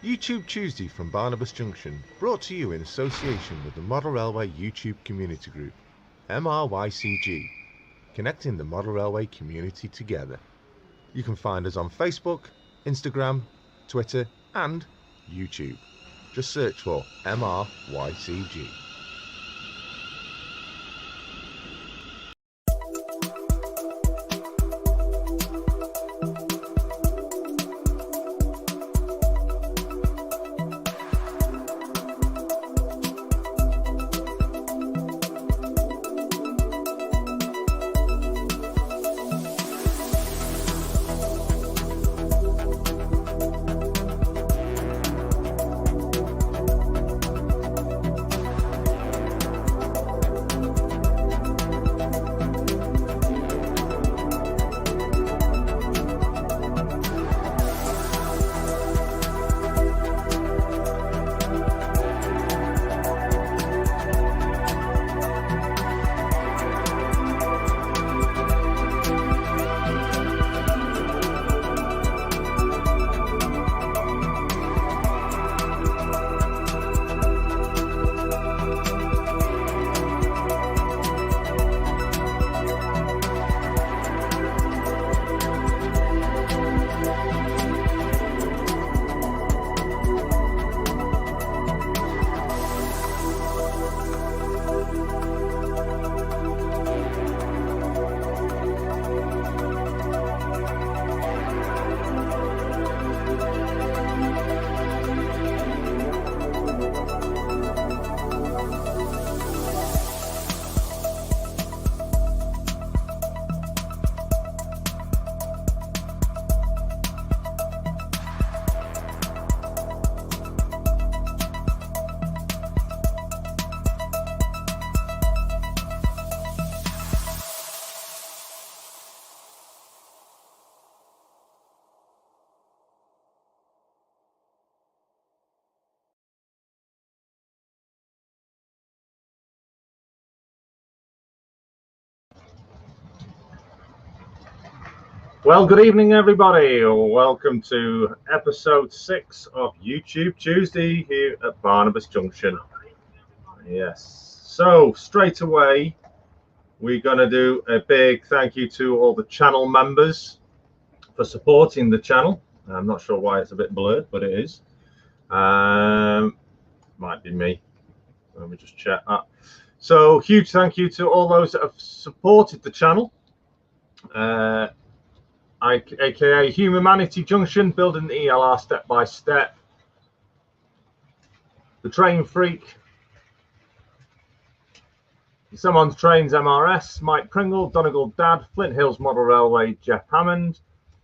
YouTube Tuesday from Barnabas Junction, brought to you in association with the Model Railway YouTube community group, MRYCG, connecting the Model Railway community together. You can find us on Facebook, Instagram, Twitter and YouTube. Just search for MRYCG. Well, good evening, everybody. Welcome to episode 6 of YouTube Tuesday here at Barnabas Junction. Yes, so straight away, we're going to do a big thank you to all the channel members for supporting the channel. I'm not sure why it's a bit blurred, but it is. Might be me. Let me just check that. So, huge thank you to all those that have supported the channel. aka Humanity Junction, building the ELR step by step. The Train Freak, Someone's Trains MRS, Mike Pringle, Donegal Dad, Flint Hills Model Railway, Jeff Hammond,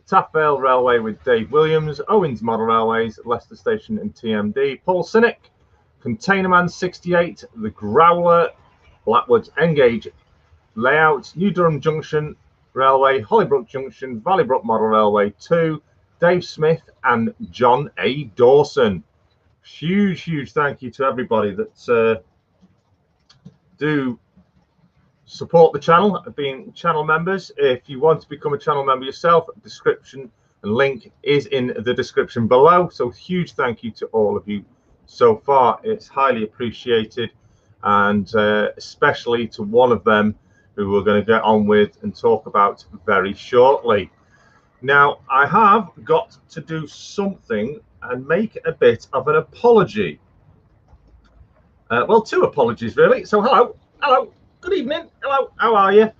Taff Vale Railway with Dave Williams, Owens Model Railways, Leicester Station and TMD, Paul Cynic, Containerman 68, The Growler, Blackwood's Engage Layout, New Durham Junction Railway, Hollybrook Junction, Valleybrook Model Railway 2, Dave Smith and John A. Dawson. Huge thank you to everybody that do support the channel, being channel members. If you want to become a channel member yourself, description and link is in the description below. So huge thank you to all of you so far. It's highly appreciated, and especially to one of them who we're going to get on with and talk about very shortly. Now, I have got to do something and make a bit of an apology. Well, two apologies, really. So, hello, good evening, hello, how are you?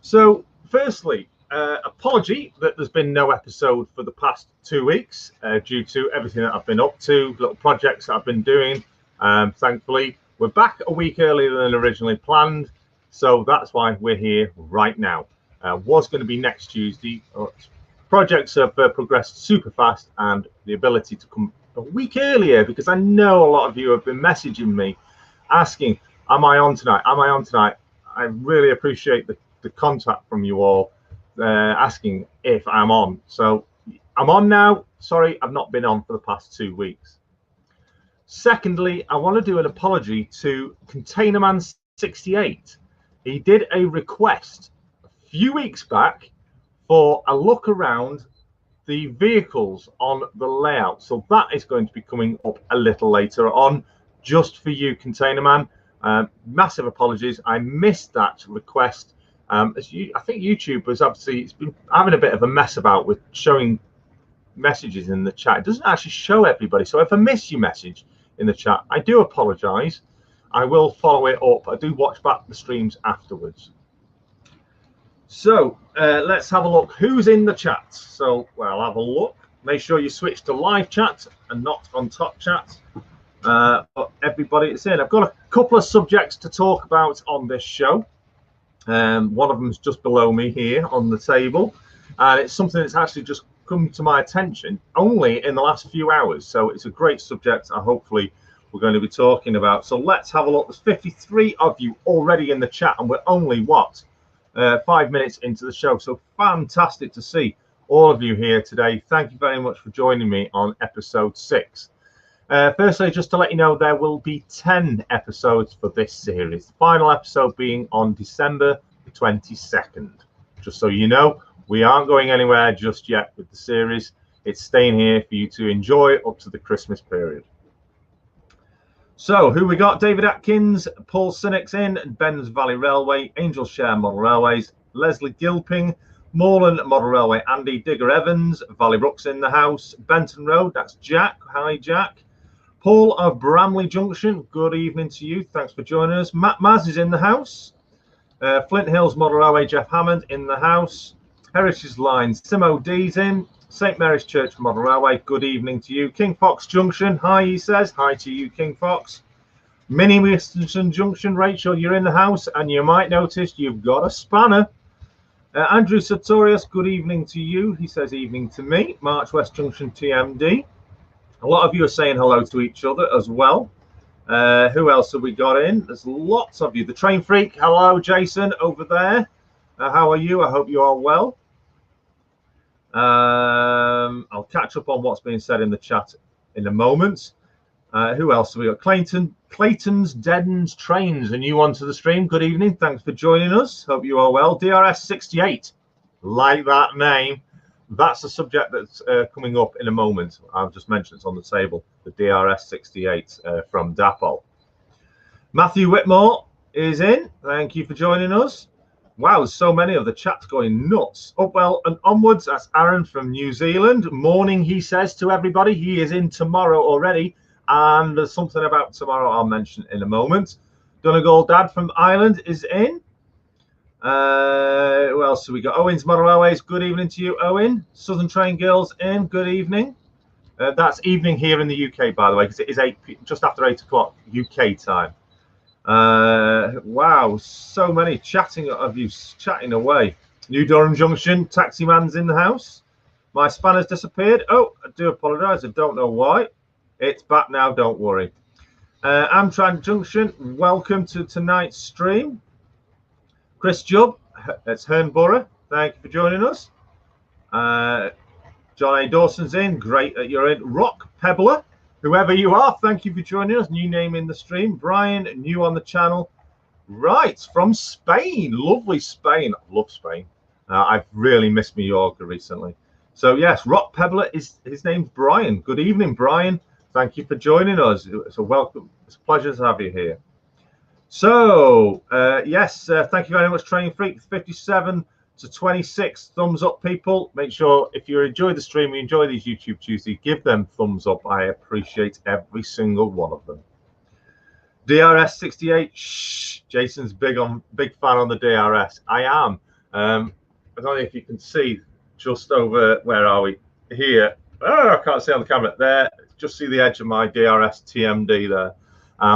So, firstly, apology that there's been no episode for the past 2 weeks due to everything that I've been up to, little projects that I've been doing. Thankfully, we're back a week earlier than originally planned. So that's why we're here right now. Was going to be next Tuesday. Projects have progressed super fast, and the ability to come a week earlier, because I know a lot of you have been messaging me asking, am I on tonight? Am I on tonight? I really appreciate the contact from you all asking if I'm on. So I'm on now. Sorry, I've not been on for the past 2 weeks. Secondly, I want to do an apology to Containerman 68. He did a request a few weeks back for a look around the vehicles on the layout. So that is going to be coming up a little later on, just for you, Container Man. Massive apologies, I missed that request. I think YouTube was obviously, it's been having a bit of a mess about with showing messages in the chat. It doesn't actually show everybody. So if I miss your message in the chat, I do apologize. I will follow it up. I do watch back the streams afterwards. So let's have a look who's in the chat. So well, have a look. Make sure you switch to live chat and not on top chat. But everybody is in. I've got a couple of subjects to talk about on this show. One of them is just below me here on the table, and it's something that's actually just come to my attention only in the last few hours. So it's a great subject, and hopefully we're going to be talking about. So let's have a look. There's 53 of you already in the chat, and we're only, what, 5 minutes into the show. So fantastic to see all of you here today. Thank you very much for joining me on episode 6. Firstly, just to let you know, there will be 10 episodes for this series. The final episode being on December the 22nd. Just so you know, we aren't going anywhere just yet with the series. It's staying here for you to enjoy up to the Christmas period. So, who we got? David Atkins, Paul Sinnock's in, Ben's Valley Railway, Angel Share Model Railways, Leslie Gilping, Moreland Model Railway, Andy Digger Evans, Valley Brooks in the house, Benton Road, that's Jack. Hi, Jack. Paul of Bramley Junction, good evening to you. Thanks for joining us. Matt Maz is in the house. Flint Hills Model Railway, Jeff Hammond in the house. Heritage Line, Simo D's in. St Mary's Church Model Railway, good evening to you. King Fox Junction, hi, he says. Hi to you, King Fox. Mini Western Junction, Rachel, you're in the house, and you might notice you've got a spanner. Andrew Sartorius, good evening to you. He says evening to me. March West Junction TMD. A lot of you are saying hello to each other as well. Who else have we got in? There's lots of you. The Train Freak, hello, Jason, over there. How are you? I hope you are well. I'll catch up on what's being said in the chat in a moment. Who else have we got? Clayton's Deadens Trains, a new one to the stream. Good evening. Thanks for joining us. Hope you are well. DRS 68, like that name. That's a subject that's coming up in a moment. I've just mentioned it's on the table, the DRS 68 from DAPO. Matthew Whitmore is in. Thank you for joining us. Wow, there's so many of the chat's going nuts. Up well and onwards. That's Aaron from New Zealand. Morning, he says to everybody. He is in tomorrow already. And there's something about tomorrow I'll mention in a moment. Donegal Dad from Ireland is in. Who else have we got? Owen's Model Railways, good evening to you, Owen. Southern Train Girls in, good evening. That's evening here in the UK, by the way, because it is just after 8 o'clock UK time. Wow, so many chatting of you, chatting away. New Durham Junction, Taxi Man's in the house. My spanner's disappeared. Oh, I do apologise, I don't know why. It's back now, don't worry. Amtrak Junction, welcome to tonight's stream. Chris Jubb, it's Hernborough. Thank you for joining us. John A. Dawson's in. Great that you're in. Rock Pebbler, whoever you are, thank you for joining us. New name in the stream. Brian, new on the channel. Right, from Spain. Lovely Spain. I love Spain. I've really missed Mallorca recently. So, yes, Rock Pebbler, his name's Brian. Good evening, Brian. Thank you for joining us. It's a welcome. It's a pleasure to have you here. So, yes, thank you very much, Train Freak. 57 to 26 thumbs up, people. Make sure if you enjoy the stream, you enjoy these YouTube Tuesdays, give them thumbs up. I appreciate every single one of them. DRS 68. Shh, Jason's big fan on the DRS. I am. I don't know if you can see just over. Where are we? Here. Oh, I can't see on the camera. There. Just see the edge of my DRS TMD there.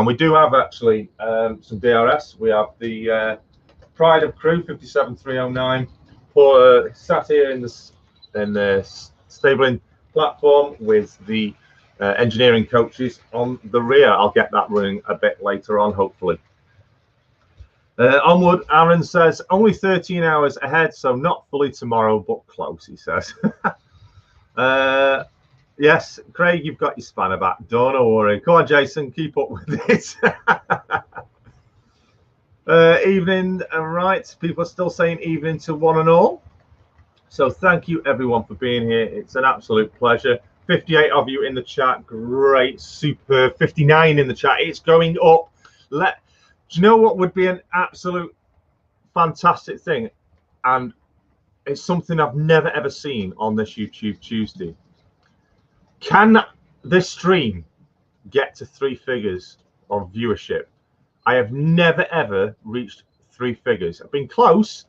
We do have actually some DRS. We have the Pride of Crew 57309 sat here in the stabling platform with the engineering coaches on the rear. I'll get that running a bit later on, hopefully. Onward, Aaron says only 13 hours ahead, so not fully tomorrow, but close, he says. Yes, Craig, you've got your spanner back. Don't worry. Come on, Jason, keep up with it. Evening, right. People are still saying evening to one and all. So thank you everyone for being here. It's an absolute pleasure. 58 of you in the chat. Great, super. 59 in the chat. It's going up. Do you know what would be an absolute fantastic thing? And it's something I've never ever seen on this YouTube Tuesday. Can this stream get to 3 figures of viewership? I have never ever reached 3 figures. I've been close.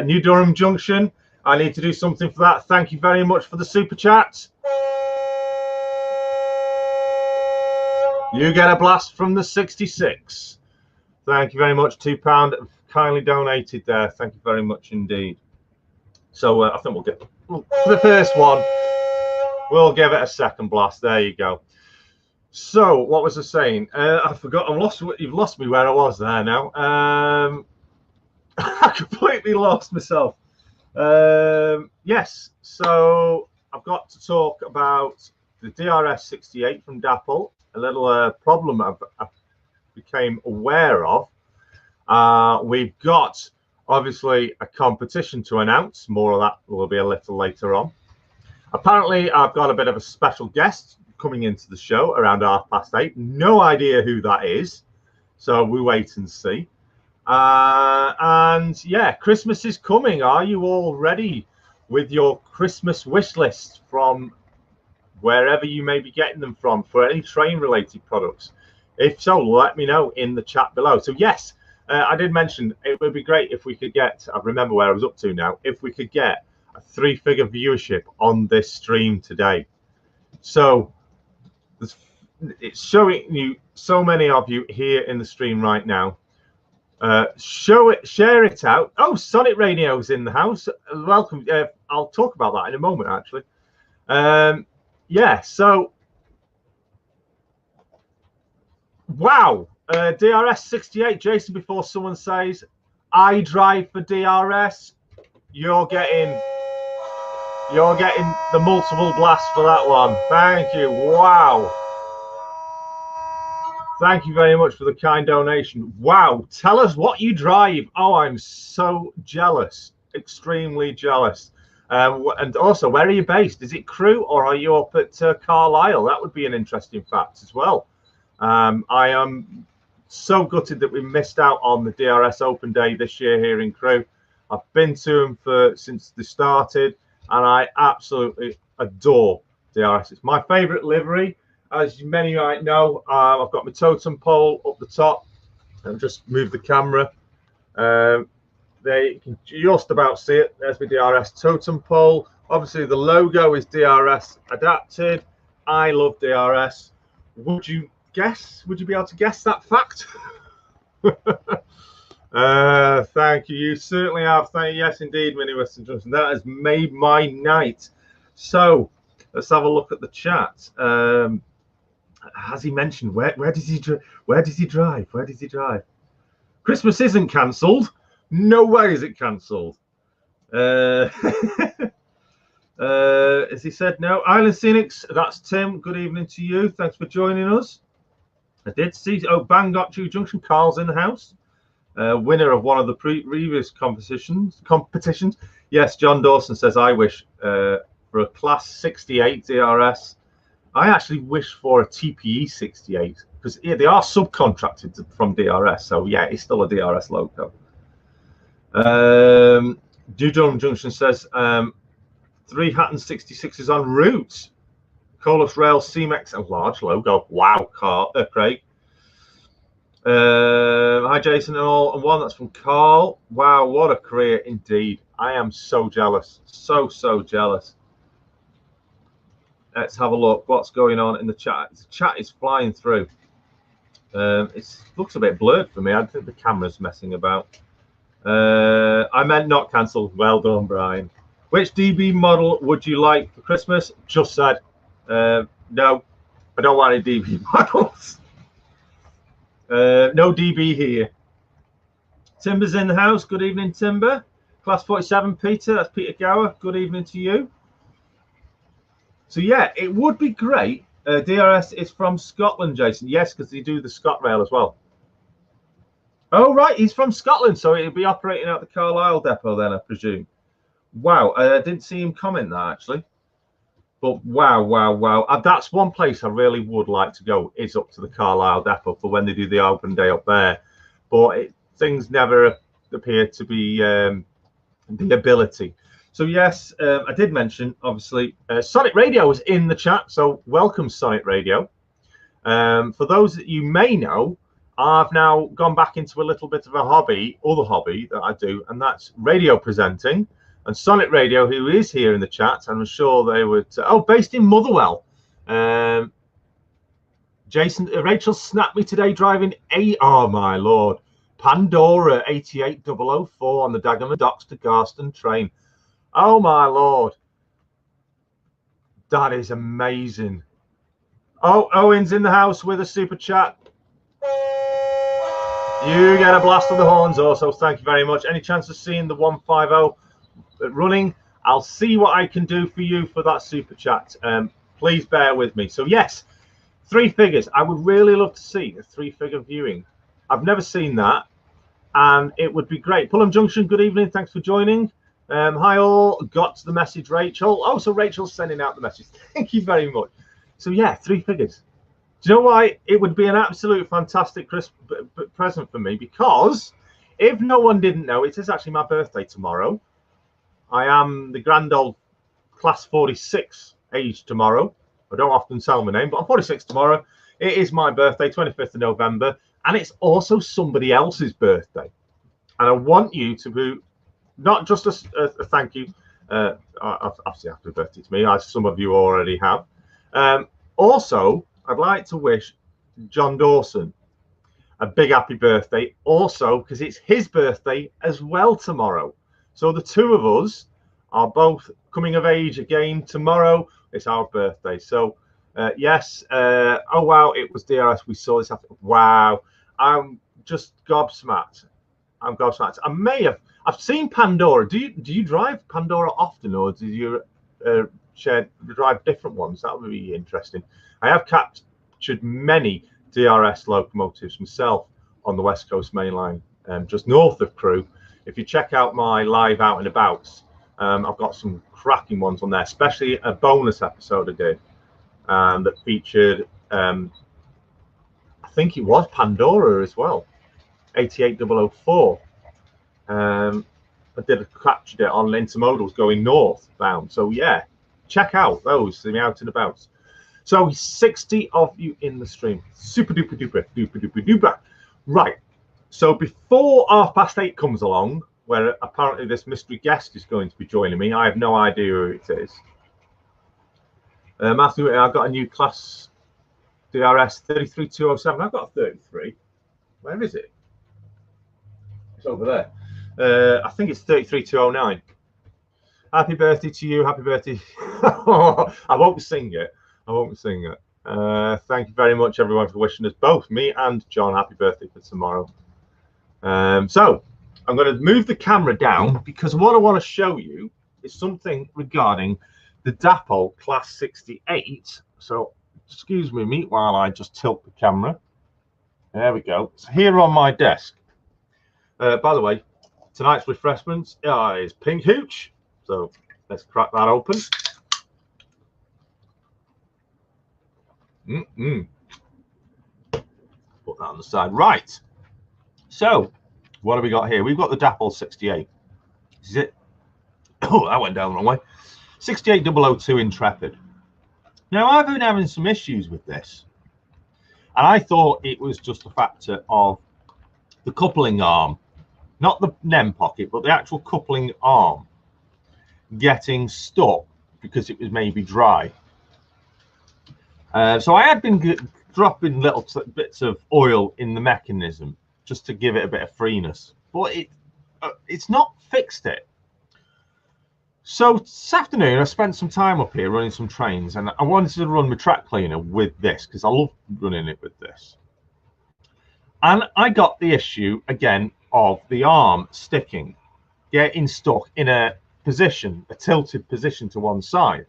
New Durham Junction, I need to do something for that. Thank you very much for the super chat. You get a blast from the 66. Thank you very much. £2 kindly donated there. Thank you very much indeed. So I think we'll get the first one. We'll give it a second blast. There you go. So what was I saying? I forgot. You've lost me where I was there now. I completely lost myself. Yes. So I've got to talk about the DRS 68 from Dapple. A little problem I became aware of. We've got obviously a competition to announce. More of that will be a little later on. Apparently, I've got a bit of a special guest coming into the show around 8:30. No idea who that is, so we wait and see. And yeah, Christmas is coming. Are you all ready with your Christmas wish list from wherever you may be getting them from for any train-related products? If so, let me know in the chat below. So yes, I did mention it would be great if we could get, I remember where I was up to now, if we could get a 3-figure viewership on this stream today. So it's showing you so many of you here in the stream right now. Share it out. Oh, Sonic Radio's in the house. Welcome. I'll talk about that in a moment, actually. Yeah, so wow. DRS 68, Jason, before someone says I drive for DRS, you're getting the multiple blast for that one. Thank you. Wow. Thank you very much for the kind donation. Wow. Tell us what you drive. Oh, I'm so jealous. Extremely jealous. And also, where are you based? Is it Crewe or are you up at Carlisle? That would be an interesting fact as well. I am so gutted that we missed out on the DRS Open Day this year here in Crewe. I've been to them since they started, and I absolutely adore DRS. It's my favourite livery, as many might know. I've got my totem pole up the top. I've just moved the camera. They can just about see it. There's my DRS totem pole. Obviously, the logo is DRS adapted. I love DRS. Would you guess? Would you be able to guess that fact? Thank you. You certainly have. Thank you. Yes, indeed, Minnie Weston Johnson. That has made my night. So let's have a look at the chat. Has he mentioned where does he drive? Where does he drive? Christmas isn't cancelled. No way is it cancelled. As he said, no. Island Scenics. That's Tim. Good evening to you. Thanks for joining us. I did see. Oh, Bangor Junction. Carl's in the house. Winner of one of the previous competitions. Yes, John Dawson says, I wish for a Class 68 DRS. I actually wish for a TPE 68 because yeah, they are subcontracted from DRS. So yeah, it's still a DRS logo. Dudon Junction says 3 Hatton 66s en route. Colus Rail CMX, a large logo. Wow, Craig. Hi Jason and all, and one that's from Carl. Wow, what a career indeed. I am so jealous, so jealous. Let's have a look what's going on in the chat. The chat is flying through. It looks a bit blurred for me. I think the camera's messing about. I meant not cancelled. Well done, Brian. Which DB model would you like for Christmas? Just said no, I don't want any DB models. No DB here. Timber's in the house. Good evening, Timber. Class 47, Peter. That's Peter Gower. Good evening to you. So yeah, it would be great. DRS is from Scotland, Jason. Yes, because they do the ScotRail as well. Oh right, he's from Scotland, so he'll be operating out the Carlisle depot then, I presume. Wow, I didn't see him comment that actually. But wow. That's one place I really would like to go, is up to the Carlisle depot for when they do the open day up there. But things never appear to be the ability. So yes, I did mention, obviously, Sonic Radio is in the chat. So welcome, Sonic Radio. For those that you may know, I've now gone back into a little bit of a other hobby that I do, and that's radio presenting. And Sonic Radio, who is here in the chat, and I'm sure they would. Based in Motherwell. Rachel snapped me today driving oh my lord, Pandora 88004 on the Dagenham Docks to Garston train. Oh my lord, that is amazing. Oh, Owen's in the house with a super chat. You get a blast of the horns also. Thank you very much. Any chance of seeing the 150 running? I'll see what I can do for you for that super chat. Please bear with me. So yes, 3 figures. I would really love to see a 3-figure viewing. I've never seen that, and it would be great. Fulham Junction, good evening. Thanks for joining. Hi all. Got the message, Rachel. Oh, so Rachel's sending out the message. Thank you very much. So yeah, 3 figures. Do you know why? It would be an absolute fantastic present for me, because if no one didn't know, it is actually my birthday tomorrow. I am the grand old class 46 age tomorrow. I don't often tell my name, but I'm 46 tomorrow. It is my birthday, 25th of November, and it's also somebody else's birthday. And I want you to be not just a thank you, obviously happy birthday to me, as some of you already have. Also, I'd like to wish John Dawson a big happy birthday, also because it's his birthday as well tomorrow. So the two of us are both coming of age again tomorrow. It's our birthday. So yes, oh wow, it was DRS. We saw this after. Wow, I'm just gobsmacked. I'm gobsmacked. I've seen Pandora. Do you drive Pandora often, or do you drive different ones? That would be interesting. I have captured many DRS locomotives myself on the West Coast Main Line, just north of Crewe. If you check out my live out and abouts, I've got some cracking ones on there, especially a bonus episode I did that featured, I think it was Pandora as well, 88004. I captured it on intermodals going northbound. So yeah, check out those, the out and abouts. So 60 of you in the stream. Super duper duper duper duper duper. Right. So before 8:30 comes along, where apparently this mystery guest is going to be joining me, I have no idea who it is. Matthew, I've got a new class DRS 33207. I've got a 33. Where is it? It's over there. I think it's 33209. Happy birthday to you. Happy birthday. I won't sing it. Thank you very much, everyone, for wishing us both, me and John, happy birthday for tomorrow. So I'm going to move the camera down because what I want to show you is something regarding the Dapol Class 68. So excuse me while I just tilt the camera. There we go. It's here on my desk. By the way, tonight's refreshments is Pink Hooch. So let's crack that open. Put that on the side. Right. So, what have we got here? We've got the Dapol 68. Is it? Oh, that went down the wrong way. 68002 Intrepid. Now, I've been having some issues with this. And I thought it was just a factor of the coupling arm. Not the NEM pocket, but the actual coupling arm getting stuck because it was maybe dry. So I had been dropping little bits of oil in the mechanism just to give it a bit of freeness, but it's not fixed it. So this afternoon I spent some time up here running some trains, and I wanted to run my track cleaner with this because I love running it with this. And I got the issue again of the arm sticking, getting stuck in a position, a tilted position to one side.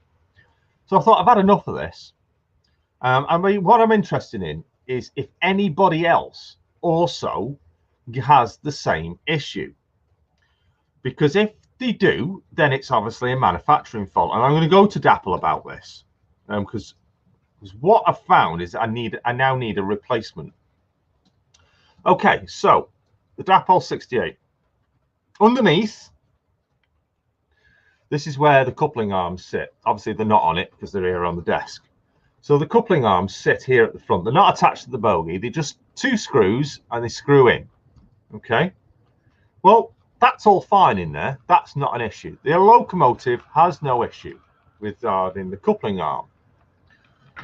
So I thought, I've had enough of this. I mean, what I'm interested in is if anybody else also has the same issue. Because if they do, then it's obviously a manufacturing fault. And I'm going to go to Dapple about this, because what I've found is I now need a replacement. Okay, so the Dapple 68. Underneath, this is where the coupling arms sit. Obviously, they're not on it because they're here on the desk. So the coupling arms sit here at the front. They're not attached to the bogie. They're just 2 screws and they screw in. Okay. Well, that's all fine in there. That's not an issue. The locomotive has no issue regarding the coupling arm.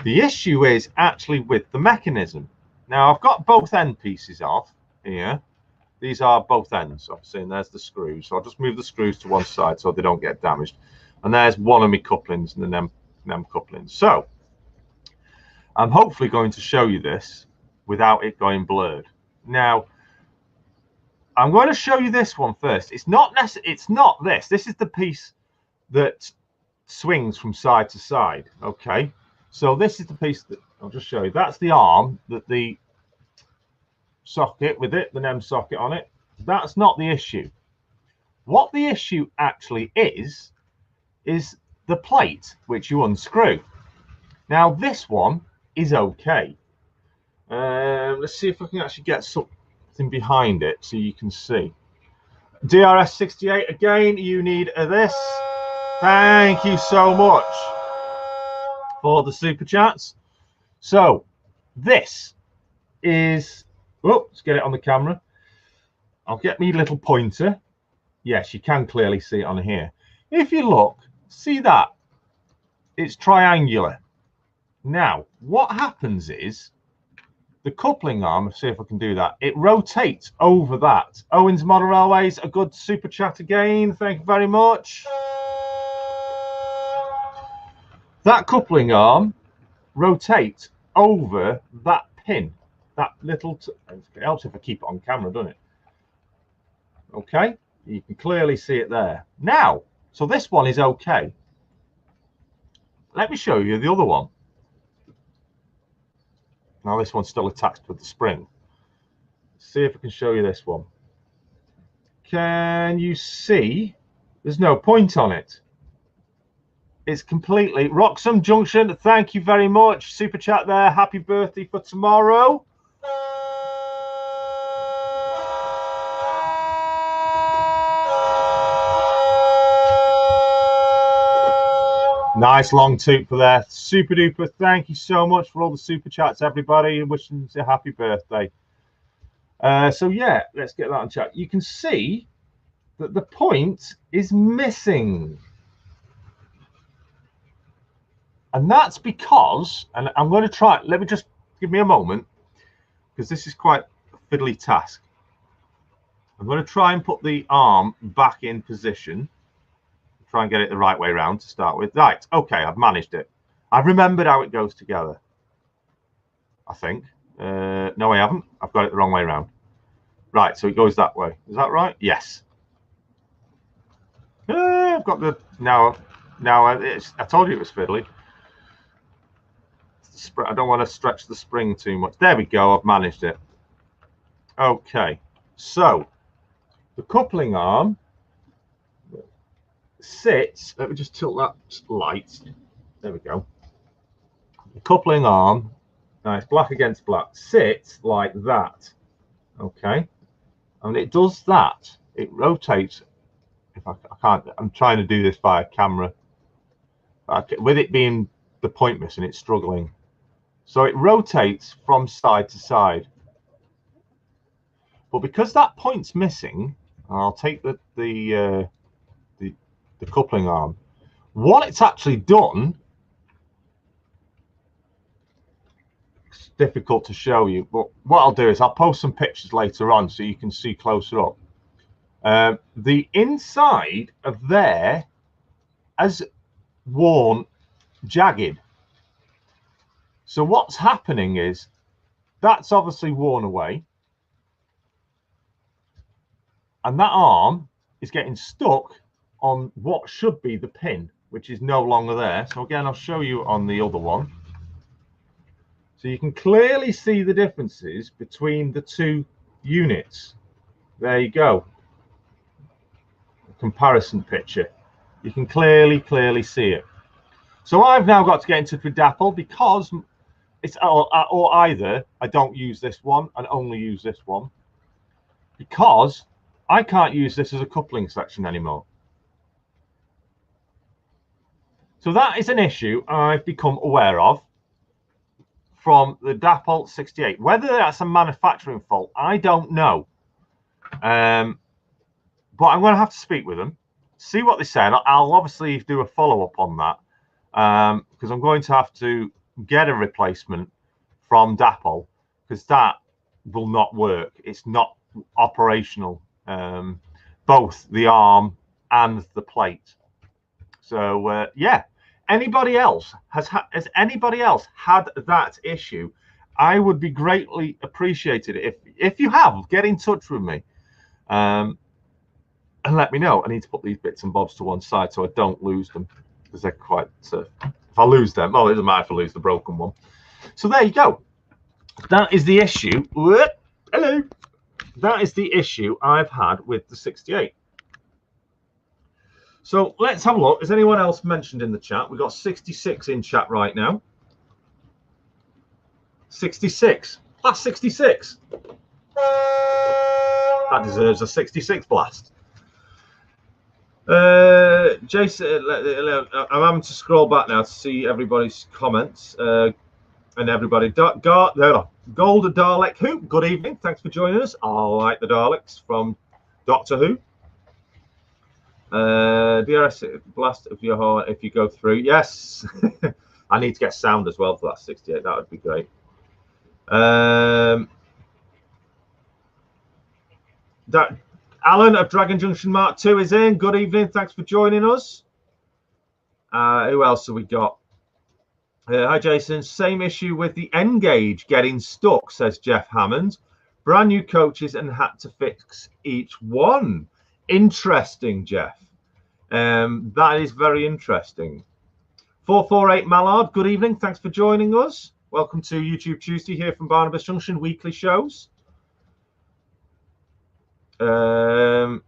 The issue is actually with the mechanism. Now, I've got both end pieces off here. These are both ends, obviously, and there's the screws. So I'll just move the screws to one side so they don't get damaged. And there's one of my couplings and the NEM couplings. So I'm hopefully going to show you this without it going blurred. Now, I'm going to show you this one first. It's not this. This is the piece that swings from side to side. Okay. So this is the piece that I'll just show you. That's the arm that the socket with it, the NEM socket on it. That's not the issue. What the issue actually is the plate which you unscrew. Now this one is okay. Let's see if I can actually get something behind it so you can see. DRS 68 again. You need this. Thank you so much for the super chats. So this is, oh, let's get it on the camera. I'll get me little pointer. Yes, you can clearly see it on here. If you look, see that? It's triangular. Now, what happens is the coupling arm, let's see if I can do that, it rotates over that. Owens Model Railways, a good super chat again. Thank you very much. That coupling arm rotates over that pin. That little, it helps if I keep it on camera, doesn't it? Okay, you can clearly see it there. Now, so this one is okay. Let me show you the other one. Now this one's still attached with the spring. Let's see if I can show you this one. Can you see? There's no point on it. It's completely Roxham Junction. Thank you very much. Super chat there. Happy birthday for tomorrow. Nice long toot for there. Super duper. Thank you so much for all the super chats, everybody, and wishing you a happy birthday. So yeah, let's get that on chat. You can see that the point is missing. And that's because, and I'm going to try, let me just give me a moment, because this is quite a fiddly task. I'm going to try and put the arm back in position. Try and get it the right way around to start with. Right, okay, I've managed it. I've remembered how it goes together, I think. No, I haven't. I've got it the wrong way around. Right, so it goes that way. Is that right? Yes. I've got the, now I told you it was fiddly. I don't want to stretch the spring too much. There we go, I've managed it. Okay, so the coupling arm sits, let me just tilt that light, there we go. The coupling arm, nice black against black, sits like that. Okay, and it does that, it rotates. If I can't, I'm trying to do this via camera, with it being the point missing, it's struggling. So it rotates from side to side, but because that point's missing, I'll take the coupling arm. What it's actually done, it's difficult to show you, but what I'll do is I'll post some pictures later on so you can see closer up. The inside of there has worn jagged. So what's happening is that's obviously worn away, and that arm is getting stuck on what should be the pin, which is no longer there. So again, I'll show you on the other one. So you can clearly see the differences between the two units. There you go. comparison picture. You can clearly see it. So I've now got to get in touch with Dapple because it's or either I don't use this one and only use this one, because I can't use this as a coupling section anymore. So that is an issue I've become aware of from the Dapple 68. Whether that's a manufacturing fault, I don't know. But I'm going to have to speak with them, see what they say. I'll obviously do a follow-up on that, because I'm going to have to get a replacement from Dapple, because that will not work. It's not operational, both the arm and the plate. So yeah, anybody else has anybody else had that issue? I would be greatly appreciated if you have, get in touch with me, and let me know. I need to put these bits and bobs to one side so I don't lose them, because they're quite if I lose them, oh, it doesn't matter if I lose the broken one. So there you go. That is the issue. Hello. That is the issue I've had with the 68. So let's have a look. Is anyone else mentioned in the chat? We've got 66 in chat right now. 66. That's 66. That deserves a 66 blast. Jason, I'm having to scroll back now to see everybody's comments. And everybody, Gold Dalek Who, good evening. Thanks for joining us. I like the Daleks from Doctor Who. DRS blast of your horn if you go through. Yes. I need to get sound as well for that 68. That would be great. Alan of Dragon Junction Mark II is in. Good evening. Thanks for joining us. Who else have we got? Hi, Jason. Same issue with the N-gauge getting stuck, says Jeff Hammond. Brand new coaches and had to fix each one. Interesting, Jeff. That is very interesting. 448 Mallard, good evening. Thanks for joining us. Welcome to YouTube Tuesday here from Barnabas Junction, weekly shows. Who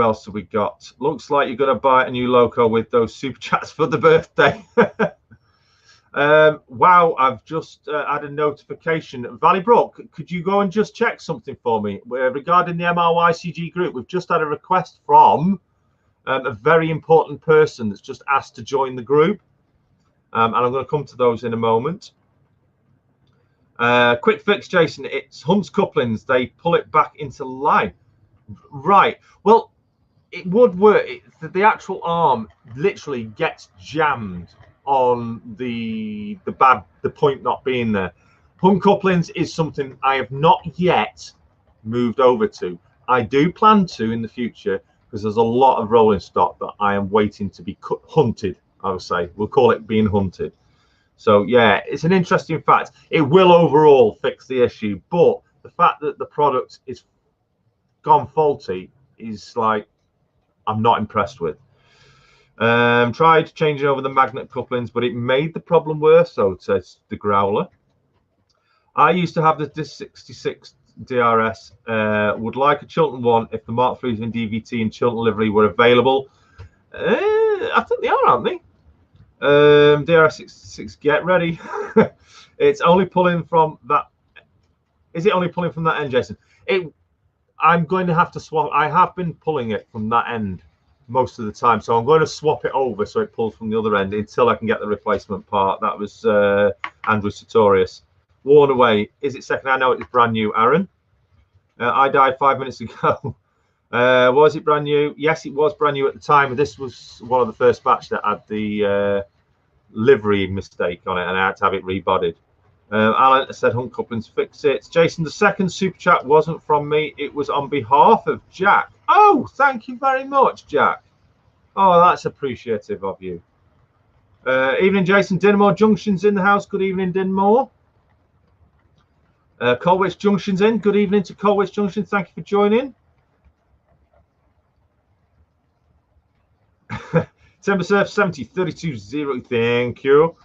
else have we got? Looks like you're going to buy a new loco with those super chats for the birthday. Wow, I've just had a notification. Valley Brook, could you go and just check something for me regarding the MRYCG group? We've just had a request from a very important person that's just asked to join the group. And I'm going to come to those in a moment. Quick fix, Jason. It's Hunt's couplings. They pull it back into line. Right. Well, it would work. The actual arm literally gets jammed on the point not being there. Hunt couplings is something I have not yet moved over to. I do plan to in the future, because there's a lot of rolling stock that I am waiting to be hunted. I would say we'll call it being hunted. So yeah, it's an interesting fact. It will overall fix the issue, but the fact that the product is gone faulty is like, I'm not impressed with. Tried changing over the magnet couplings, but it made the problem worse, so says the Growler. I used to have the 66 DRS. Would like a Chiltern one if the Mark III's in DVT and Chiltern livery were available. I think they are, aren't they? DRS 66, get ready. It's only pulling from that. Is it only pulling from that end, Jason? I'm going to have to swap. I have been pulling it from that end most of the time, so I'm going to swap it over so it pulls from the other end until I can get the replacement part. That was Andrew Sartorius. Worn away. Is it second? I know it's brand new, Aaron. I died 5 minutes ago. Was it brand new? Yes, it was brand new at the time. This was one of the first batch that had the livery mistake on it, and I had to have it rebodied. Alan said Hunt couplings fix it. Jason, the second super chat wasn't from me. It was on behalf of Jack. Oh, thank you very much, Jack. Oh, that's appreciative of you. Evening, Jason. Dinmore Junction's in the house. Good evening, Dinmore. Colwich Junction's in. Good evening to Colwich Junction. Thank you for joining. Timber Surf 70 32 thank you.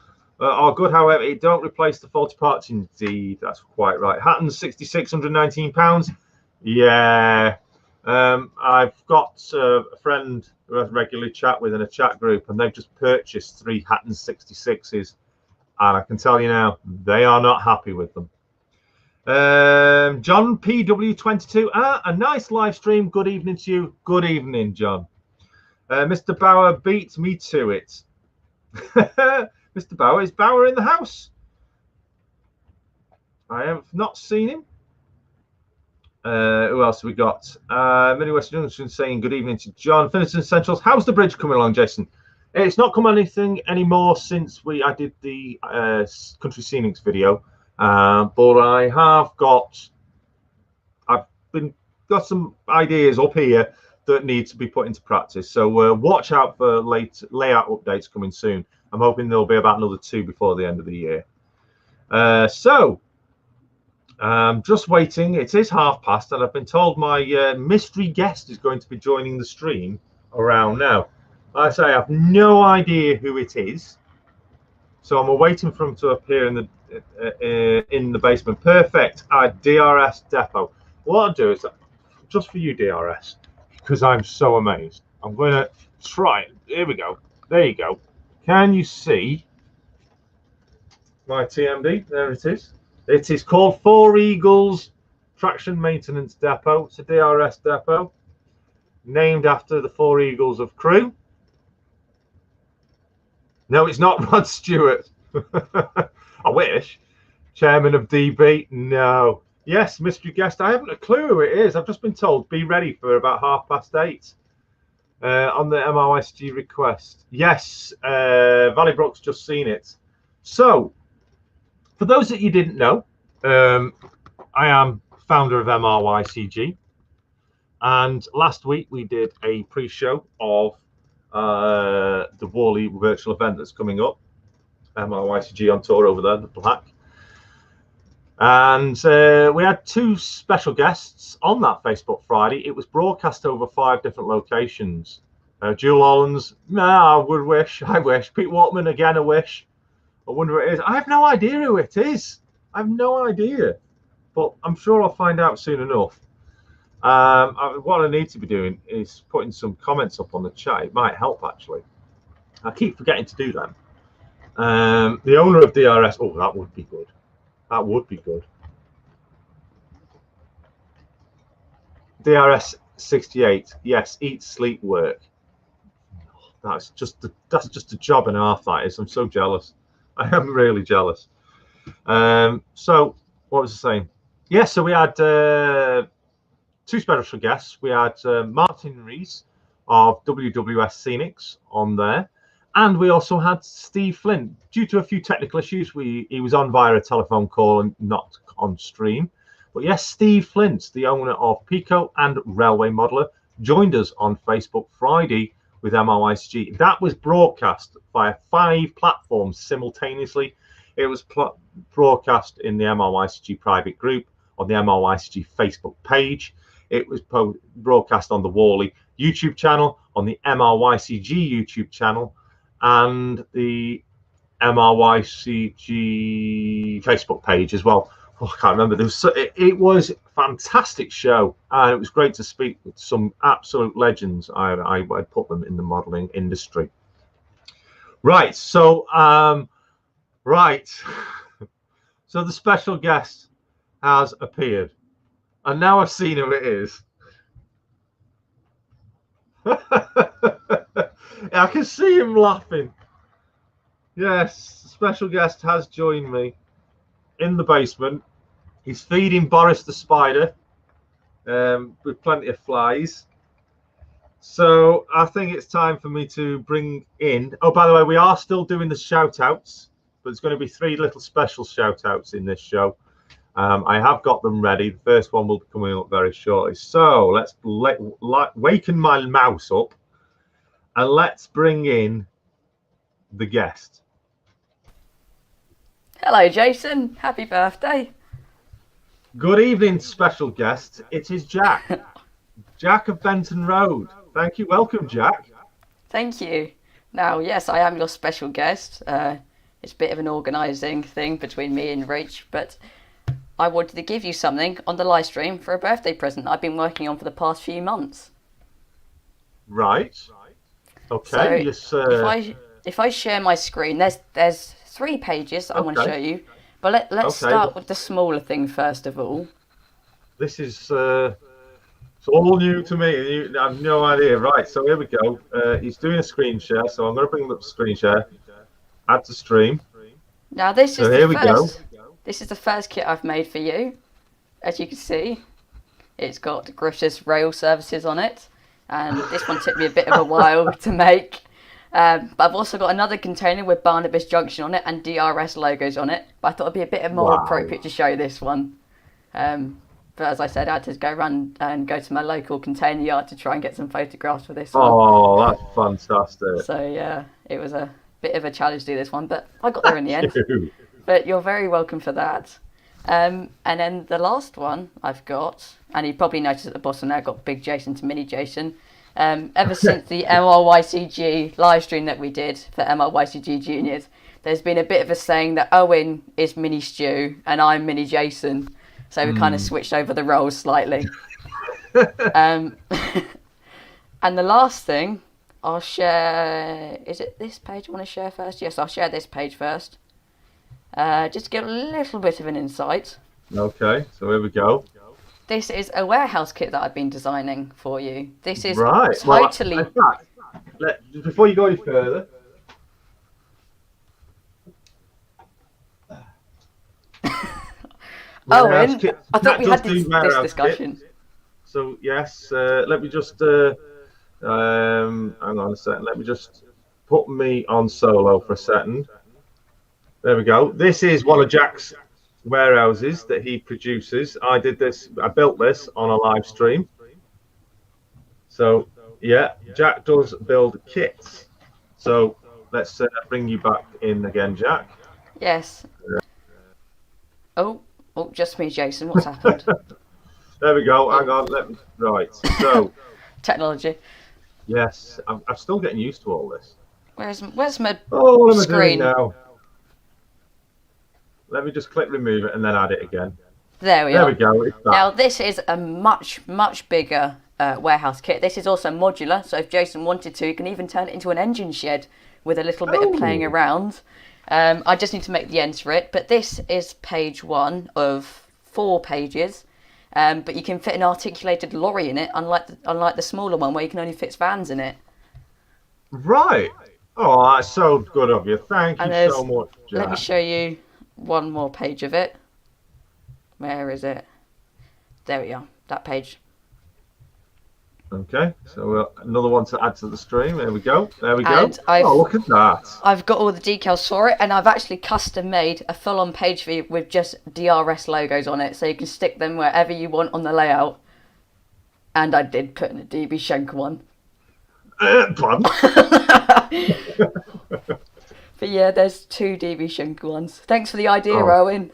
Are good, however, it don't replace the faulty parts. Indeed, that's quite right. Hatton's £6,619. Yeah, I've got a friend who I regularly chat with in a chat group, and they've just purchased 3 Hatton 66s, and I can tell you now, they are not happy with them. John PW22, a nice live stream. Good evening to you. Good evening, John. Mr. Bauer beats me to it. Mr. Bauer, is Bauer in the house? I have not seen him. Who else have we got? Midwest Junction saying good evening to John. Finniston Centrals. How's the bridge coming along, Jason? It's not come anything anymore since I did the Country Scenics video, but I've got some ideas up here that need to be put into practice. So watch out for late layout updates coming soon. I'm hoping there'll be about another 2 before the end of the year. Just waiting. It is past, and I've been told my mystery guest is going to be joining the stream around now. Like I say, I have no idea who it is, so I'm waiting for him to appear in the basement. Perfect. DRS depot. What I'll do is, just for you, DRS, because I'm so amazed, I'm going to try it. Here we go. There you go. Can you see my TMD? There it is. It is called Four Eagles Traction Maintenance Depot. It's a DRS depot named after the Four Eagles of Crewe. No, it's not Rod Stewart. I wish. Chairman of DB. No. Yes, mystery guest. I haven't a clue who it is. I've just been told be ready for about 8:30 on the MRSG request. Yes, Valleybrook's just seen it. So, for those that you didn't know, I am founder of MRYCG, and last week we did a pre-show of the Worley virtual event that's coming up. MRYCG on tour over there, the black. And we had 2 special guests on that Facebook Friday. It was broadcast over 5 different locations. Jewel Hollands, I wish. Pete Waltman, again, a wish. I wonder who it is. I have no idea who it is. I have no idea. But I'm sure I'll find out soon enough. What I need to be doing is putting some comments up on the chat. It might help, actually. I keep forgetting to do that. The owner of DRS. Oh, that would be good. That would be good. DRS 68. Yes, eat, sleep, work. That's just a job and a half. That is. I'm so jealous. I am really jealous. So what was I saying? Yes, so we had 2 special guests. We had Martin Rees of WWS Scenics on there, and we also had Steve Flint. Due to a few technical issues, he was on via a telephone call and not on stream. But yes, Steve Flint, the owner of Pico and Railway Modeler, joined us on Facebook Friday with MRYCG. That was broadcast via 5 platforms simultaneously. It was broadcast in the MRYCG private group, on the MRYCG Facebook page. It was broadcast on the Worley YouTube channel, on the MRYCG YouTube channel, and the MRYCG Facebook page as well. Oh, I can't remember. It was a fantastic show, and it was great to speak with some absolute legends. I'd put them in the modelling industry. Right, so so the special guest has appeared, and now I've seen who it is. I can see him laughing. Yes, the special guest has joined me in the basement. He's feeding Boris the spider with plenty of flies. So I think it's time for me to bring in. Oh, by the way, we are still doing the shout outs, but there's going to be 3 little special shout outs in this show. I have got them ready. The first one will be coming up very shortly. So let's waken my mouse up and let's bring in the guest. Hello, Jason. Happy birthday. Good evening, special guest. It is Jack. Jack of Benton Road. Thank you. Welcome, Jack. Thank you. Now, yes, I am your special guest. It's a bit of an organising thing between me and Rach, but I wanted to give you something on the live stream for a birthday present I've been working on for the past few months. Right. Okay. So Yes. if I share my screen, there's 3 pages that I want to show you, but let's start with the smaller thing first of all. This is it's all new to me. I have no idea. Right. So here we go. He's doing a screen share, so I'm going to bring up the screen share. Add to stream. Now this is here we go. This is the first kit I've made for you. As you can see, it's got Griffith's rail services on it, and this one took me a bit of a while to make. But I've also got another container with Barnabas Junction on it and DRS logos on it. But I thought it'd be a bit more appropriate to show this one. But as I said, I had to go run and go to my local container yard to try and get some photographs for this one. Oh, that's fantastic. So yeah, it was a bit of a challenge to do this one, but I got there in the end. But you're very welcome for that. And then the last one I've got, and you probably noticed at the bottom there, I've got Big Jason to Mini Jason. Ever since the MRYCG live stream that we did for MRYCG Juniors, there's been a bit of a saying that Owen is Mini Stu and I'm Mini Jason. So we kind of switched over the roles slightly. And the last thing I'll share, is it this page I want to share first? Yes, I'll share this page first. Just to get a little bit of an insight. Okay, so here we go. This is a warehouse kit that I've been designing for you. This is totally... Well, in fact, before you go any further... Owen, I thought we had this discussion. Kit. So, yes, let me just... hang on a second. Let me just put me on solo for a second. There we go. This is one of Jack's warehouses that he produces. I built this on a live stream. So, yeah, Jack does build kits. So, let's bring you back in again, Jack. Yes. Oh, just me, Jason. What's happened? There we go. Hang on. Right. So. Technology. Yes. I'm still getting used to all this. Where's my screen? What am I doing now? Let me just click remove it and then add it again. There we are. There we go. Now this is a much bigger warehouse kit. This is also modular, so if Jason wanted to, he can even turn it into an engine shed with a little bit of playing around. I just need to make the ends for it, but this is page 1 of 4 pages. But you can fit an articulated lorry in it, unlike the smaller one where you can only fit vans in it. Right. Oh, that's so good of you. Thank you so much, Jack. Let me show you one more page of it. Where is it? There we are, that page. Okay, so another one to add to the stream. There we go. There we and go. Oh, look at that. I've got all the decals for it, and I've actually custom made a full-on page for you with just DRS logos on it, so you can stick them wherever you want on the layout. And I did put in a DB Schenker one. Pardon? But yeah, there's 2 DB Schenker ones. Thanks for the idea, Owen.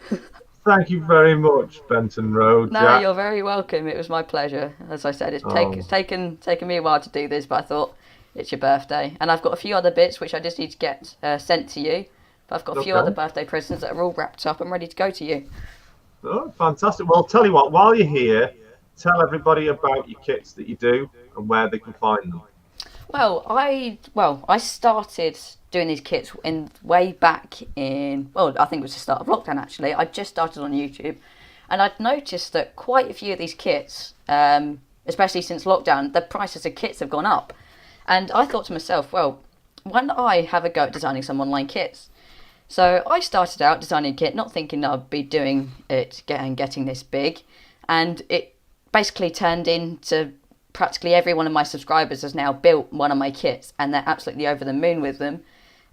Thank you very much, Benton Road. No, Jack. You're very welcome. It was my pleasure. As I said, it's taken me a while to do this, but I thought it's your birthday. And I've got a few other bits which I just need to get sent to you. But I've got a few other birthday presents that are all wrapped up and ready to go to you. Oh, fantastic. Well, tell you what, while you're here, tell everybody about your kits that you do and where they can find them. Well, I started doing these kits way back in, I think it was the start of lockdown actually. I just started on YouTube, and I'd noticed that quite a few of these kits, especially since lockdown, the prices of kits have gone up. And I thought to myself, well, why don't I have a go at designing some online kits? So I started out designing a kit, not thinking I'd be doing it and getting this big, and it basically turned into practically every one of my subscribers has now built one of my kits, and they're absolutely over the moon with them.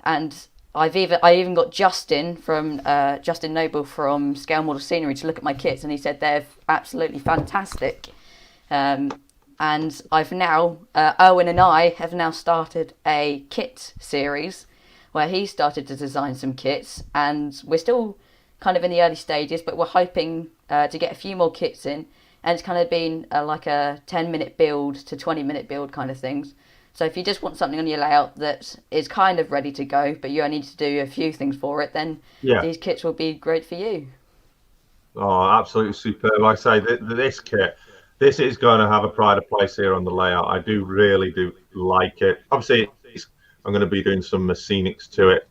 And I even got Justin Noble from Scale Model Scenery to look at my kits, and he said they're absolutely fantastic. And I've now Owen and I have now started a kit series where he started to design some kits, and we're still kind of in the early stages, but we're hoping to get a few more kits in. And it's kind of been like a 10-minute build to 20-minute build kind of things. So if you just want something on your layout that is kind of ready to go, but you only need to do a few things for it, then these kits will be great for you. Oh, absolutely superb. Like I say, this kit, this is going to have a pride of place here on the layout. I really do like it. Obviously, I'm going to be doing some scenics to it,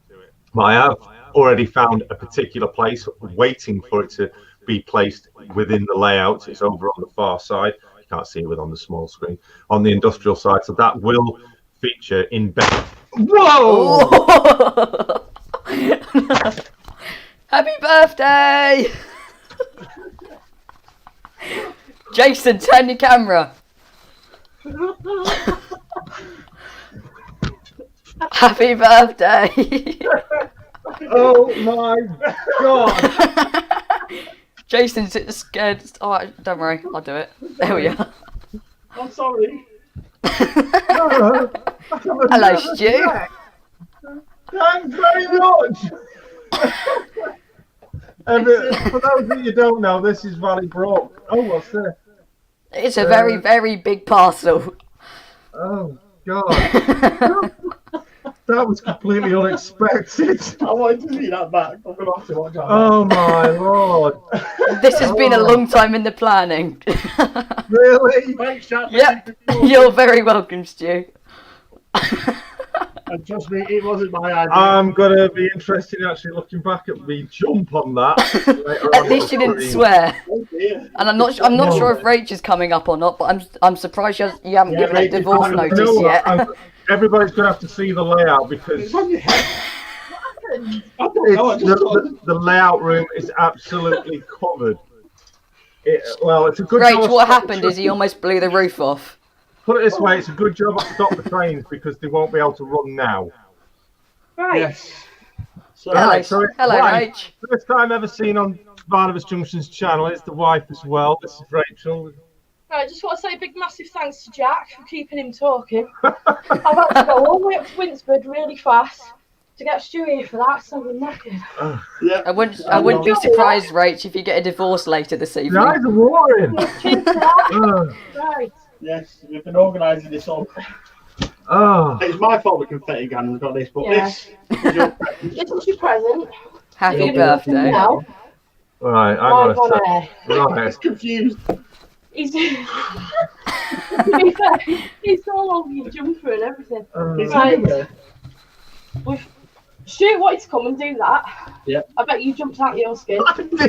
but I have already found a particular place waiting for it to be placed within the layout. It's over on the far side. You can't see it on the small screen on the industrial side. So that will feature in Benton. Whoa! Happy birthday! Jason, turn your camera. Happy birthday! Oh my god! Jason's scared. Oh, don't worry, I'll do it. There we are. I'm sorry. Hello, Stu. Thanks very much. For those of you who don't know, this is Valley Brook. Oh, what's this? It's a very, very big parcel. Oh god. That was completely unexpected. I wanted to see that back. I'm going to have to watch that. Oh my lord. This has been a long time in the planning. Really? Thanks, chat. Yep, you're very welcome, Stu. And trust me, it wasn't my idea. I'm going to be interested in actually looking back at me jump on that. At least you didn't swear. Oh dear. And I'm not sure if Rach is coming up or not, but I'm surprised you haven't given a Rach is divorce coming. notice You know what? yet. Everybody's going to have to see the layout because It's on your head. I don't know. I just thought... the layout room is absolutely covered. It's a good Rach, job. what happened is he almost blew the roof off. Put it this way, it's a good job I stopped the trains because they won't be able to run now. Right. Yes. So, Hello, Right, so it's hello, wife. Rach. First time ever seen on Barnabas Junction's channel. It's the wife as well. This is Rachel. Right, I just want to say a big massive thanks to Jack for keeping him talking. I've had to go all the way up to Winsford really fast to get Stu here for that, so I'm knackered. yeah. I wouldn't be surprised, Rach, if you get a divorce later this The evening. eyes are watering. Cheers to that. Right. Yes, we've been organising this all. Oh, It's my fault the confetti gun's got this, but Yeah. this is your present. This is your present. Happy You're birthday. now. right. Live I'm on going air. to right. It's confused. He's to be fair, he's all over your jumper and everything. It's Right. everywhere. Stu wanted to come and do that. Yep. I bet you jumped out of your skin. I did. We're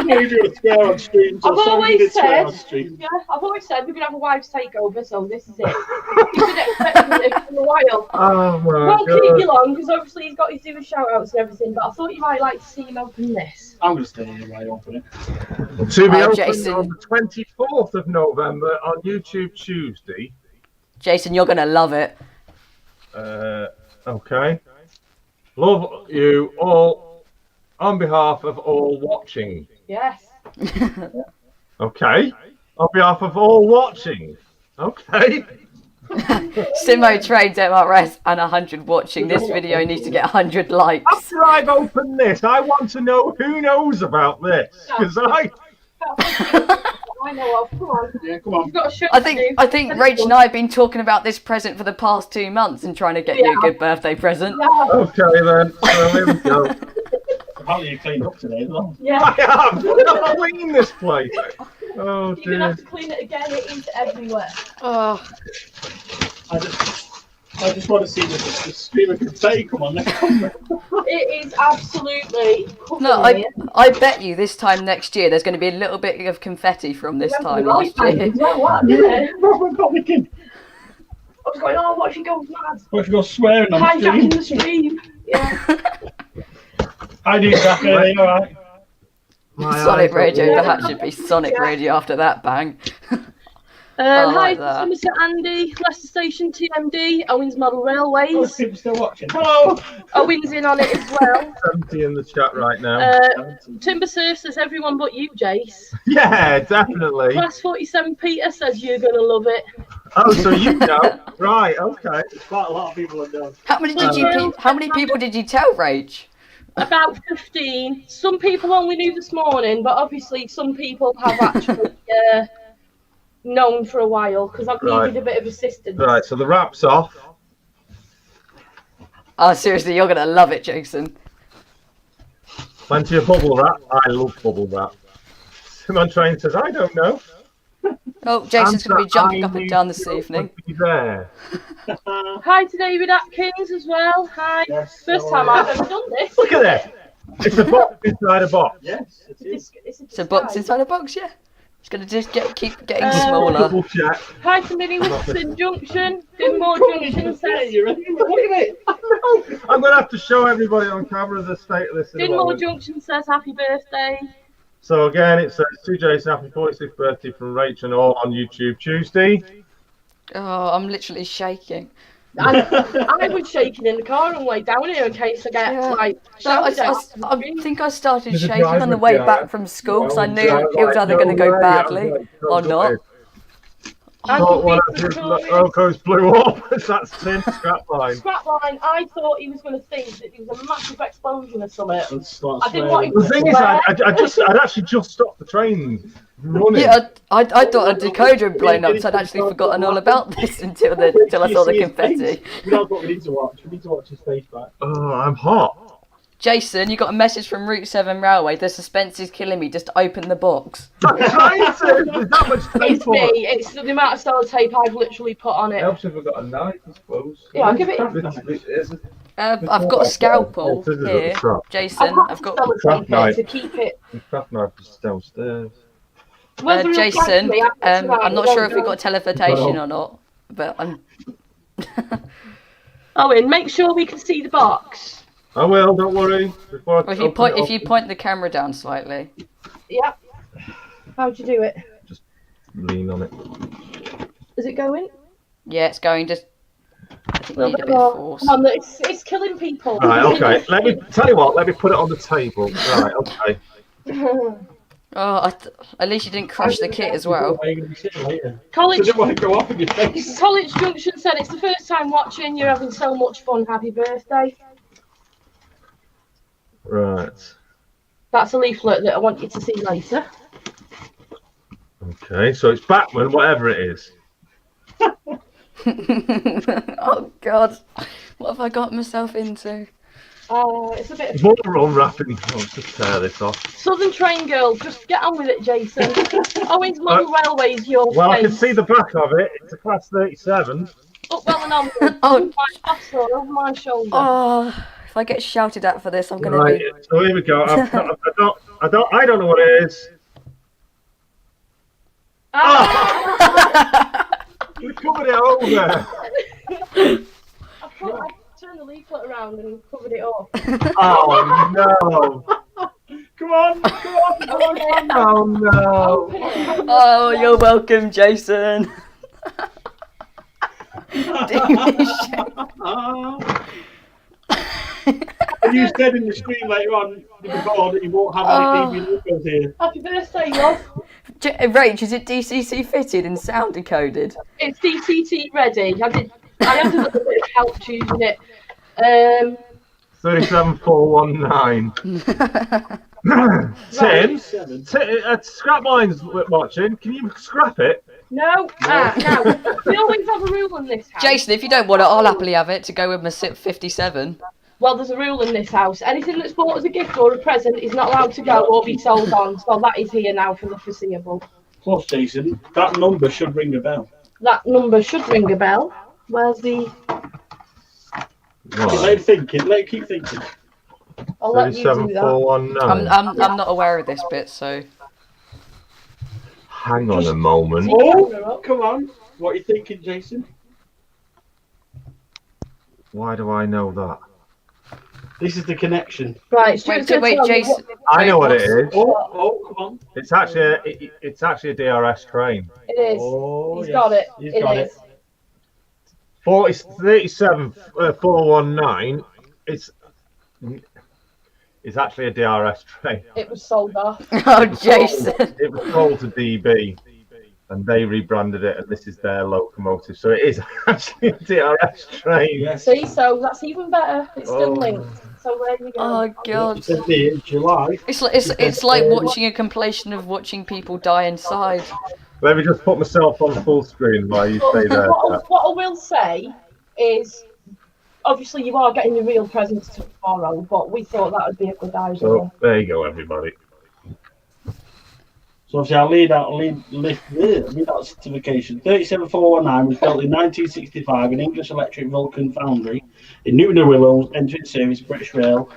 going to do a swear on stream. So I've sorry always we did swear said- on stream. Yeah, I've always said we're gonna have a wives takeover, so this is it. You've been expecting it for a while. Oh my Won't keep you god. long because obviously he's got his do shout outs and everything, but I thought you might like to see him open this. I'm going to stay here while you open it. To be Oh, opened Jason. on the 24th of November on YouTube Tuesday. Jason, you're gonna love it. Okay. Love you all on behalf of all watching. Yes. Okay. On behalf of all watching. Okay. Simo Trains MRS and 100 watching. This video needs to get 100 likes. After I've opened this, I want to know who knows about this. Because I know of. Come on. Yeah, come on. You've got a show I to think do. Rach and I have been talking about this present for the past 2 months and trying to get you a good birthday present. Yeah. Okay then. So here we go. Apparently you cleaned up today as well. Yeah. I have. I've cleaned this place. Oh You're gonna dear. have to clean it again. It is everywhere. Oh, I just want to see the stream of confetti come on the camera. It is absolutely covered no, in it. I bet you this time next year there's going to be a little bit of confetti from this time last year. Yeah. Robert Comican. I was going, oh, what if he goes mad? What if you go swearing on the Hijacking stream? the stream. Yeah. I do that early, alright. My Sonic eyes are Radio, watering. that should be Sonic Radio after that bang. Hi, like that. Mr. Andy, Leicester Station TMD, Owens Model Railways. Oh, people still watching. Hello! Owens in on it as well. 70 in the chat right now. Timber Surf says everyone but you, Jace. Yeah, definitely. Class 47 Peter says you're gonna love it. Oh, so you know. Right, okay. There's quite a lot of people in there. How many people did you tell, Rach? About 15. Some people only knew this morning, but obviously some people have actually known for a while because I've Right. needed a bit of assistance. Right, so the wrap's off. Oh, seriously, you're going to love it, Jason. Plenty of bubble wrap. I love bubble wrap. Simon Train says, I don't know. Oh, Jason's going to be jumping up Answer, and down this I evening. need you there. Hi to David Atkins as well. Hi. Yes, First time I've ever done this. Look at that. It's a box inside a box. Yes, it is. It's a box inside a box, yeah. It's going to just keep getting Double smaller. check. Hi to Minnie Wilson Junction. Dinmore Junction says. Look at it. I'm going to have to show everybody on camera the state of this. in a Dinmore moment. Junction says happy birthday. So again, it says to Jason, happy 46th birthday from Rachel, all on YouTube Tuesday. Oh, I'm literally shaking. I was shaking in the car on the way down here in case I get Yeah. like No, shouted at. I think I started There's a shaking on the driver way behind. back from school because I knew Yeah, it was either going to go badly or not. I Thought one could of be his victorious. locos blew up. That's thin scrap line. Scrapline, I thought he was going to think that there was a massive explosion or something. Let's start I didn't want him The to thing is, swear. I'd actually just stopped the train running. Yeah, I thought a decoder had blown up, so I'd actually forgotten all about this until I saw the confetti. That's what we need to watch. We need to watch his face back. Oh, I'm hot. Jason, you got a message from Route 7 Railway. The suspense is killing me. Just open the box. I'm trying to. There's that much tape It's on me. it. It's the amount of sellotape I've literally put on it. Helps if we've got a knife, I suppose. Yeah, I'll give it. I've got a scalpel Scissors at here, the top. Jason. I've got sellotape knife. it to keep it. The craft knife is downstairs. Whether he'll Jason. thank me after tonight, I'm not I sure if don't we've got teleportation or not, but I'm. Owen, make sure we can see the box. I will, don't worry. Before I Well, if you point the camera down slightly. Yep. How'd you do it? lean on it. Is it going? Yeah, it's going. Just I think you Well, need a bit of force. come on, it's killing people. Right, okay. Let me tell you what. Let me put it on the table. Right, okay. Oh, at least you didn't crush the kit as well. Where are you going to be sitting later? So College, I didn't want to go off in your face. College Junction said it's the first time watching. You're having so much fun. Happy birthday. Right. That's a leaflet that I want you to see later. Okay, so it's Batman, whatever it is. Oh God, what have I got myself into? It's a bit of More unwrapping. Let's just tear this off. Southern Train Girl. Just get on with it, Jason. Owens Model Railway's your Well, I can face. see the back of it. It's a class 37. Up well and on. Oh. My pastor over my shoulder. Oh, if I get shouted at for this, I'm gonna Right, be. so here we go. I don't know what it is. We covered it over. I turned the leaflet around and covered it up. Oh no! Come on, come on, come on. Oh no! Open it. Oh, you're welcome, Jason. And you said in the stream later on with the board that you won't have any TV logos here. Happy birthday, love. Rach, is it DCC fitted and sound decoded? It's DCT ready. I had a little bit of help choosing it. 37419. Tim, Scrapline's watching. Can you scrap it? No. No. We always have a rule in this house. Jason, if you don't want it, I'll happily have it to go with my SIP 57. Well, there's a rule in this house. Anything that's bought as a gift or a present is not allowed to go or be sold on. So that is here now for the foreseeable. Plus, Jason, that number should ring a bell. That number should ring a bell. Where's the... Let him thinking. Let him keep thinking. I'll let you do that. 37419. I'm not aware of this bit, so. Hang on a moment. Oh, come on. What are you thinking, Jason? Why do I know that? This is the connection. Right, Stuart's Wait, gonna tell me Jason. I know what it is. Oh, come on. It's actually a DRS train. It is. Oh, He's yes. got it. He's It got is. 37419. It's actually a DRS train. It was sold off. Oh, Jason. It was sold to DB, and they rebranded it, and this is their locomotive. So it is actually a DRS train. Yes. See, so that's even better. It's still Oh. linked. So there you go. Oh It God. said here in July. It's like watching a compilation of watching people die inside. Let me just put myself on full screen while you stay there. What I will say is obviously you are getting your real presents tomorrow, but we thought that would be a good idea. So there you go, everybody. So obviously I'll lead out certification. 37419 was built in 1965 in English Electric Vulcan Foundry in Newton Willows, entering service British Rail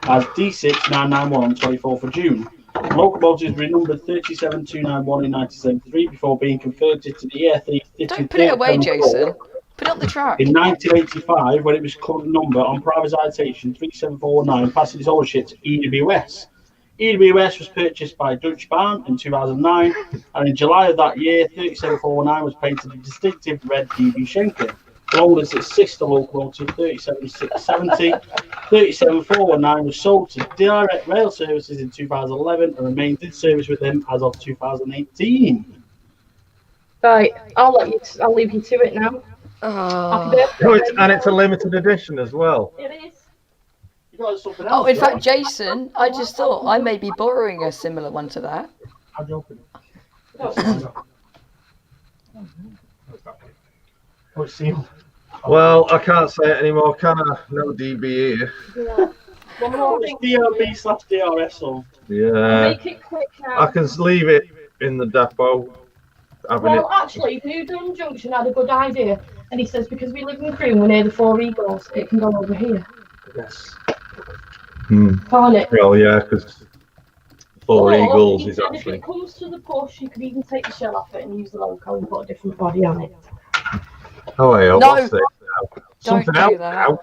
as D6991 on 24th of June. Locomotives were numbered 37291 in 1973 before being converted to the ER350. Don't put it away, Jason. Put it on the track. In 1985, when it was current number on privatisation 37419, passing its ownership to EWS. EWS was purchased by Deutsche Bahn in 2009, and in July of that year, 37419 was painted a distinctive red DB Schenker, along with its sister locomotive 37670. 37419 was sold to Direct Rail Services in 2011 and remains in service with them as of 2018. Right, I'll leave you to it now. Happy birthday. And it's a limited edition as well. It is. Oh, in fact, Jason, I just thought I may be borrowing a similar one to that. How do you open it? Oh, it's sealed. Well, I can't say it anymore, can I? No DB here. Yeah. One more It's thing. DRB/DRS on. Yeah. Make it quick now. I can leave it in the depot. Well, actually, Newton Junction had a good idea, and he says because we live in Crewe, we're near the Four Eagles, it can go over here, Yes. can't it? Well, yeah, because Four Or, Eagles he is said if actually. it comes to the push, you could even take the shell off it and use the logo and put a different body on it. Oh, yeah, No. what's this now? Something do else that. now.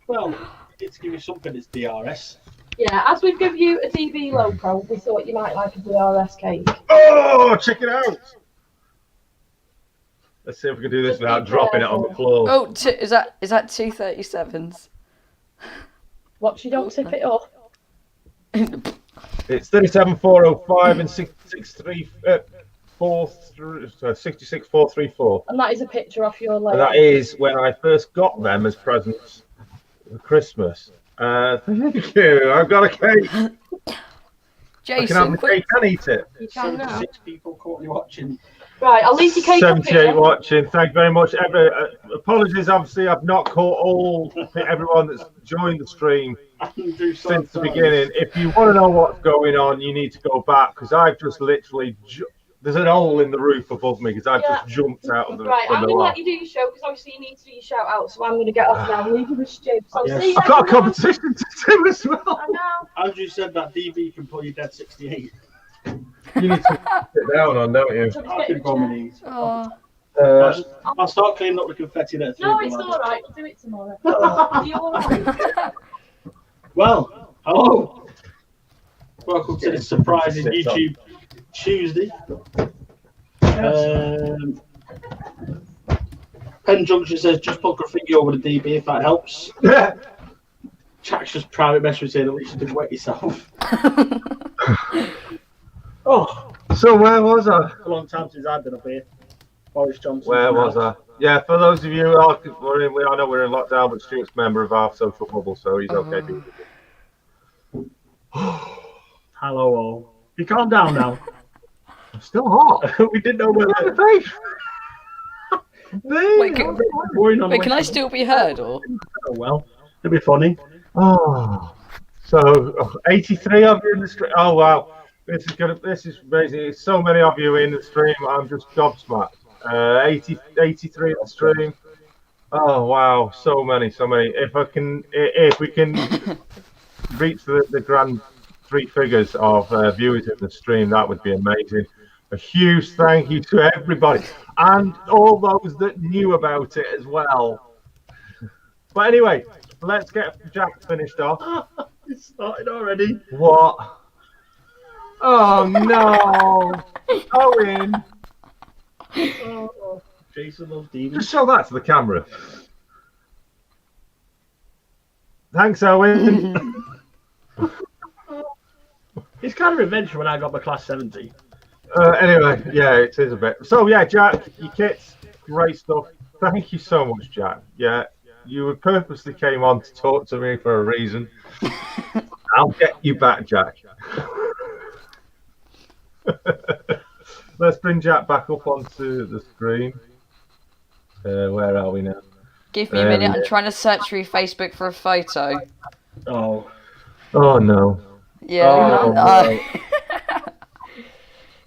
Well, it's give you something that's DRS. Yeah, as we've given you a DB logo, we thought you might like a DRS cake. Oh, check it out! Let's see if we can do this Just without be dropping it on the careful. floor. Oh, is that 237s? Watch you don't tip it up. It's 37405 and 66434. And that is a picture off your leg. And that is when I first got them as presents for Christmas. Thank you. I've got a cake. I can have Jason, the quick. cake and eat it. You can now. 76 people currently watching. Right, I'll leave your cake up 78 here. watching. Thank you very much. Apologies, obviously, I've not caught everyone that's joined the stream since the beginning. If you want to know what's going on, you need to go back because I've just literally there's an hole in the roof above me because I've just jumped out of the. Right, I'm the going to let loft. you do your show because obviously you need to do your shout out, so I'm going to get off now and leave you with Stu. So Yes. see you I've got a later. competition to do as well. I know. Andrew said that DB can pull you dead 68. You need to sit down on, don't you? So just I get can your bomb chair. these. Oh, I'll start cleaning up the confetti next No, week. it's all right. We'll do it tomorrow. Are you all right? Well, hello. Welcome to this surprising Sit on. YouTube Tuesday. Penn Junction says just put graffiti over the DB if that helps. Jack's just private message saying at least you didn't wet yourself. Oh, So where was I? a long time since I've been up here. Boris Johnson. Where was I? Yeah, for those of you who are, I know we're in lockdown, but Stuart's a member of our social bubble, so he's okay. Hello all. You calm down now. I'm still hot. We didn't know whether. wait, can I still be heard or? Oh well, it'll be funny. Oh, so 83 of you in the stream. Oh wow, this is amazing. It's so many of you in the stream. I'm just gobsmacked. 83 in the stream. Oh wow, so many. If we can reach the grand three figures of viewers in the stream, that would be amazing. A huge thank you to everybody and all those that knew about it as well. But anyway, let's get Jack finished off. It started already. What? Oh no! Owen! Oh, Jason loves demons. Just show that to the camera. Thanks, Owen. It's kind of revenge for when I got my class 70. Anyway, yeah, it is a bit. So yeah, Jack, your kits, great stuff. Thank you so much, Jack. Yeah, you purposely came on to talk to me for a reason. I'll get you back, Jack. Let's bring Jack back up onto the screen. Where are we now? Give me a minute. I'm trying to search through Facebook for a photo. Oh. Oh no. Yeah. Oh, no.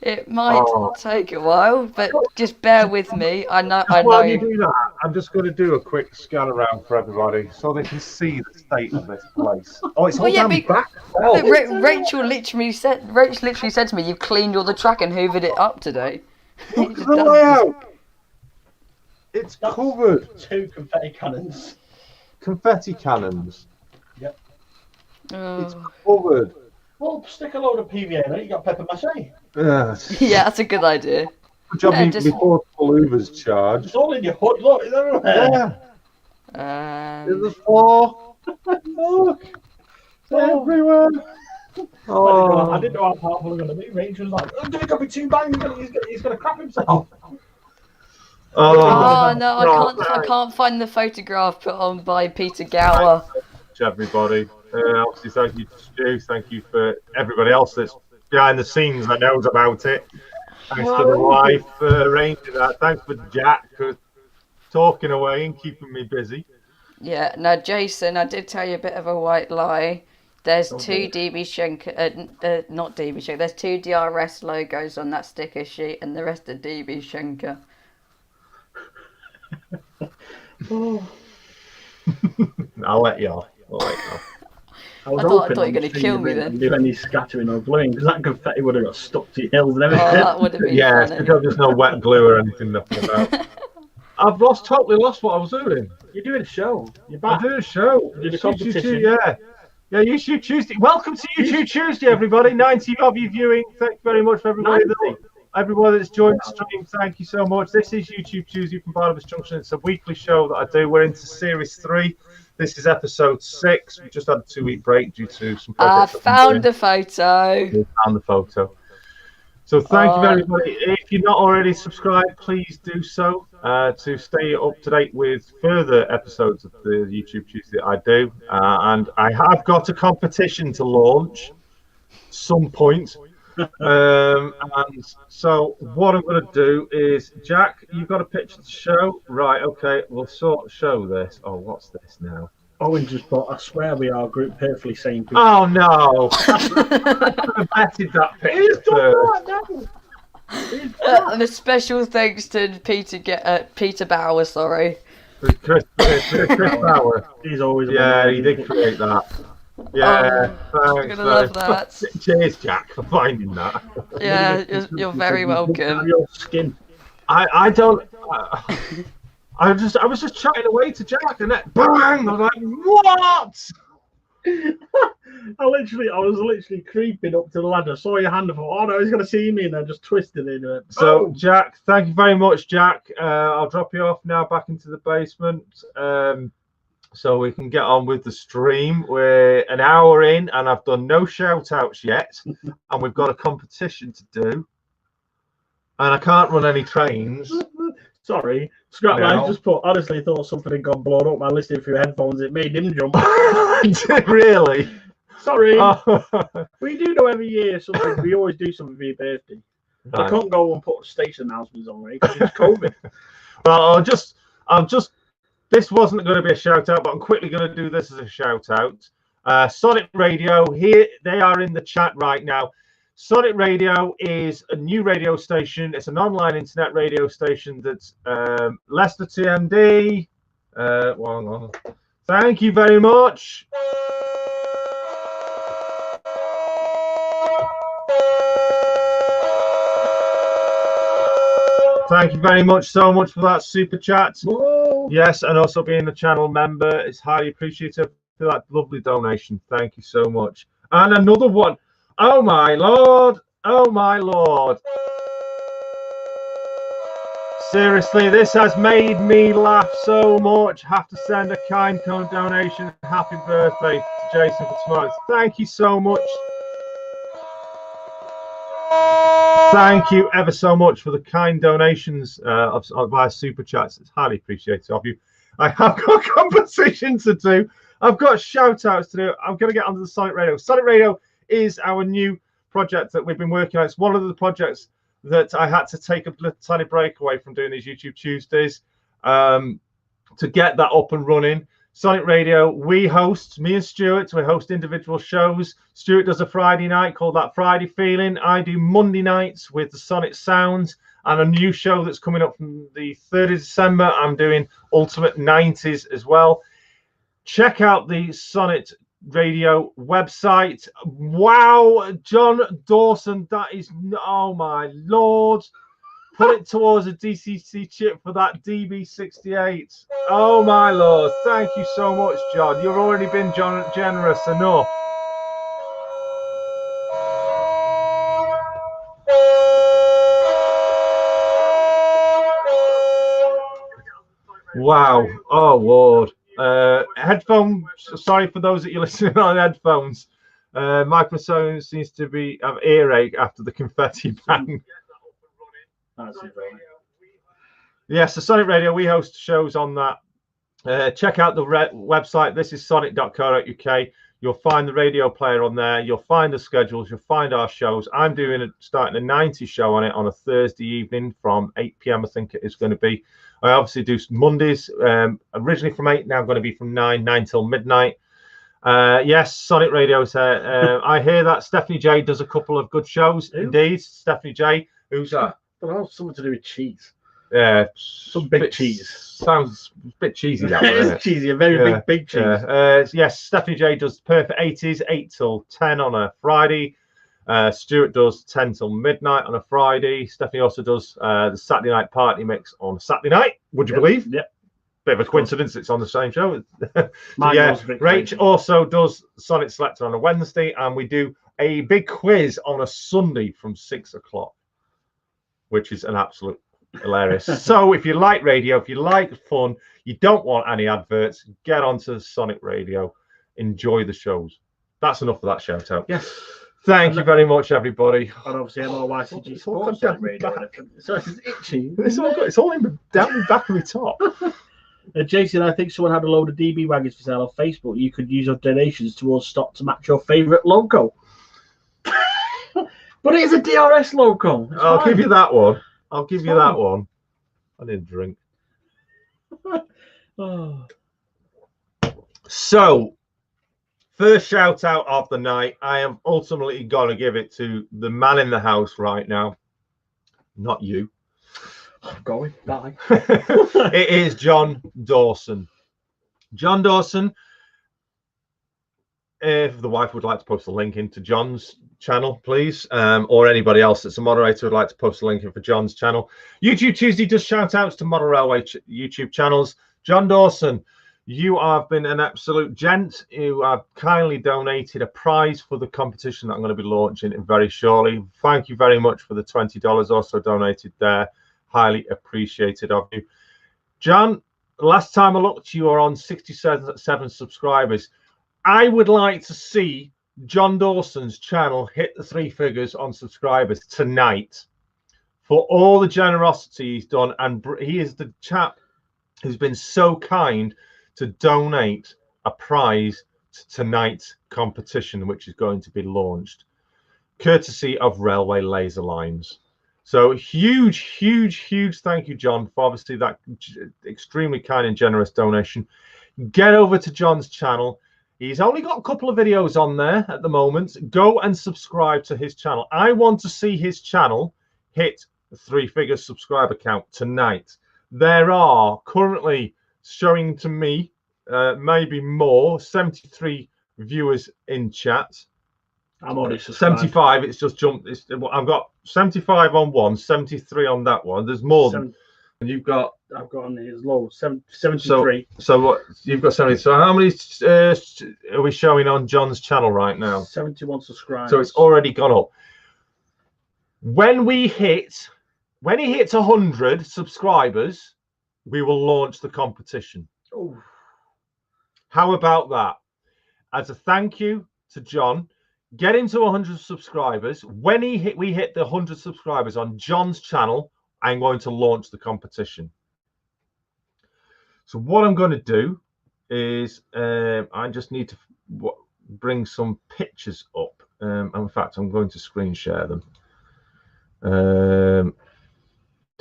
It might take a while, but just bear with me. I know. While you do that, I'm just going to do a quick scan around for everybody so they can see the state of this place. Oh, it's all yeah, down back. But Rachel literally said to me, "You've cleaned all the track and hoovered it up today." Look at the layout. It's covered. 2 confetti cannons. Confetti cannons. Yep. It's covered. Well, stick a load of PVA in it. You got pepper mache. Yeah, that's a good idea. Good job before Hoover's charged. It's all in your hood. Look, it's everywhere. Yeah. There's the floor. Look. It's everywhere. I didn't know how powerful it was going to be. Rachel was like, "Oh, don't be too bang. He's going to crap himself." Oh no, I can't find the photograph put on by Peter Gower. To everybody. Obviously, thank you to Stu. Thank you for everybody else that's behind the scenes that knows about it. Thanks to the wife for arranging that. Thanks for Jack for talking away and keeping me busy. Yeah. Now, Jason, I did tell you a bit of a white lie. There's 2 DB Schenker, not DB Schenker. There's 2 DRS logos on that sticker sheet, and the rest are DB Schenker. I'll let you off. I thought you were going to kill me then. Do any scattering or gluing, because that confetti would have got stuck to your heels and everything. Oh, that would have been funny. Because there's no wet glue or anything nothing about. I've totally lost what I was doing. You're doing a show. You're back. I'm doing a show. You did a competition. Yeah, YouTube Tuesday. Welcome to YouTube Tuesday, everybody. 90 of you viewing. Thank you very much for everybody that's joined the stream. Thank you so much. This is YouTube Tuesday from Barnabas Junction. It's a weekly show that I do. We're into Series 3. This is episode 6. We just had a 2-week break due to some projects. I found the photo. We found the photo. So thank you, everybody. If you're not already subscribed, please do so to stay up to date with further episodes of the YouTube Tuesday that I do. And I have got a competition to launch some point. And so what I'm going to do is, Jack, you've got a picture to show. Right, okay, we'll sort of show this. Oh, what's this now? Owen just thought, I swear we are a group perfectly sane people. Oh, no. I could have vetted that picture first. And a special thanks to Peter Bauer, sorry. Chris Bauer. He's always he did create that. Yeah, I'm gonna love that. Cheers, Jack, for finding that. Yeah, you're very welcome. Your skin. I was just chatting away to Jack, and then bang! I was like, what? I was literally creeping up to the ladder. Saw your hand. I thought, oh no, he's gonna see me, and then just twisted into it. So, Jack, thank you very much, Jack. I'll drop you off now back into the basement. So we can get on with the stream. We're an hour in, and I've done no shout outs yet, and we've got a competition to do, and I can't run any trains. Sorry, Scrapline just put, honestly thought something had gone blown up while listening through headphones. It made him jump. Really? Sorry. We do know every year something. We always do something for your birthday. Right. I can't go and put station announcements on it because it's COVID. Well, I'm just. This wasn't going to be a shout out, but I'm quickly going to do this as a shout out. Sonic Radio, here they are in the chat right now. Sonic Radio is a new radio station. It's an online internet radio station that's Leicester TMD. Hang on. Thank you very much. Thank you very much so much for that super chat. Whoa. Yes, and also being a channel member. It's highly appreciated for that lovely donation. Thank you so much. And another one. Oh my lord. Oh my lord. Seriously, this has made me laugh so much. Have to send a kind donation. Happy birthday to Jason for tomorrow. Thank you so much. Thank you ever so much for the kind donations via super chats. It's highly appreciated of you. I have got a competition to do. I've got shout outs to do. I'm going to get onto the Sonic Radio. Sonic Radio is our new project that we've been working on. It's one of the projects that I had to take a little tiny break away from doing these YouTube Tuesdays. to get that up and running. Sonic Radio, me and Stuart, we host individual shows. Stuart does a Friday night called That Friday Feeling. I do Monday nights with the Sonic Sounds, and a new show that's coming up from the 3rd of December. I'm doing Ultimate 90s as well. Check out the Sonic Radio website. Wow, John Dawson, that is, oh my Lord. Put it towards a DCC chip for that DB68. Oh my Lord, thank you so much, John. You've already been generous enough. Wow, oh Lord. Headphones, sorry for those that you're listening on headphones. Microphone seems to have earache after the confetti bang. Yes, the Sonic Radio, we host shows on that. Check out the website. This is sonic.co.uk. You'll find the radio player on there. You'll find the schedules. You'll find our shows. I'm starting a 90 show on it on a Thursday evening from 8 p.m. I think it is going to be. I obviously do Mondays, originally from 8, now going to be from 9 till midnight. Yes, Sonic Radio. I hear that Stephanie J does a couple of good shows. Indeed, Stephanie J. Who's that? I don't know, something to do with cheese. Yeah, some big cheese. Sounds a bit cheesy. That It is cheesy, a very big cheese. Yes, Stephanie J does Perfect 80s, 8 till 10 on a Friday. Stuart does 10 till midnight on a Friday. Stephanie also does the Saturday night party mix on a Saturday night. Would you believe? Yep. Bit of a coincidence, it's on the same show. Yeah, Rach also does Sonic Selector on a Wednesday, and we do a big quiz on a Sunday from 6 o'clock, which is an absolute hilarious. So if you like radio, if you like fun, you don't want any adverts, get onto Sonic Radio, enjoy the shows. That's enough of that shout out. Yes. Thank you very much, everybody. And obviously MRYCG Sports Radio. So it's itchy. It's all down the back of my top. Jason, I think someone had a load of DB wagons for sale on Facebook. You could use your donations towards stock to match your favourite logo. But it is a DRS logo. I'll give you that one. I'll give you that one. I didn't drink. Oh. So, first shout out of the night. I am ultimately going to give it to the man in the house right now. Not you. I'm going. Bye. It is John Dawson. John Dawson. If the wife would like to post a link into John's channel, please, or anybody else that's a moderator would like to post a link in for John's channel. YouTube Tuesday does shout outs to Model Railway YouTube channels. John Dawson, you have been an absolute gent. You have kindly donated a prize for the competition that I'm going to be launching very shortly. Thank you very much for the $20 also donated there. Highly appreciated of you. John, last time I looked, you are on 67 subscribers. I would like to see John Dawson's channel hit the 3 figures on subscribers tonight for all the generosity he's done. And he is the chap who's been so kind to donate a prize to tonight's competition, which is going to be launched, courtesy of Railway Laser Lines. So huge thank you, John, for obviously that extremely kind and generous donation. Get over to John's channel. He's only got a couple of videos on there at the moment. Go and subscribe to his channel. I want to see his channel hit the 3-figure subscriber count tonight. There are currently showing to me maybe more, 73 viewers in chat. I'm already subscribed. 75, it's just jumped. I've got 75 on one, 73 on that one. There's more than you've got. I've got on his low 73. So what you've got 70. So how many are we showing on John's channel right now? 71 subscribers. So it's already gone up. When he hits 100 subscribers, we will launch the competition. Ooh. How about that? As a thank you to John, get him to 100 subscribers. When we hit the 100 subscribers on John's channel, I'm going to launch the competition. So what I'm going to do is I just need to bring some pictures up. In fact, I'm going to screen share them.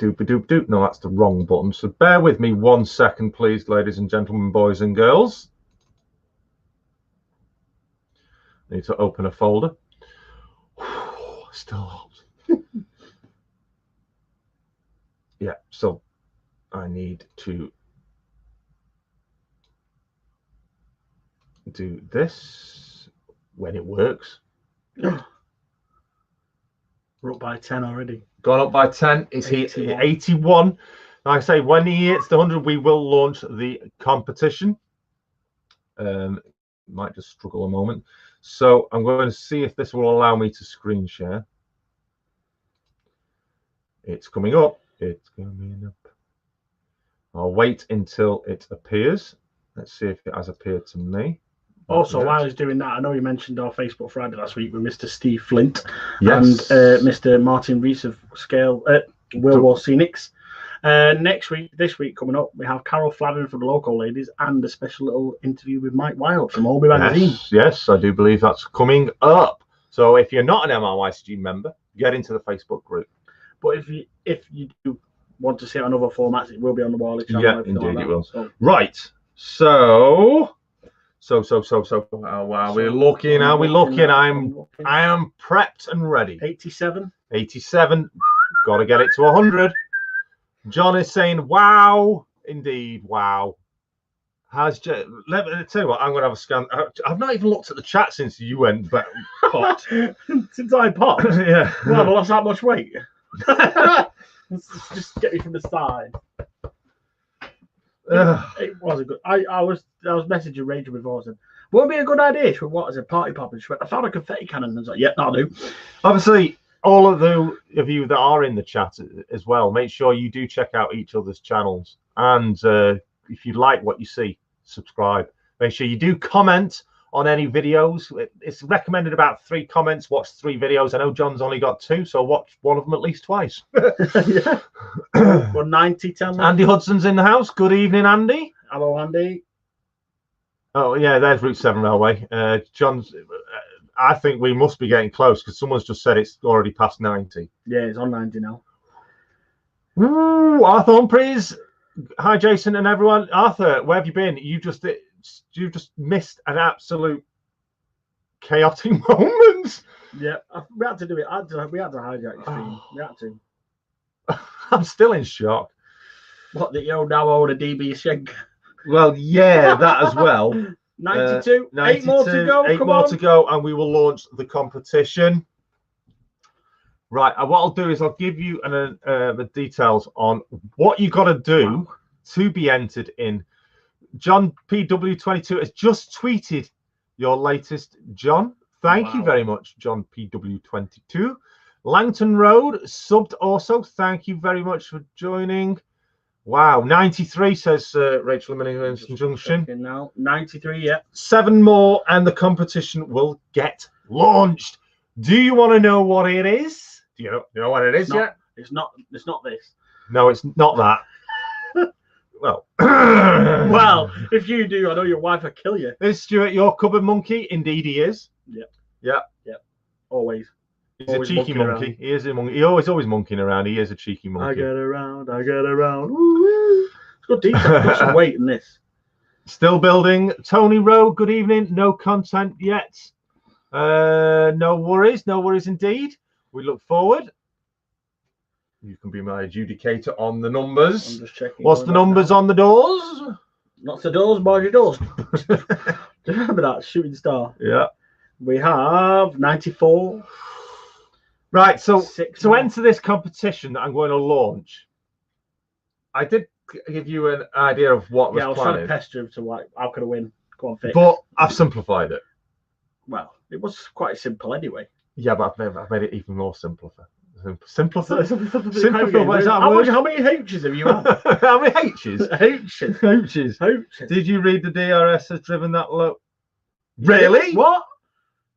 Doop. No, that's the wrong button. So bear with me 1 second, please, ladies and gentlemen, boys and girls. I need to open a folder. Still hot. Yeah, so I need to do this when it works. We're up by 10 already. Gone up by 10. Is he 81? Like I say, when he hits the 100, we will launch the competition. Might just struggle a moment. So I'm going to see if this will allow me to screen share. It's coming up. It's coming up. I'll wait until it appears. Let's see if it has appeared to me. Also, while I was doing that, I know you mentioned our Facebook Friday last week with Mr. Steve Flint Yes. and Mr. Martin Rees of World War Scenics. This week coming up, we have Carol Flavin from the Local Ladies and a special little interview with Mike Wilde from Oldby Magazine. Yes, I do believe that's coming up. So if you're not an MRYCG member, get into the Facebook group. But if you do want to see it on other formats, it will be on the Warlick channel. Yeah, indeed it will. So. Right. So are we looking? I am prepped and ready. 87. 87. Got to get it to 100. John is saying, wow. Indeed, wow. Let me tell you what, I'm going to have a scan. I've not even looked at the chat since you went popped. Since I popped? Yeah. Well, I lost that much weight. Just get me from the side. It was a good. I was messaging Rachel before. I said, "Won't be a good idea." She went, "What is a party pop?" And she went, "I found a confetti cannon." And I was like, "Yeah, that'll do." Obviously, all of you that are in the chat as well, make sure you do check out each other's channels. And if you like what you see, subscribe. Make sure you do comment on any videos. It's recommended about 3 comments. Watch 3 videos. I know John's only got 2, so watch one of them at least twice. Yeah. Well, 90, 10. Andy Hudson's in the house. Good evening, Andy. Hello, Andy. Oh yeah, there's Route 7 Railway. John's. I think we must be getting close because someone's just said it's already past 90. Yeah, it's on 90 now. Ooh, Arthur Humphreys. Hi, Jason and everyone. Arthur, where have you been? You just missed an absolute chaotic moment. Yeah, we had to do it. We had to hijack the stream. We had to. I'm still in shock. What, that you now own a DB Schenk? Well, yeah, that as well. 92. 92. 8 more to go. 8 more to go, and we will launch the competition. Right, what I'll do is I'll give you the details on what you got to do to be entered in. John PW22 has just tweeted your latest, John. Thank you very much, John PW22. Langton Road subbed also. Thank you very much for joining. Wow, 93 says Rachel Benton Junction. Now 93, yeah. 7 more, and the competition will get launched. Do you want to know what it is? Do you know what it is yet? It's not this. No, it's not that. Well, well, if you do, I know your wife will kill you. Is Stuart your cupboard monkey? Indeed, he is. Yep. Yep. Yep. Always. He's always a cheeky monkey. Around. He is a monkey. He always monkeying around. He is a cheeky monkey. I get around. Woo-woo. It's got detail. Got some weight in this. Still building. Tony Rowe, good evening. No content yet. No worries indeed. We look forward. You can be my adjudicator on the numbers. I'm just checking. What's the numbers on the doors? Not the doors, but your doors. Remember that shooting star? Yeah. We have 94. Right, so to enter this competition that I'm going to launch, I did give you an idea of what was I was planning. trying to pester him to like, how could I win? Go on, fix. But I've simplified it. Well, it was quite simple anyway. Yeah, but I've made it even more simpler. Simplify. How many H's have you had? How many H's? H's. Did you read the DRS has driven that low? Really? What?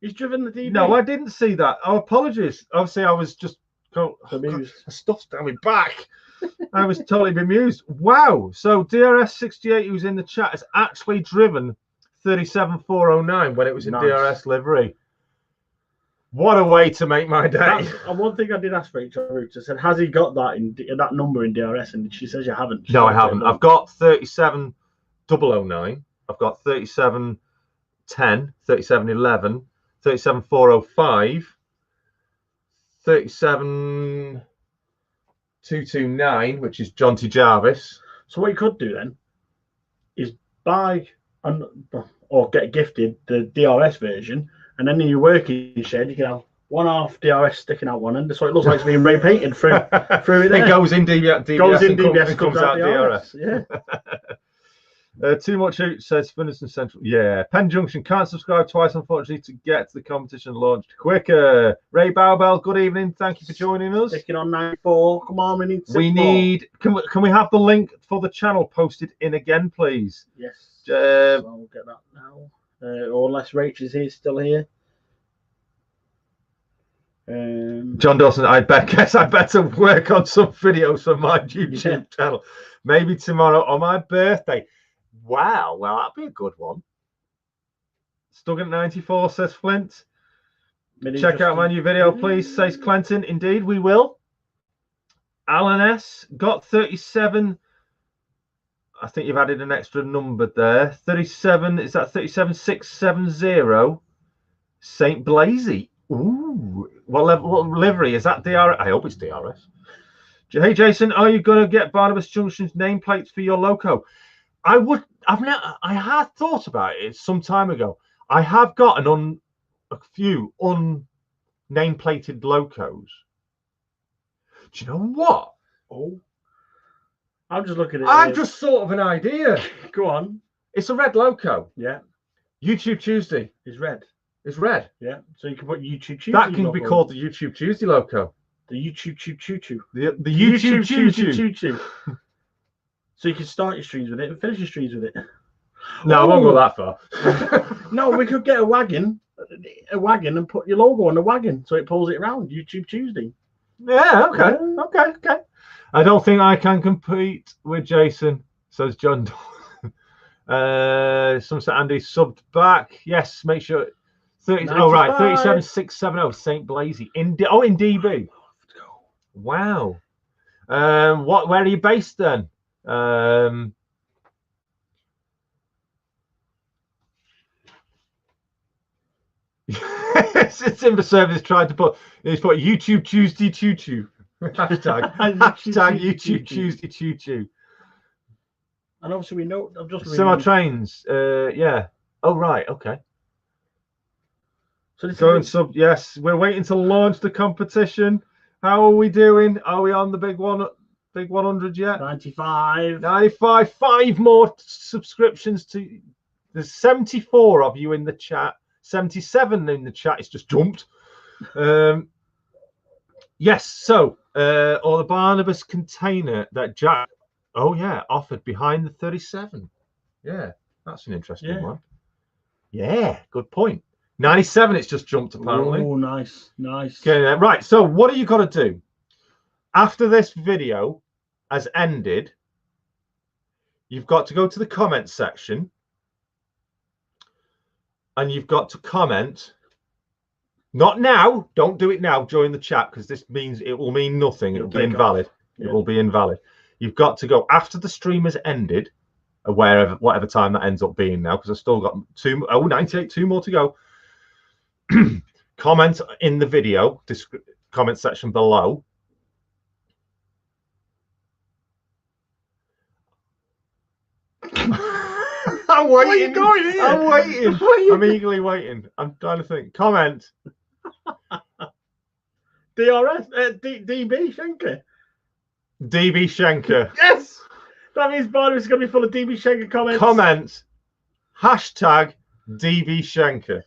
He's driven the DB? No, I didn't see that. Oh, apologies. Obviously, I was just bemused. Stuff's down my back. I was totally bemused. Wow. So DRS68, who's in the chat, has actually driven 37409 when it was in DRS livery. What a way to make my day. And one thing I did ask Rachel Roots, I said, has he got that in that number in DRS? And she says you haven't. No, I haven't. I've got 37009. I've got 3710, 3711, 37405, 37229, which is John T. Jarvis. So what you could do then is buy or get gifted the DRS version, and then in your working shed you can have one half DRS sticking out one end, so it looks like it's being repainted through it. There. It goes in DBS, goes in DBS and comes out DRS. Yeah. Too much out, says Finniston Central. Yeah, Penn Junction can't subscribe twice, unfortunately, to get the competition launched quicker. Ray Bowbell, good evening. Thank you for joining us. Sticking on 94. Come on, we need. Can we have the link for the channel posted in again, please? Yes. So I'll get that now. Or unless Rach is still here. John Dawson, I better work on some videos for my YouTube channel. Maybe tomorrow on my birthday. Wow, well, that'd be a good one. Stuck at 94, says Flint. Check out my new video, please, says Clinton. Indeed, we will. Alan S. got 37. I think you've added an extra number there. 37, is that 37670? St. Blasey. Ooh, what livery is that? DRS? I hope it's DRS. Hey Jason, are you going to get Barnabas Junction's nameplates for your loco? I had thought about it some time ago. I have got a few nameplated locos. Do you know what? Oh, I'm just looking at. I've just thought of an idea. Go on. It's a red loco. Yeah. YouTube Tuesday is red. It's red. Yeah. So you can put YouTube Tuesday. That can be called the YouTube Tuesday loco. The YouTube choo-choo. The YouTube choo-choo. So you can start your streams with it and finish your streams with it. No, I won't go that far. No, we could get a wagon and put your logo on the wagon so it pulls it around. YouTube Tuesday. Yeah, okay. I don't think I can compete with Jason, says John. Some say Andy subbed back. Yes, make sure. 37670 St. Blasey. In DB. Let's go. Wow. Where are you based then? Timber Service tried to put YouTube Tuesday choo-choo. Hashtag YouTube Tuesday choo-choo. And obviously we know similar trains. Yeah. Oh right, okay. So go and sub. Yes, we're waiting to launch the competition. How are we doing? Are we on the big 100 yet? 95. 95. 5 more subscriptions to. There's 74 of you in the chat. 77 in the chat. It's just jumped. Yes. So, or the Barnabas container that Jack. Oh yeah, offered behind the 37. Yeah, that's an interesting one. Yeah, good point. 97, it's just jumped apparently. Oh, nice. Okay, right. So what are you got to do after this video has ended? You've got to go to the comment section, and you've got to comment. Not now. Don't do it now. Join the chat because this means it will mean nothing. It will be invalid. It will be invalid. You've got to go after the stream has ended, whatever time that ends up being now, because I've still got 98, 2 more to go. Comment in the video comment section below. I'm waiting. Where are you going here? I'm waiting. I'm eagerly waiting. I'm trying to think. Comment. DRS DB Schenker. DB Schenker. Yes. That means Barnabas is going to be full of DB Schenker comments. Comment. Hashtag DB Schenker.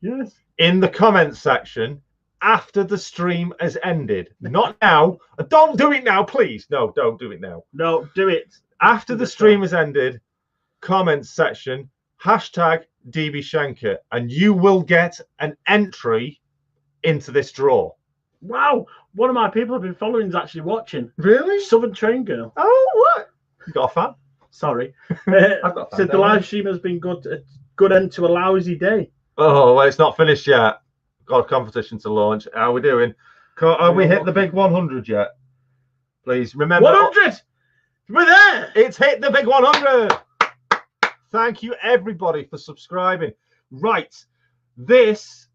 Yes. In the comment section after the stream has ended. Not now. Don't do it now, please. No, don't do it now. No, do it. After the stream has ended, comment section, hashtag DB Schenker, and you will get an entry into this draw. Wow. One of my people I've been following is actually watching. Really? Southern Train Girl. Oh, what? You got a fan? Sorry. Said the live stream has been good end to a lousy day. Oh, well, it's not finished yet. got a competition to launch. How are we doing? Have we hit the big 100 yet? Please remember. 100! We're there! It's hit the big 100! Thank you, everybody, for subscribing. Right. This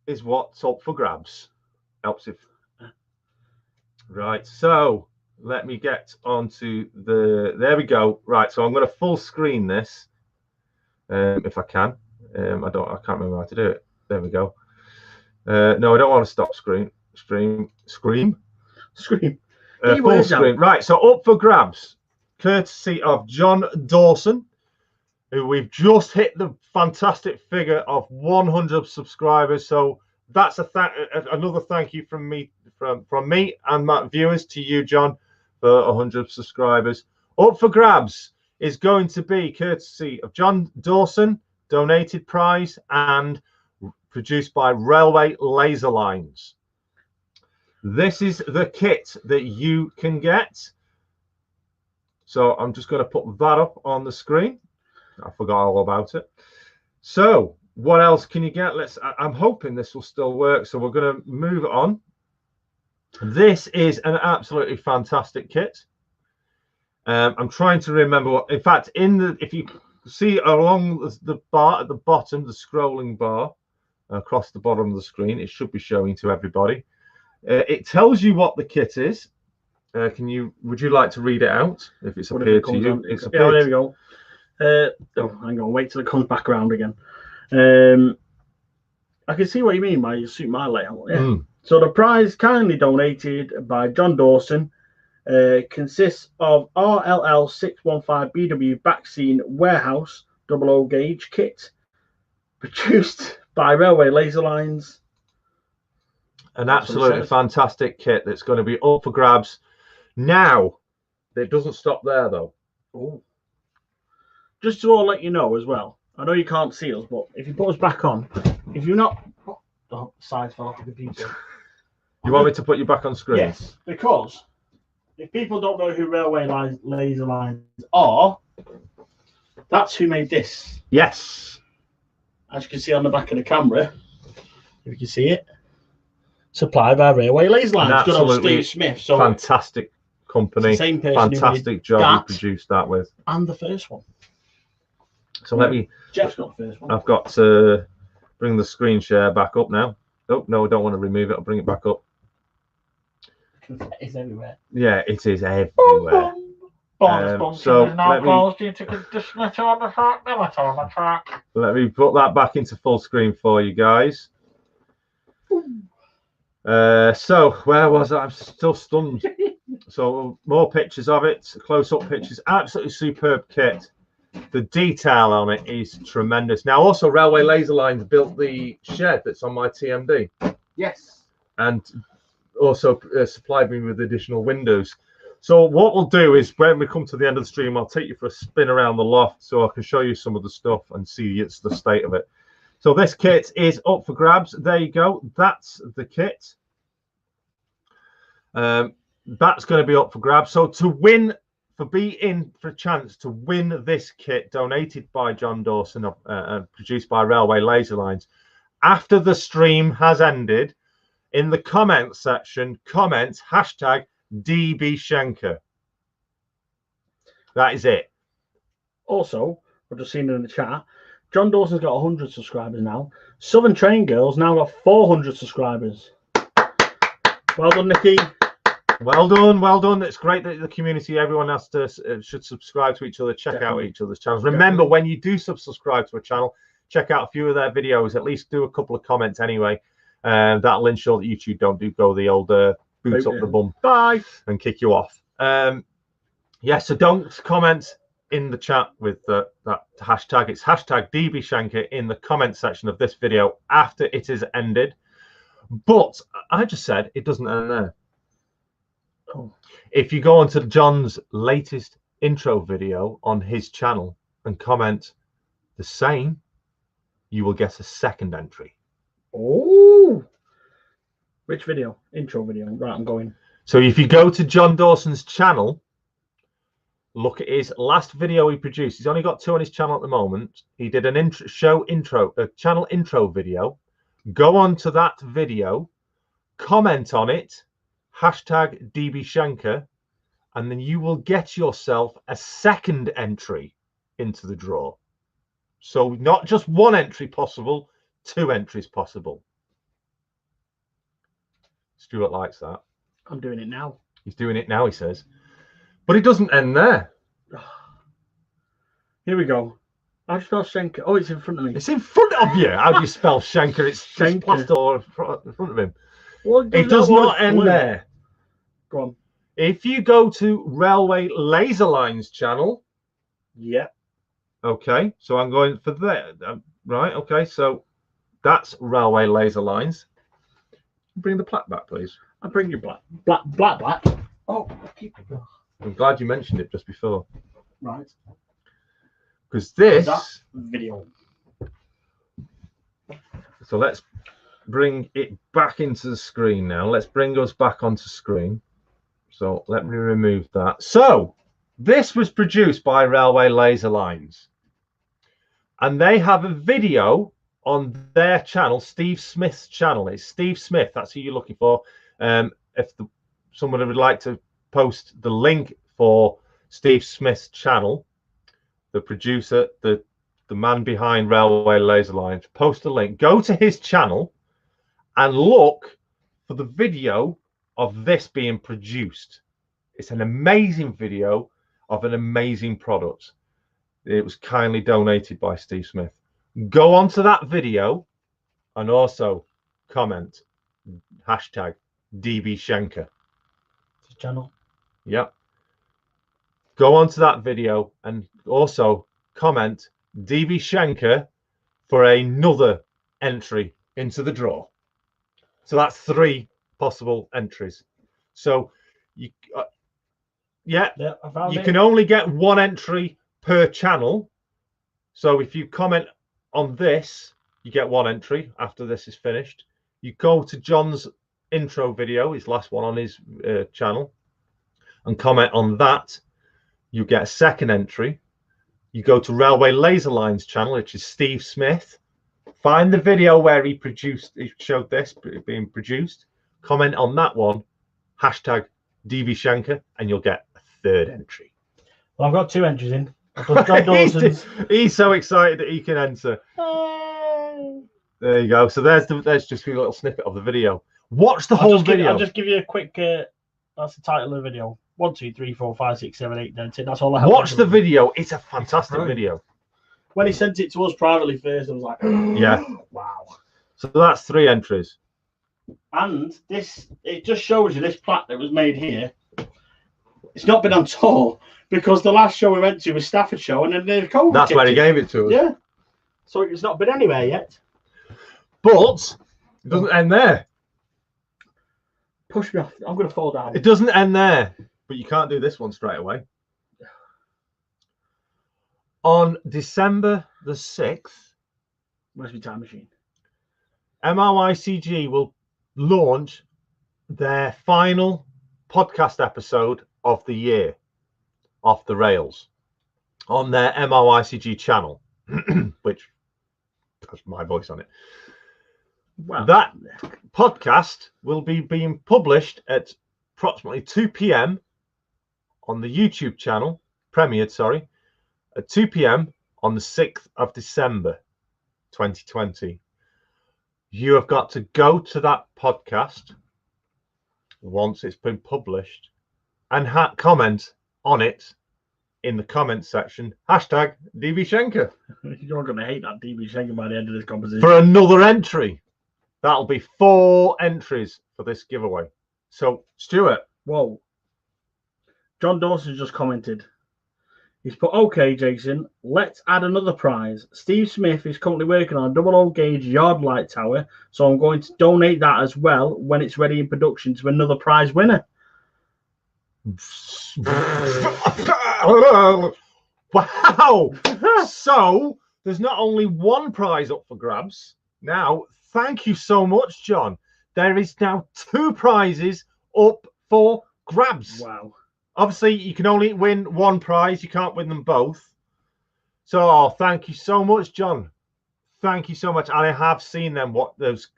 is what's up for grabs. Helps if... Right. So, let me get onto the... There we go. Right. So, I'm going to full screen this. If I can. I can't remember how to do it. There we go. No, I don't want to stop screen. Scream. Full screen. Right, so up for grabs, courtesy of John Dawson, who we've just hit the fantastic figure of 100 subscribers. So that's another thank you from me and my viewers to you, John, for 100 subscribers. Up for grabs is going to be courtesy of John Dawson, donated prize, and produced by Railway Laser Lines. This is the kit that you can get. So I'm just going to put that up on the screen. I forgot all about it. So what else can you get? I'm hoping this will still work. So we're going to move on. This is an absolutely fantastic kit. I'm trying to remember what, in fact, if you see along the bar at the bottom, the scrolling bar across the bottom of the screen, it should be showing to everybody. It tells you what the kit is. Would you like to read it out? If it's appeared to you, it's appeared. Yeah, there we go. Hang on, wait till it comes back around again. I can see what you mean by suit my layout. Yeah. So the prize kindly donated by John Dawson consists of RLL 615 BW backscene warehouse 00 gauge kit, produced by Railway Laser Lines. An absolutely fantastic kit that's going to be up for grabs. Now, it doesn't stop there though. Ooh. Just to all let you know as well, I know you can't see us, but if you put us back on, if you're not... Oh, sides fell off the computer. You want me to put you back on screen? Yes, because if people don't know who Railway Laser Lines are, that's who made this. Yes. As you can see on the back of the camera, if you can see it, supplied by Railway Laser Lines. Absolutely Steve Smith. So fantastic company. Same person. Fantastic job you produced that with. And the first one. So let me... Jeff's got the first one. I've got to bring the screen share back up now. Oh, no, I don't want to remove it. I'll bring it back up. It's everywhere. Yeah, it is everywhere. So let me put that back into full screen for you guys. So where was I? I'm still stunned. So more pictures of it, close-up pictures. Absolutely superb kit. The detail on it is tremendous. Now, also Railway Laser Lines built the shed that's on my TMD. Yes. And also supplied me with additional windows. So what we'll do is when we come to the end of the stream, I'll take you for a spin around the loft so I can show you some of the stuff and see the state of it. So this kit is up for grabs. There you go. That's the kit. That's going to be up for grabs. So to win, be in for a chance to win this kit donated by John Dawson, produced by Railway Laser Lines, after the stream has ended, in the comments section, comment hashtag DBShenker. That is it. Also, I've just seen it in the chat, John Dawson's got 100 subscribers now. Southern Train Girls now got 400 subscribers. Well done, Nikki. Well done, well done. It's great that the community, everyone has to should subscribe to each other, check out each other's channels. Remember, when you do subscribe to a channel, check out a few of their videos. At least do a couple of comments anyway. That'll ensure that YouTube don't go the old boots up the bum, bye, and kick you off. Yeah, so don't comment in the chat with that hashtag. It's hashtag DBShenker in the comment section of this video after it is ended. But I just said it doesn't end there. Oh. If you go onto John's latest intro video on his channel and comment the same, you will get a second entry. Oh, which video? Intro video. Right, I'm going. So if you go to John Dawson's channel, look at his last video he produced. He's only got 2 on his channel at the moment. He did an channel intro video Go on to that video, comment on it, hashtag DBShanker, and then you will get yourself a second entry into the draw. So not just one entry possible, 2 entries possible. Stuart likes that. I'm doing it now. He's doing it now, he says. But it doesn't end there. Here we go. How do you spell Schenker? Oh, it's in front of me. It's in front of you. How do you spell Schenker? It's Schenker. plastered all in front of him. Well, It does not end there. Go on. If you go to Railway Laser Lines channel, Yeah. okay, so I'm going for that. Right, okay, so that's Railway Laser Lines. Bring the plaque back, please. I'll bring you black. Oh, keep it. I'm glad you mentioned it just before. Right. Because this... That video. So let's bring it back into the screen now. Let's bring us back onto screen. So let me remove that. So this was produced by Railway Laser Lines. And they have a video on their channel, Steve Smith's channel. It's Steve Smith. That's who you're looking for. If someone would like to post the link for Steve Smith's channel, the producer, the man behind Railway Laser Lines, post a link. Go to his channel and look for the video of this being produced. It's an amazing video of an amazing product. It was kindly donated by Steve Smith. Go onto that video and also comment hashtag DBShanker. His channel. Yep. Go onto that video and also comment DBShanker for another entry into the draw. So that's 3 possible entries. So you yeah, I found you it. can only get 1 entry per channel. So if you comment on this, you get 1 entry after this is finished. You go to John's intro video, his last one on his channel, and comment on that, you get a 2nd entry. You go to Railway Laser Lines channel, which is Steve Smith. Find the video where he showed this being produced. Comment on that one, hashtag DBShanker, and you'll get a 3rd entry. Well, I've got 2 entries in. John Dawson's. He's so excited that he can enter. There you go. So there's just a little snippet of the video. Watch the whole video. I'll just give you a quick. That's the title of the video. 1, 2, 3, 4, 5, 6, 7, 8, 9, 10. That's all I have. Watch the video. It's a fantastic video. When he sent it to us privately first, I was like, yeah, wow. So that's 3 entries. And it just shows you this plaque that was made here. It's not been on tour because the last show we went to was Stafford show, and then the COVID. That's where he gave it to us. Yeah. So it's not been anywhere yet. But it doesn't end there. Push me off. I'm going to fall down. It doesn't end there. But you can't do this one straight away. On December the 6th, where's my time machine? MRYCG will launch their final podcast episode of the year, Off the Rails, on their MRYCG channel, which has my voice on it. Wow. That podcast will be being published at approximately 2 p.m. on the YouTube channel, premiered, sorry, at 2 p.m. on the 6th of December, 2020. You have got to go to that podcast once it's been published and comment on it in the comment section, hashtag DBShanker. You're going to hate that DBShanker by the end of this composition. For another entry. That'll be 4 entries for this giveaway. So, Stuart. Whoa. John Dawson just commented. He's put, okay, Jason, let's add another prize. Steve Smith is currently working on a double-O gauge yard light tower, so I'm going to donate that as well when it's ready in production to another prize winner. Wow! So, there's not only 1 prize up for grabs. Now, thank you so much, John. There is now 2 prizes up for grabs. Wow. Obviously, you can only win 1 prize. You can't win them both. So, thank you so much, John. thank you so much. And I have seen them, what those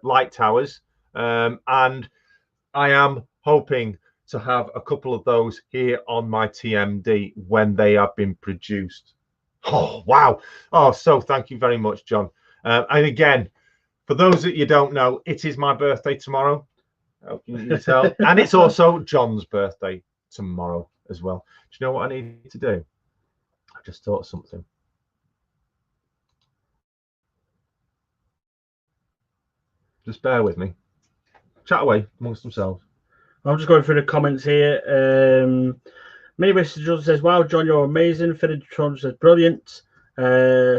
light towers, and I am hoping to have a couple of those here on my TMD when they have been produced. Oh, wow. Oh, so thank you very much, John. And again, for those that you don't know, it is my birthday tomorrow. You can tell. And it's also John's birthday tomorrow as well. Do you know what I need to do? I just thought of something. Just bear with me. Chat away amongst themselves. I'm just going through the comments here. Mr. Johnson says, "Wow, John, you're amazing." Philip John says, "Brilliant."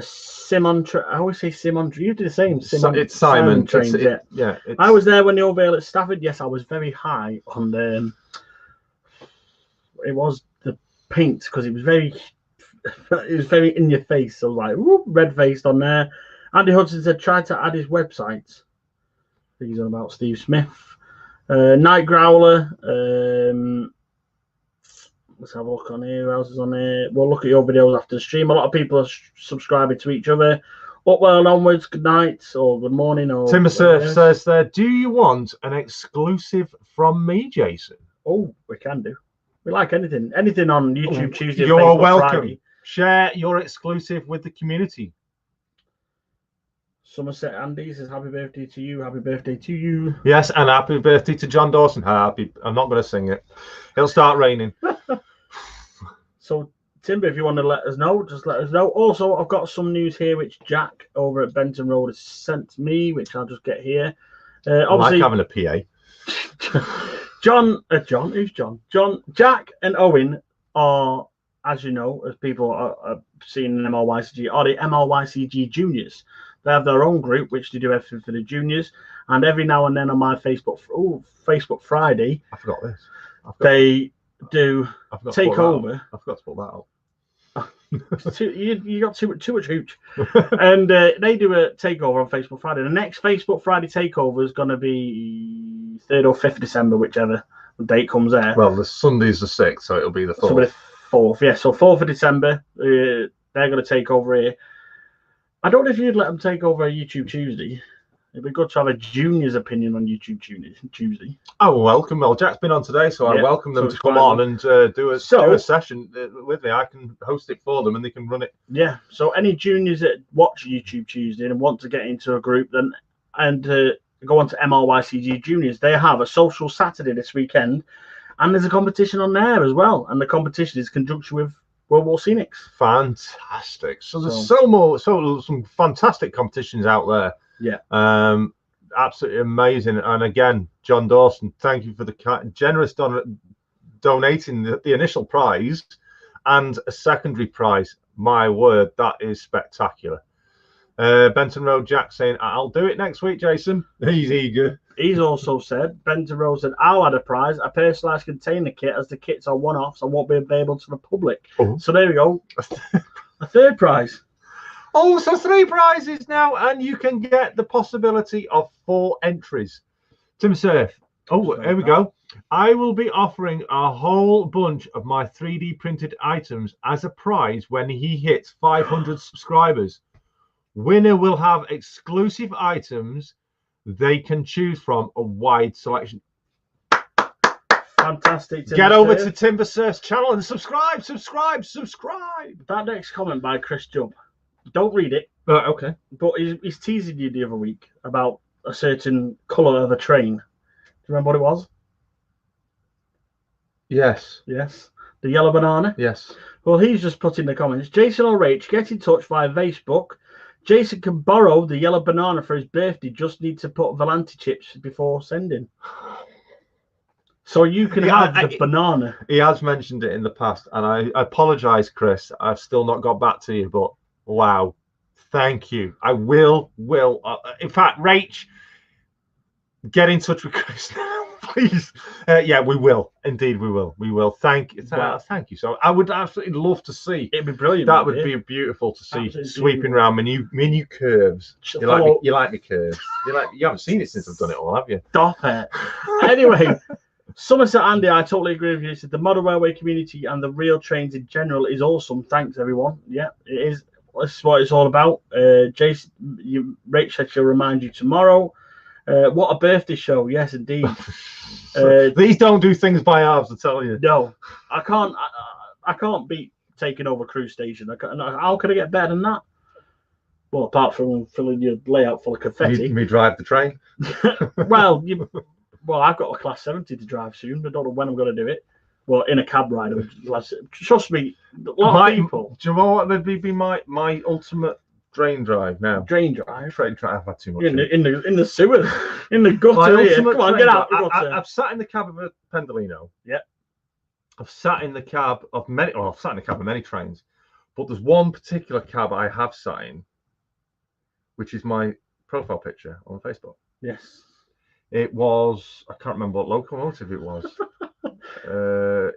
Simon, I always say Simon. You do the same. Simon, it's Simon. Trains, yeah. I was there when they unveiled at Stafford. Yes, I was very high on the. It was the paint because it was very in your face. So like red faced on there. Andy Hudson said, "Try to add his website." I think he's on about Steve Smith. Night Growler. Let's have a look on here. Who else is on here? We'll look at your videos after the stream. A lot of people are subscribing to each other. Upwell and onwards. Good night or good morning. Or Timber Surf says there, "Do you want an exclusive from me, Jason?" Oh, we can do. We like anything. Anything on YouTube Tuesday. You're Facebook, welcome. Friday. Share your exclusive with the community. Somerset Andy says, "Happy birthday to you. Happy birthday to you." Yes, and happy birthday to John Dawson. Happy. I'm not going to sing it. It'll start raining. So, Timber, if you want to let us know, just let us know. Also, I've got some news here which Jack over at Benton Road has sent me, which I'll just get here. I like having a PA. Who's John? Jack and Owen are, as you know, as people are seeing in MLYCG, are the MLYCG juniors. They have their own group, which they do everything for the juniors. And every now and then on my Facebook Friday, I forgot this. They do take over. I forgot to put that out. You got too much hooch. And they do a takeover on Facebook Friday. The next Facebook Friday takeover is going to be 3rd or 5th December, whichever date comes there. Well, the Sunday's the 6th, so it'll be the 4th. So the 4th, yeah. So 4th of December, they're going to take over here. I don't know if you'd let them take over YouTube Tuesday. It'd be good to have a junior's opinion on YouTube Tuesday. Oh, welcome. Well, Jack's been on today, so I welcome them to come on and do a session with me. I can host it for them and they can run it. Yeah. So any juniors that watch YouTube Tuesday and want to get into a group then and go on to MLYCG Juniors, they have a social Saturday this weekend and there's a competition on there as well. And the competition is in conjunction with World War Scenics. Fantastic. So there's some fantastic competitions out there. Yeah. Absolutely amazing. And again, John Dawson, thank you for the generous donating the initial prize and a secondary prize. My word, that is spectacular. Benton Road Jack saying, "I'll do it next week, Jason." He's eager. He's also said, Benton Road said, "I'll add a prize, a personalised container kit, as the kits are one-offs and won't be available to the public." Oh. So there we go. A third prize. Oh, so 3 prizes now, and you can get the possibility of 4 entries. Tim Surf. Oh, here we go. "I will be offering a whole bunch of my 3D printed items as a prize when he hits 500 subscribers. Winner will have exclusive items they can choose from a wide selection." Fantastic. Get over to Timber Surf's channel and subscribe. That next comment by Chris Jump. Don't read it. Okay. But he's teasing you the other week about a certain colour of a train. Do you remember what it was? Yes. Yes. The yellow banana? Yes. Well, he's just put in the comments, "Jason or Rach, get in touch via Facebook. Jason can borrow the yellow banana for his birthday. Just need to put Volante chips before sending." So you can have the banana. He has mentioned it in the past, and I apologise, Chris. I've still not got back to you, but wow, thank you. I will. In fact, Rach, get in touch with Chris now, please. Yeah, we will. Indeed, we will. We will. Thank you. Thank you. So I would absolutely love to see. It'd be brilliant. That would be beautiful to see. Absolutely sweeping around my new curves. You like me curves. You haven't seen it since I've done it all, have you? Stop it. Anyway. Somerset Andy, I totally agree with you. He said the model railway community and the rail trains in general is awesome. Thanks, everyone. Yeah, it is this is what it's all about. Jason, Rach said she'll remind you tomorrow. What a birthday show! Yes, indeed. These don't do things by halves, I tell you. No, I can't. I can't beat taking over Cruise Station. How could I get better than that? Well, apart from filling your layout full of confetti. Me drive the train. Well, I've got a Class 70 to drive soon. I don't know when I'm going to do it. Well, in a cab ride. Trust me, a lot of people. Do you know what would be my ultimate drain drive now? Drain drive? Drain drive. I've had too much. In the sewer. In the gutter. Come on, get out. I've sat in the cab of a Pendolino. Yeah. I've sat in the cab of many. I've sat in the cab of many trains. But there's one particular cab I have sat in, which is my profile picture on Facebook. Yes. It was, I can't remember what locomotive it was.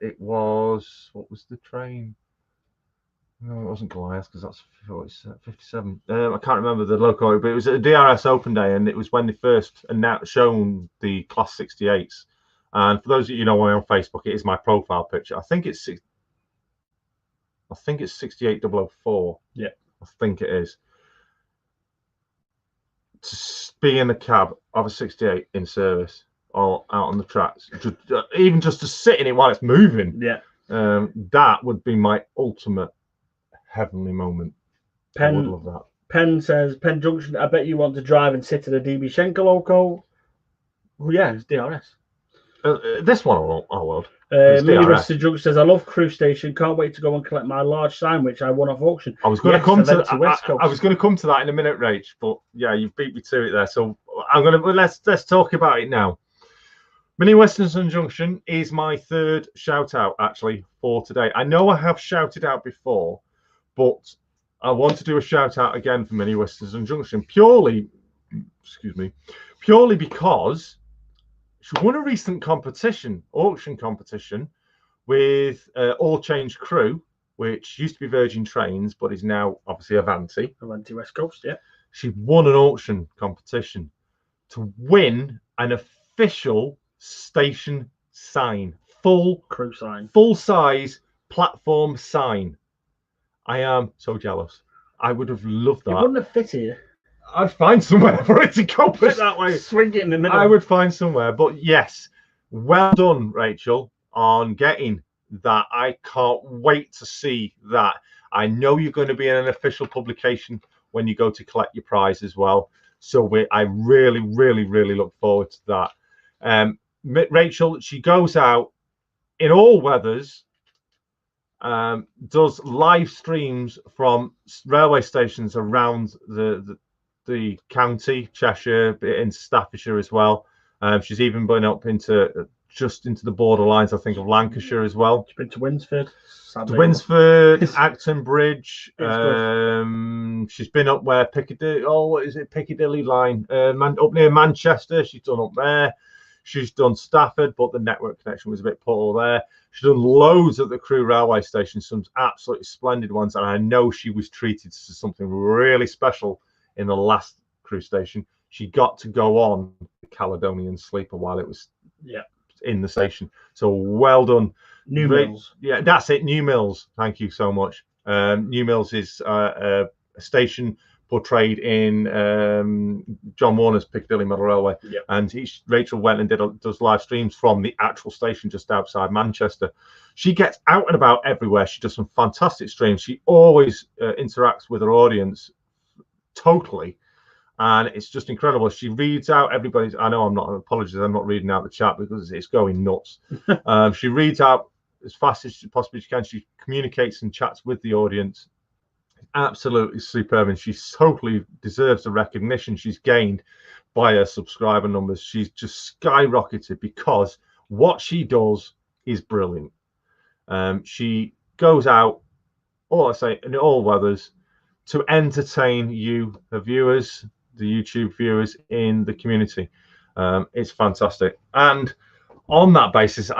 It was, what was the train? No, it wasn't Goliath because that's 57. I can't remember the locomotive, but it was at a DRS open day, and it was when they first shown the Class 68s. And for those of you who know me on Facebook, it is my profile picture. I think it's 68004. Yeah. I think it is. To be in the cab of a 68 in service or out on the tracks, even just to sit in it while it's moving, that would be my ultimate heavenly moment. I would love that. Penn says, Penn Junction, I bet you want to drive and sit in a DB Schenker loco. Well, yeah, it's DRS. This one I would. Mr. Jug says, I love Cruise Station. Can't wait to go and collect my large sign, which I won off auction. I was going to come to I was going to come to that in a minute, Rach, but yeah, you beat me to it there. So let's talk about it now. Mini Western Junction is my third shout out actually for today. I know I have shouted out before, but I want to do a shout out again for Mini Western Junction purely because she won a recent auction competition with All Change Crew, which used to be Virgin Trains, but is now obviously Avanti. Avanti West Coast, yeah. She won an auction competition to win an official station sign, full crew sign, full-size platform sign. I am so jealous. I would have loved that. It wouldn't have fit here. I'd find somewhere for it to go that way. Swing it in the middle. I would find somewhere, but yes, well done, Rachel, on getting that. I can't wait to see that. I know you're going to be in an official publication when you go to collect your prize as well. So I really, really, really look forward to that. Rachel, she goes out in all weathers, does live streams from railway stations around the county, Cheshire, in Staffordshire as well. She's even been up into the borderlines, I think, of Lancashire as well. She's been to Winsford. Acton Bridge. She's been up where Piccadilly line? Up near Manchester. She's done up there. She's done Stafford, but the network connection was a bit poor there. She's done loads at the Crewe railway station, some absolutely splendid ones, and I know she was treated to something really special in the last Crewe station. She got to go on the Caledonian Sleeper while it was in the station. So well done. New Mills. Yeah, that's it. New Mills. Thank you so much. New Mills is a station portrayed in John Warner's Piccadilly Model Railway. Yep. And Rachel went and does live streams from the actual station just outside Manchester. She gets out and about everywhere. She does some fantastic streams. She always interacts with her audience totally, and it's just incredible. She reads out everybody's. I know I'm not. Apologies, I'm not reading out the chat because it's going nuts. She reads out as fast as she possibly can. She communicates and chats with the audience. Absolutely superb, and she totally deserves the recognition she's gained by her subscriber numbers. She's just skyrocketed because what she does is brilliant. She goes out, in all weathers, to entertain you, the viewers, the YouTube viewers in the community. It's fantastic. And on that basis,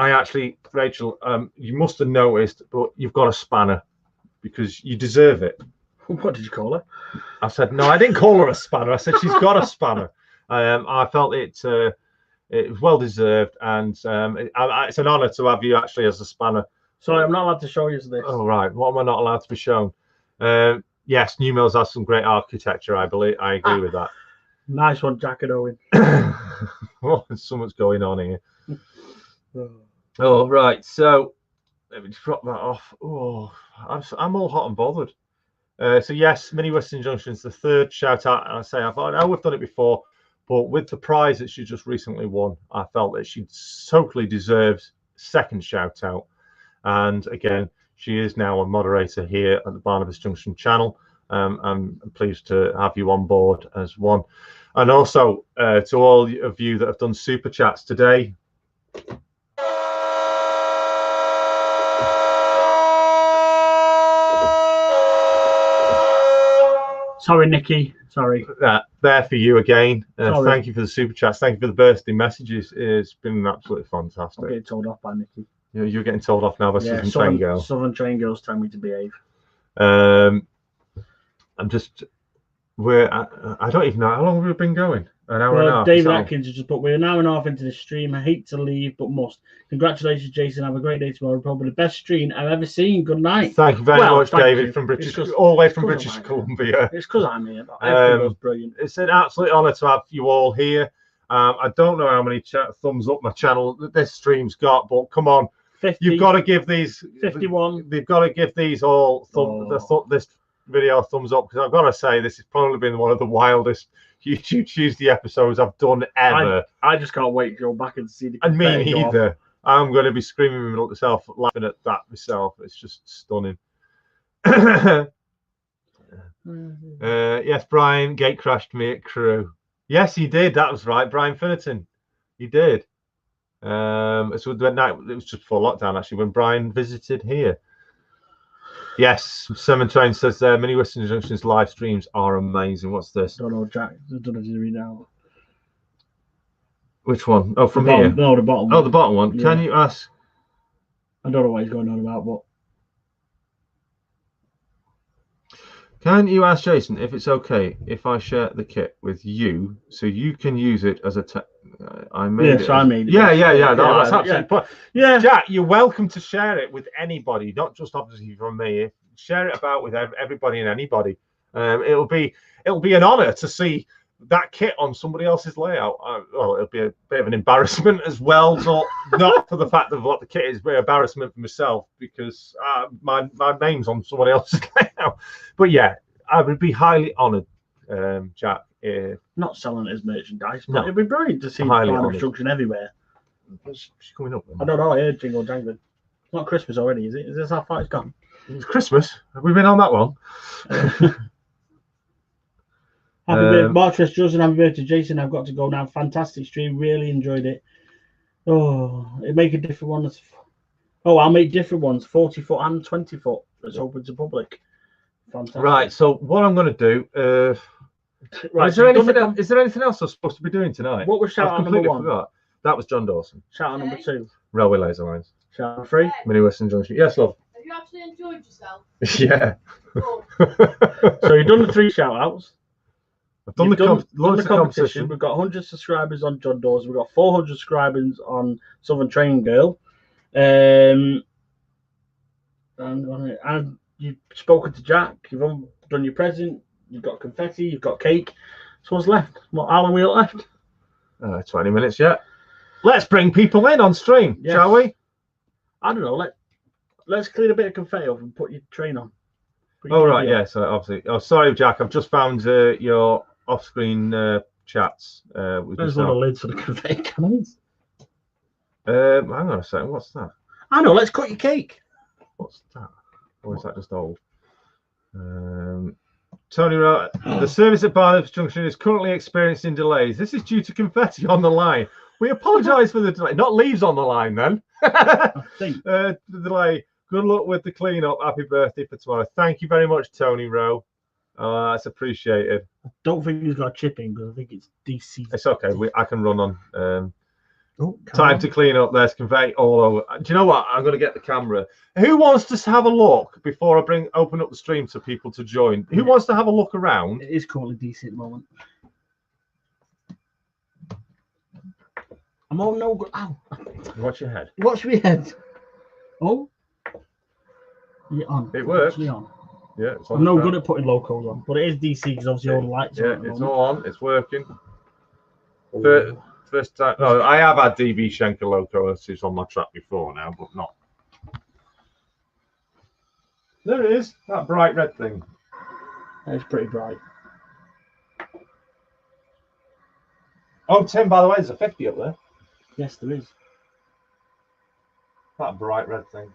Rachel, you must have noticed, but you've got a spanner because you deserve it. What did you call her? I said, no, I didn't call her a spanner. I said, she's got a spanner. I felt it was well deserved. And it's an honor to have you actually as a spanner. Sorry, I'm not allowed to show you this. Oh, right. What am I not allowed to be shown? Yes, New Mills has some great architecture. I believe. I agree with that. Nice one, Jack and Owen. Oh, there's so much going on here. Oh, right. So let me just drop that off. Oh, I'm all hot and bothered. So yes, Mini Western Junction's the third shout out, and I know we've done it before, but with the prize that she just recently won, I felt that she totally deserves second shout out. And again, she is now a moderator here at the Barnabas Junction channel. I'm pleased to have you on board as one. And also to all of you that have done super chats today. Sorry, Nikki. Sorry. There for you again. Thank you for the super chats. Thank you for the birthday messages. It's been absolutely fantastic. I'm getting told off by Nikki. You're getting told off now by Southern Train Girls. Southern Train Girls tell me to behave. I'm just. I don't even know how long we've been going. An hour and a half. David Atkins has just put, we're an hour and a half into the stream. I hate to leave, but must. Congratulations, Jason. Have a great day tomorrow. Probably the best stream I've ever seen. Good night. Thank you very much, David, from British, all the way from British Columbia. It's because I'm here. Everything's brilliant. It's an absolute honour to have you all here. I don't know how many thumbs up my channel this stream's got, but come on, 50, you've got to give these 51. They've got to give these all this video a thumbs up, because I've got to say this has probably been one of the wildest YouTube Tuesday episodes I've done ever. I just can't wait to go back and see the. And me neither. I'm going to be screaming in the middle of myself, laughing at that myself. It's just stunning. Yes, Brian gate crashed me at Crewe. Yes, he did. That was right, Brian Finnerton. He did. So the night, it was just before lockdown, actually, when Brian visited here. Yes, Simon Train says there, Mini Western Junction's live streams are amazing. What's this? I don't know, Jack. I don't know if you read out. Which one? Oh, from here? No, the bottom one. Oh, the bottom one. Yeah. Can you ask? I don't know what he's going on about, but. Can you ask Jason if it's okay if I share the kit with you so you can use it as a I made it. I made it. Yeah. No, that's absolutely. Yeah. Jack, you're welcome to share it with anybody, not just obviously from me. Share it about with everybody and anybody. It'll be an honour to see that kit on somebody else's layout. Well, it'll be a bit of an embarrassment as well, so not for the fact of what the kit is, but embarrassment for myself, because my name's on someone else's layout. But yeah, I would be highly honoured, Jack. Not selling it as merchandise, but No. it'd be brilliant to see Highly construction everywhere. She's coming up. I don't know. I heard jingle jangling. It's not Christmas already, is it? Is this how far it's gone? It's Christmas. Have we been on that one? Happy birthday, Martress Justin. Happy birthday, Jason. I've got to go now. Fantastic stream. Really enjoyed it. Oh, it make a different one. Oh, I'll make different ones. 40 foot and 20 foot. That's open to public. Fantastic. Right. So what I'm going to do. Right. Is there anything else I'm supposed to be doing tonight? What was shout out number one? Forgot. That was John Dawson. Shout out number two. Railway Laser Lines. Shout out three. Mini Western Junction. Yes, love. Have you actually enjoyed yourself? Yeah. So you've done the three shout outs. I've done the competition. We've got 100 subscribers on John Dawson. We've got 400 subscribers on Southern Train Girl. And you've spoken to Jack. You've done your present. You've got confetti. You've got cake. So what's left? How long we got left? 20 minutes yet. Let's bring people in on stream, shall we? I don't know. Let's clean a bit of confetti off and put your train on. Right, yeah. So obviously, sorry, Jack. I've just found your off-screen chats. There's one of the lids for the confetti cannons. Hang on a second. What's that? I know. Let's cut your cake. What's that? Or is that just old? Tony wrote, the service at Barnabas Junction is currently experiencing delays. This is due to confetti on the line. We apologise for the delay. Not leaves on the line, then. The delay. Good luck with the clean-up. Happy birthday for tomorrow. Thank you very much, Tony Rowe. That's appreciated. I don't think he's got chipping, because I think it's DC. It's okay. I can run on. Time to clean up. There's confetti all over. Do you know what? I'm going to get the camera. Who wants to have a look before I open up the stream to people to join? Who wants to have a look around? It is currently DC at the moment. I'm all no good. Ow. Watch your head. Watch me head. Oh. You're on. It works. On. Yeah, it's on. I'm no good at putting locos on, but it is DC because obviously all the lights are Yeah, on. At the it's moment. all on. It's working. Oh. First time. No, I have had DB Schenker locomotives on my track before now, but not. There it is. That bright red thing. It's pretty bright. Oh, Tim, by the way, there's a 50 up there. Yes, there is. That bright red thing.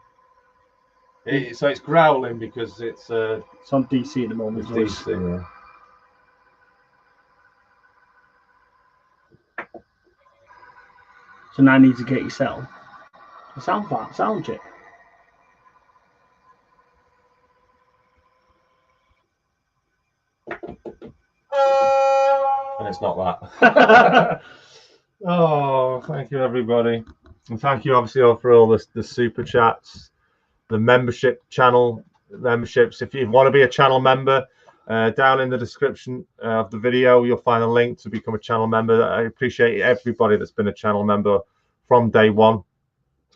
So it's growling because it's It's on DC at the moment. so it's- DC. Yeah. So now I need to get yourself a sound chip. And it's not that. Oh, thank you, everybody. And thank you, obviously, for all the super chats, the membership channel memberships. If you want to be a channel member, down in the description of the video, you'll find a link to become a channel member. I appreciate everybody that's been a channel member from day one.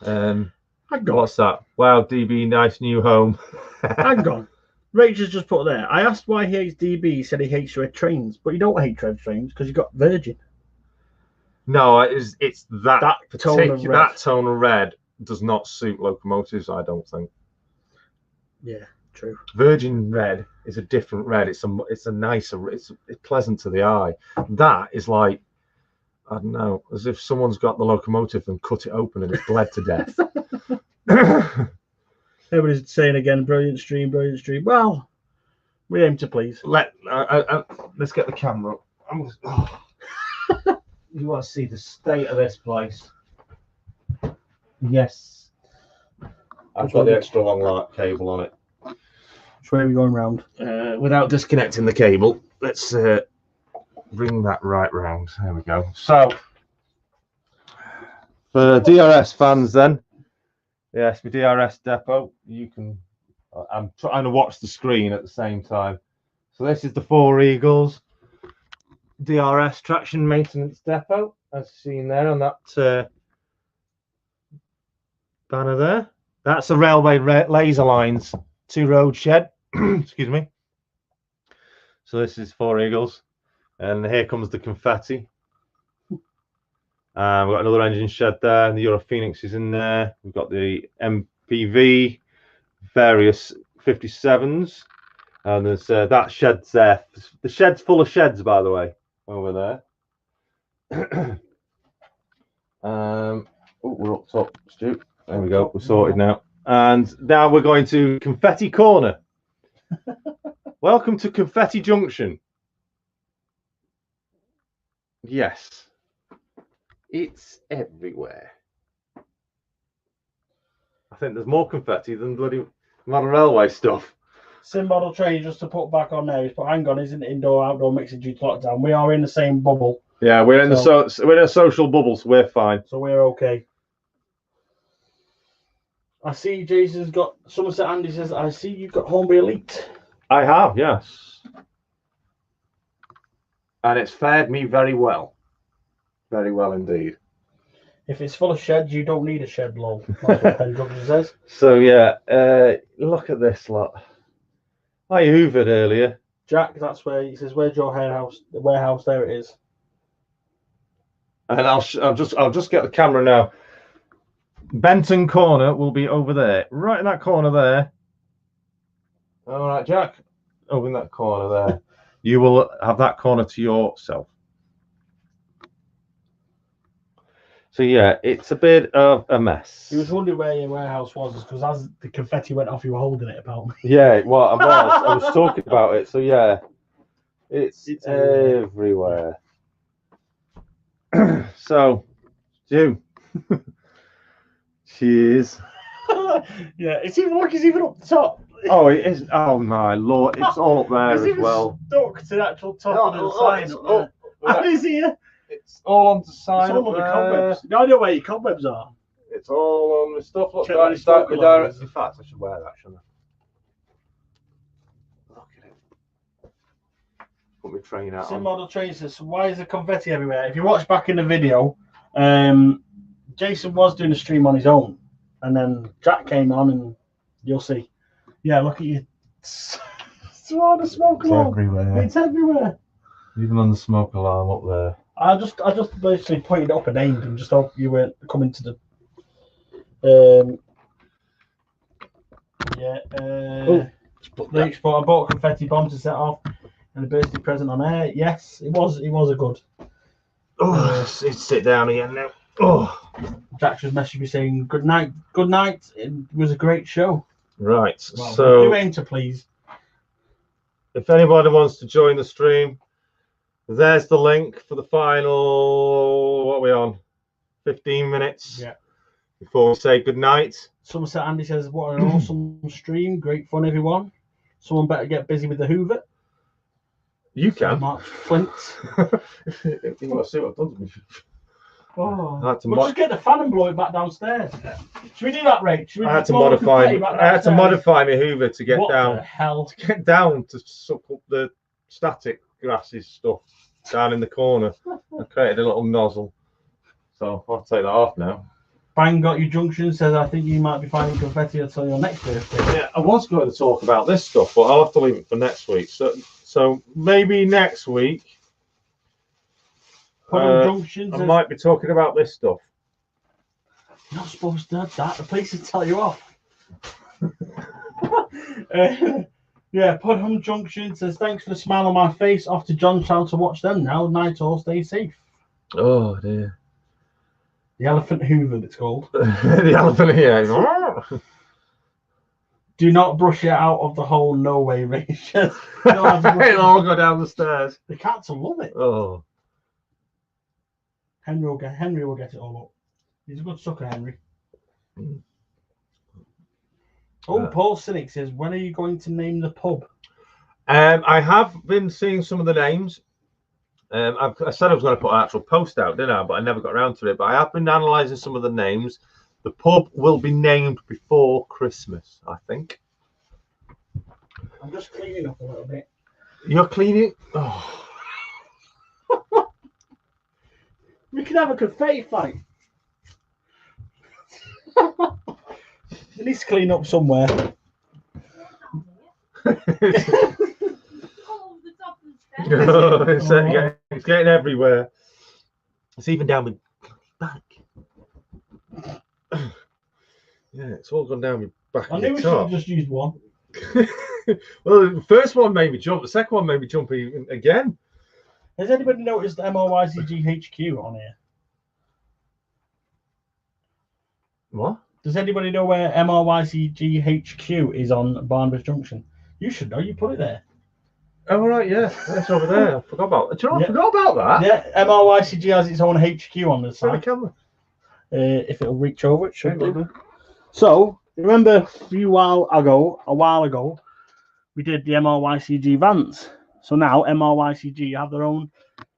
What's that? Wow, DB, nice new home. Hang on. Rachel's just put there. I asked why he hates DB. He said he hates red trains, but you don't hate red trains because you got Virgin. No, it's that tone of red. That tone of red does not suit locomotives, I don't think. Yeah, true. Virgin red is a different red. It's a nicer. It's pleasant to the eye. That is like, I don't know, as if someone's got the locomotive and cut it open and it's bled to death. Everybody's saying again, brilliant stream, brilliant stream. Well, we aim to please. Let's get the camera up. You want to see the state of this place? Yes. I've got the extra long light cable on it. Which way are we going round? Without disconnecting the cable, let's bring that right round. There we go. So, for DRS fans, then, yes, for DRS depot, you can. I'm trying to watch the screen at the same time. So this is the Four Eagles DRS traction maintenance depot, as seen there on that banner there. That's a railway laser lines 2 road shed. Excuse me. So this is Four Eagles, and here comes the confetti. We've got another engine shed there, and the Euro Phoenix is in there. We've got the MPV, various 57s, and there's that shed's there. The shed's full of sheds, by the way, over there. Oh, we're up top, Stu. There we go. We're sorted now. And now we're going to Confetti Corner. Welcome to Confetti Junction. Yes. It's everywhere. I think there's more confetti than bloody model railway stuff. Sim model train, just to put back on there, but hang on, isn't indoor-outdoor mixing due to lockdown? We are in the same bubble. Yeah, we're in we're in a social bubble, so we're fine. So we're okay. I see Jason's got Somerset. Andy says, I see you've got Hornby Elite. I have, yes. And it's fared me very well. Very well indeed. If it's full of sheds, you don't need a shed, lol. That's what Pendleton says. So yeah, look at this lot. I hoovered earlier. Jack, that's where he says, "Where's your warehouse?" The warehouse, there it is. And I'll just get the camera now. Benton Corner will be over there, right in that corner there. All right, Jack, over in that corner there. You will have that corner to yourself. So yeah, it's a bit of a mess. He was wondering where your warehouse was, because as the confetti went off, you were holding it, apparently. Yeah, well, I was talking about it. So yeah, it's everywhere. So, Jim, cheers. Yeah, it's even up the top. Oh, it is. Oh my lord, it's all up there as well. Stuck to the actual top of the sign up there. And it's here. It's all on the sign. It's all on the cobwebs. I know where your cobwebs are. It's all on the stuff. Look, Check my start with lines. direct. In fact, I should wear that, shouldn't I? Look at it. Put my train out. Sim model train says, so why is there confetti everywhere? If you watch back in the video, Jason was doing a stream on his own, and then Jack came on, and you'll see. Yeah, look at your It's on the smoke alarm. everywhere. It's everywhere. Even on the smoke alarm up there. I just basically pointed up and aimed and just hope you weren't coming to the. I bought a confetti bomb to set off and a birthday present on air. Yes, it was a good. Let's sit down again now. Jack just messaged me saying good night. It was a great show. Right, Well, so do aim to please. if anybody wants to join the stream, there's the link for the final. What are we on? 15 minutes. Yeah. Before we say good night. Somerset Andy says, "What an awesome stream! Great fun, everyone. Someone better get busy with the Hoover." You can. Mark Flint. If you want to see what I've done to me. Oh, I had to we'll just get the fan and blow it back downstairs. Should we do that, Rach? I had to modify my Hoover to get what down. The hell? To get down to suck up the static grasses stuff down in the corner. I created a little nozzle. So I'll take that off now. Bang got you junction says, "I think you might be finding confetti until your next birthday." Yeah, I was going to talk about this stuff, but I'll have to leave it for next week. So maybe next week Junction I says, might be talking about this stuff. "You're not supposed to have that. The police will tell you off." Yeah, Pudham Junction says, "Thanks for the smile on my face. Off to Johnstown to watch them now. Night all, stay safe." Oh dear. The Elephant Hoover, it's called. The elephant here. Do not brush it out of the hole. No way, Rach. It'll all go down the stairs. The cats will love it. Oh. Henry will get it all up. He's a good sucker, Henry. Oh, Paul Cynic says, "When are you going to name the pub?" I have been seeing some of the names. I said I was going to put an actual post out, didn't I? But I never got around to it. But I have been analysing some of the names. The pub will be named before Christmas, I think. I'm just cleaning up a little bit. You're cleaning? Oh. We can have a confetti fight. It needs to clean up somewhere. It's getting everywhere. It's even down my back. Yeah, it's all gone down my back. I knew we should have just used one. Well, the first one made me jump. The second one made me jump again. Has anybody noticed MRYCG HQ on here? What? Does anybody know where MRYCG HQ is on Barnabas Junction? You should know. You put it there. Oh, right, yeah. That's over there. I forgot about that. Do you know, I forgot about that. Yeah, MRYCG has its own HQ on the side. Camera. If it'll reach over, it should do. So, remember a while ago, we did the MRYCG vans. So now MRYCG have their own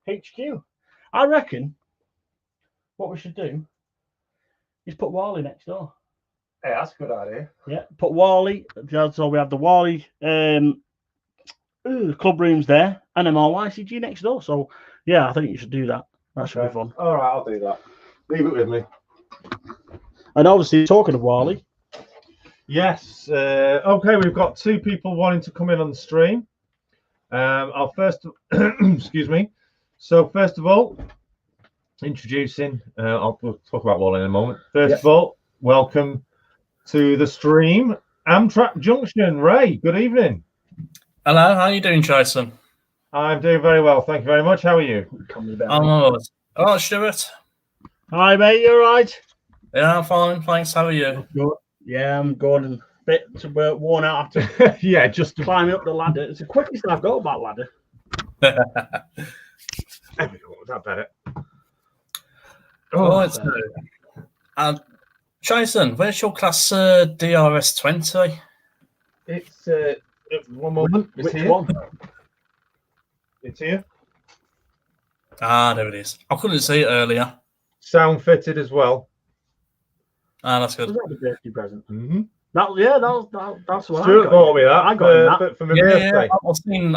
HQ. I reckon what we should do is put Wally next door. Hey, that's a good idea. Yeah, put Wally. So we have the Wally club rooms there and MRYCG next door. So yeah, I think you should do that. That should be fun. All right, I'll do that. Leave it with me. And obviously, talking of Wally. Yes. Okay, we've got two people wanting to come in on the stream. I'll first, excuse me. So first of all, introducing. We'll talk about Wally in a moment. First of all, welcome to the stream, Amtrak Junction. Ray, good evening. Hello, how are you doing, Jason? I'm doing very well, thank you very much. How are you? I'm all right, Stuart. Hi, mate. You all right? Yeah, I'm fine. Thanks. How are you? Good. Yeah, I'm good and a bit worn out after yeah, just climbing up the ladder. It's the quickest I've got up that ladder. There we go. Was that better? Oh, it's Jason, where's your class DRS 20? It's one moment. It's Which here. one? It's here. Ah, there it is. I couldn't see it earlier. Sound fitted as well. Ah, that's good. Was that the birthday present? Mm-hmm. That's what Stuart I got. bought me that. I got that. For my birthday.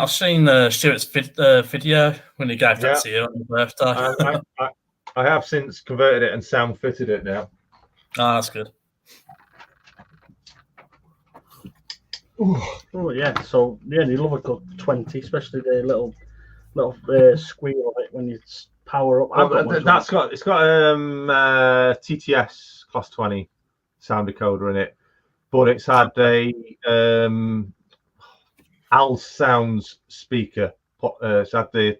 I've seen Stuart's video when he gave that to you on your birthday. I have since converted it and sound fitted it now. Ah, that's good. Oh yeah, so yeah, they love a good 20, especially the little squeal of it when you power up. I've got one as well. It's got TTS Class 20 sound decoder in it, but it's had a Al Sounds speaker. It's had the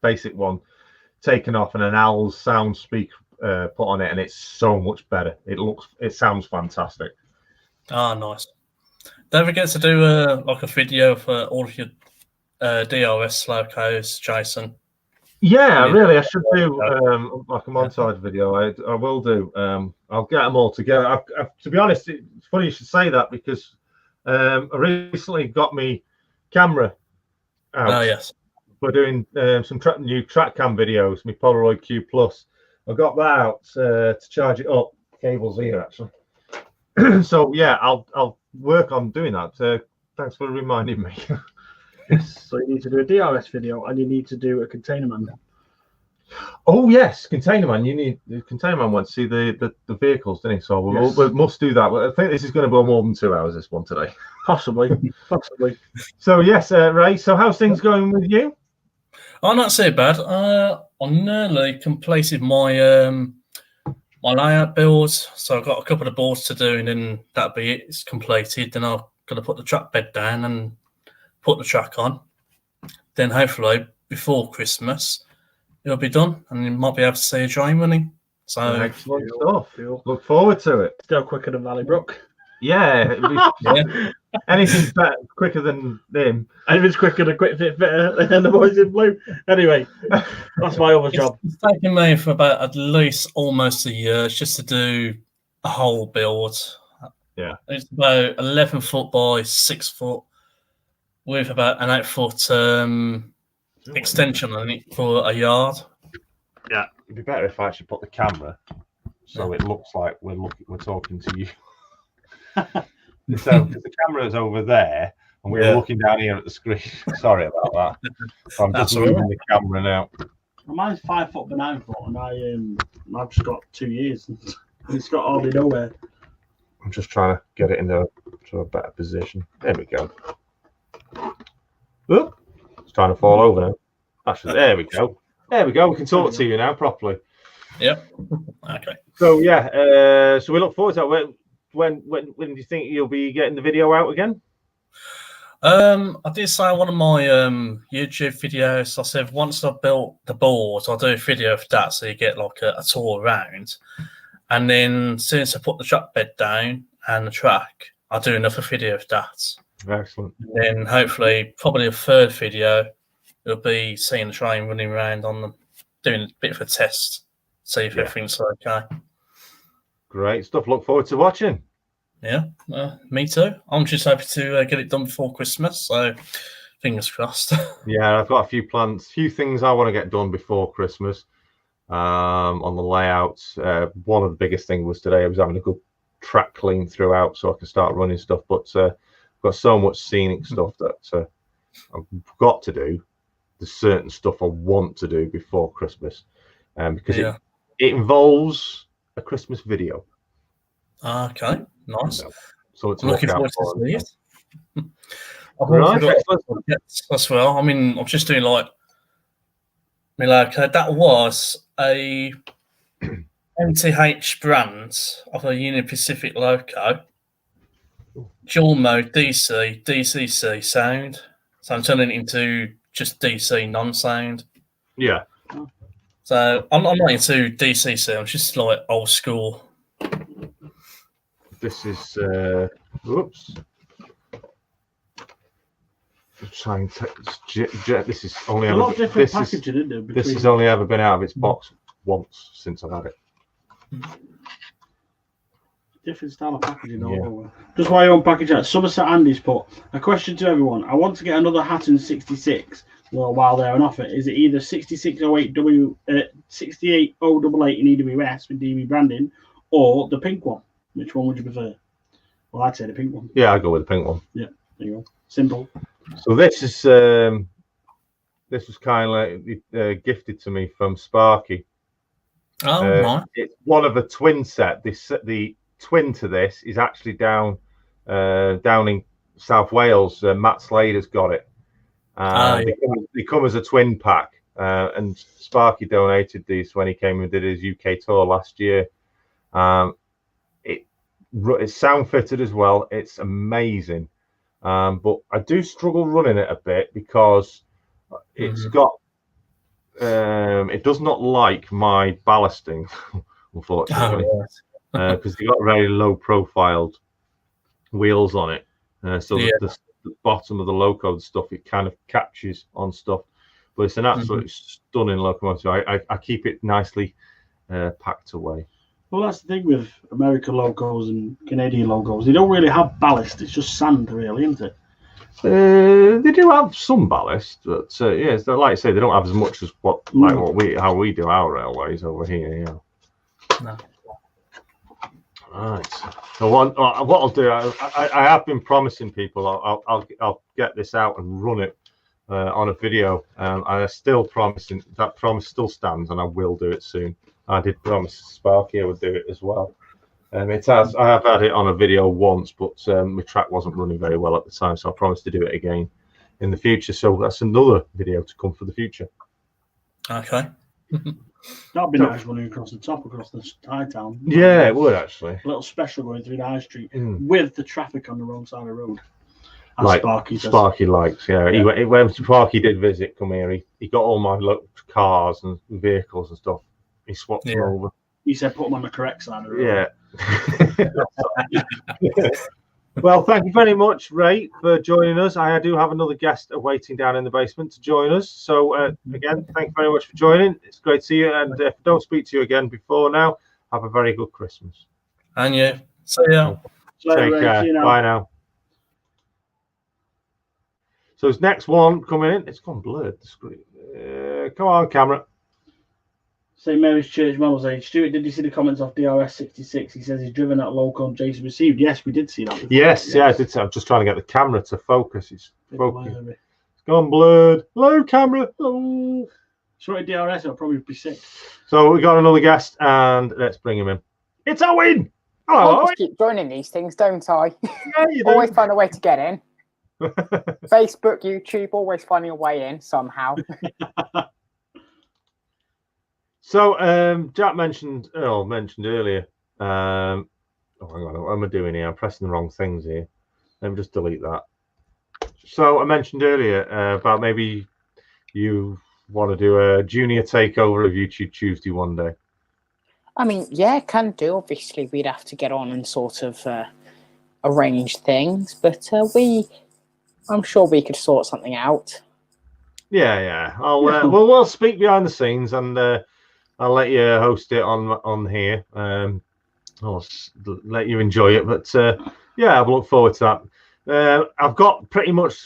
basic one taken off and an Al Sound speaker put on it, and it's so much better. It sounds fantastic. Ah, nice. Don't forget to do like a video for all of your DRS locos, Jason. Yeah, really, I should do like a montage video. I will do. I'll get them all together. To be honest, it's funny you should say that because I recently got me camera out. Oh yes. For doing some new track cam videos, my Polaroid Q Plus. I got that out to charge it up. Cable's here actually. So yeah, I'll work on doing that. Thanks for reminding me. Yes, so you need to do a DRS video and you need to do a container man. Oh yes, container man. You need the container man wants to see the vehicles, didn't he? So we must do that. I think this is going to go more than 2 hours. This one today, possibly. So yes, Ray. So how's things going with you? Oh, not so bad. I nearly completed my my layout builds, so I've got a couple of boards to do, and then that'll be it. It's completed. Then I've got to put the track bed down and put the track on. Then hopefully before Christmas it'll be done, and you might be able to see a train running. So excellent stuff. Look forward to it. Still quicker than Valleybrook. Yeah. Anything's better, quicker than him. Anything's quicker than Quick Fit Fitter and the boys in blue. Anyway, that's my other job. It's taken me for about at least almost a year just to do a whole build. Yeah. It's about 11 foot by 6 foot with about an 8 foot extension on it for a yard. Yeah, it'd be better if I actually put the camera so it looks like we're talking to you. So because the camera is over there and we're looking down here at the screen. Sorry about that. I'm just moving the camera now. Mine's 5 foot by 9 foot, and I've just got 2 years, and it's got hardly nowhere. I'm just trying to get it into a better position. There we go. Oop, it's trying to fall over now. Actually, there we go. There we go. We can talk to you now properly. Yep. Okay. So yeah, so we look forward to that. When do you think you'll be getting the video out again? I did say on one of my YouTube videos, I said once I've built the board, I'll do a video of that so you get like a tour around. And then since I put the track bed down and the track, I'll do another video of that. Excellent. And then hopefully, probably a third video, it'll be seeing the train running around on them, doing a bit of a test, see if everything's okay. Great stuff. Look forward to watching. Yeah, me too. I'm just hoping to get it done before Christmas, so fingers crossed. Yeah, I've got a few plans, few things I want to get done before Christmas on the layouts. One of the biggest things was today I was having a good track clean throughout so I can start running stuff, but I've got so much scenic stuff that I've got to do. There's certain stuff I want to do before Christmas because it involves a Christmas video. Okay, nice. So it's looking forward to see it. Right. As well. I mean, I'm just doing like that was a MTH brand of a Union Pacific loco, dual mode DC, DCC sound. So I'm turning it into just DC non-sound. Yeah. So I'm not into DCC. I'm just like old school. This is oops. Trying to, this is only ever this has only ever been out of its box once since I've had it. Different style of packaging all over. Just while you're on packaging, Somerset Andy's put a question to everyone. I want to get another Hatton 66. Well, while they're on offer, is it either 6608W 68088 in EWS with DB branding, or the pink one? Which one would you prefer? Well, I'd say the pink one. Yeah, I'd go with the pink one. Yeah, there you go. Simple. So this is this was kind of like gifted to me from Sparky. Oh, right. It's one of a twin set. The twin to this is actually down in South Wales. Matt Slater's got it. Yeah. They come as a twin pack, and Sparky donated these when he came and did his UK tour last year. It's sound fitted as well. It's amazing, but I do struggle running it a bit because it's got it does not like my ballasting, unfortunately, because they got very low profiled wheels on it. So the bottom of the loco stuff, it kind of catches on stuff, but it's an absolutely stunning locomotive. I keep it nicely packed away. Well, that's the thing with American logos and Canadian logos. They don't really have ballast. It's just sand, really, isn't it? They do have some ballast, but yeah, like I say, they don't have as much as how we do our railways over here. Yeah. No. Right. So what I'll do, I have been promising people I'll get this out and run it on a video, and I'm still promising that promise still stands, and I will do it soon. I did promise Sparky I would do it as well. I have had it on a video once, but my track wasn't running very well at the time, so I promised to do it again in the future. So that's another video to come for the future. Okay. That'd be nice running across the top, across the high town. Yeah, it would actually. A little special going through the high street with the traffic on the wrong side of the road. Like Sparky likes, yeah. When Sparky did visit, come here, he got all my cars and vehicles and stuff. He swapped them over. He said put them on the correct side of the road. Yeah. Well, thank you very much, Ray, for joining us. I do have another guest waiting down in the basement to join us. So, again, thank you very much for joining. It's great to see you. And if I don't speak to you again before now, have a very good Christmas. And you. See ya. Take care. Bye now. So, this next one coming in. It's gone blurred, the screen. Come on, camera. St. Mary's Church Models Age. Stuart, did you see the comments off DRS 66? He says he's driven that loco and Jason received. Yes, we did see that before. Yes, yeah, I did. I'm just trying to get the camera to focus. It's focusing. It's gone blurred. Hello, camera. Oh. Sorry, DRS, it'll probably be sick. So we got another guest, and let's bring him in. It's Owen. Hello, I just keep joining these things, don't I? Yeah, you do. Always find a way to get in. Facebook, YouTube, always finding a way in somehow. So, Jack mentioned earlier. Hang on, what am I doing here? I'm pressing the wrong things here. Let me just delete that. So, I mentioned earlier about maybe you want to do a junior takeover of YouTube Tuesday one day. I mean, yeah, can do. Obviously, we'd have to get on and sort of arrange things, but I'm sure we could sort something out. Yeah. We'll speak behind the scenes, and I'll let you host it on here. I'll let you enjoy it, but yeah, I look forward to that. I've got pretty much.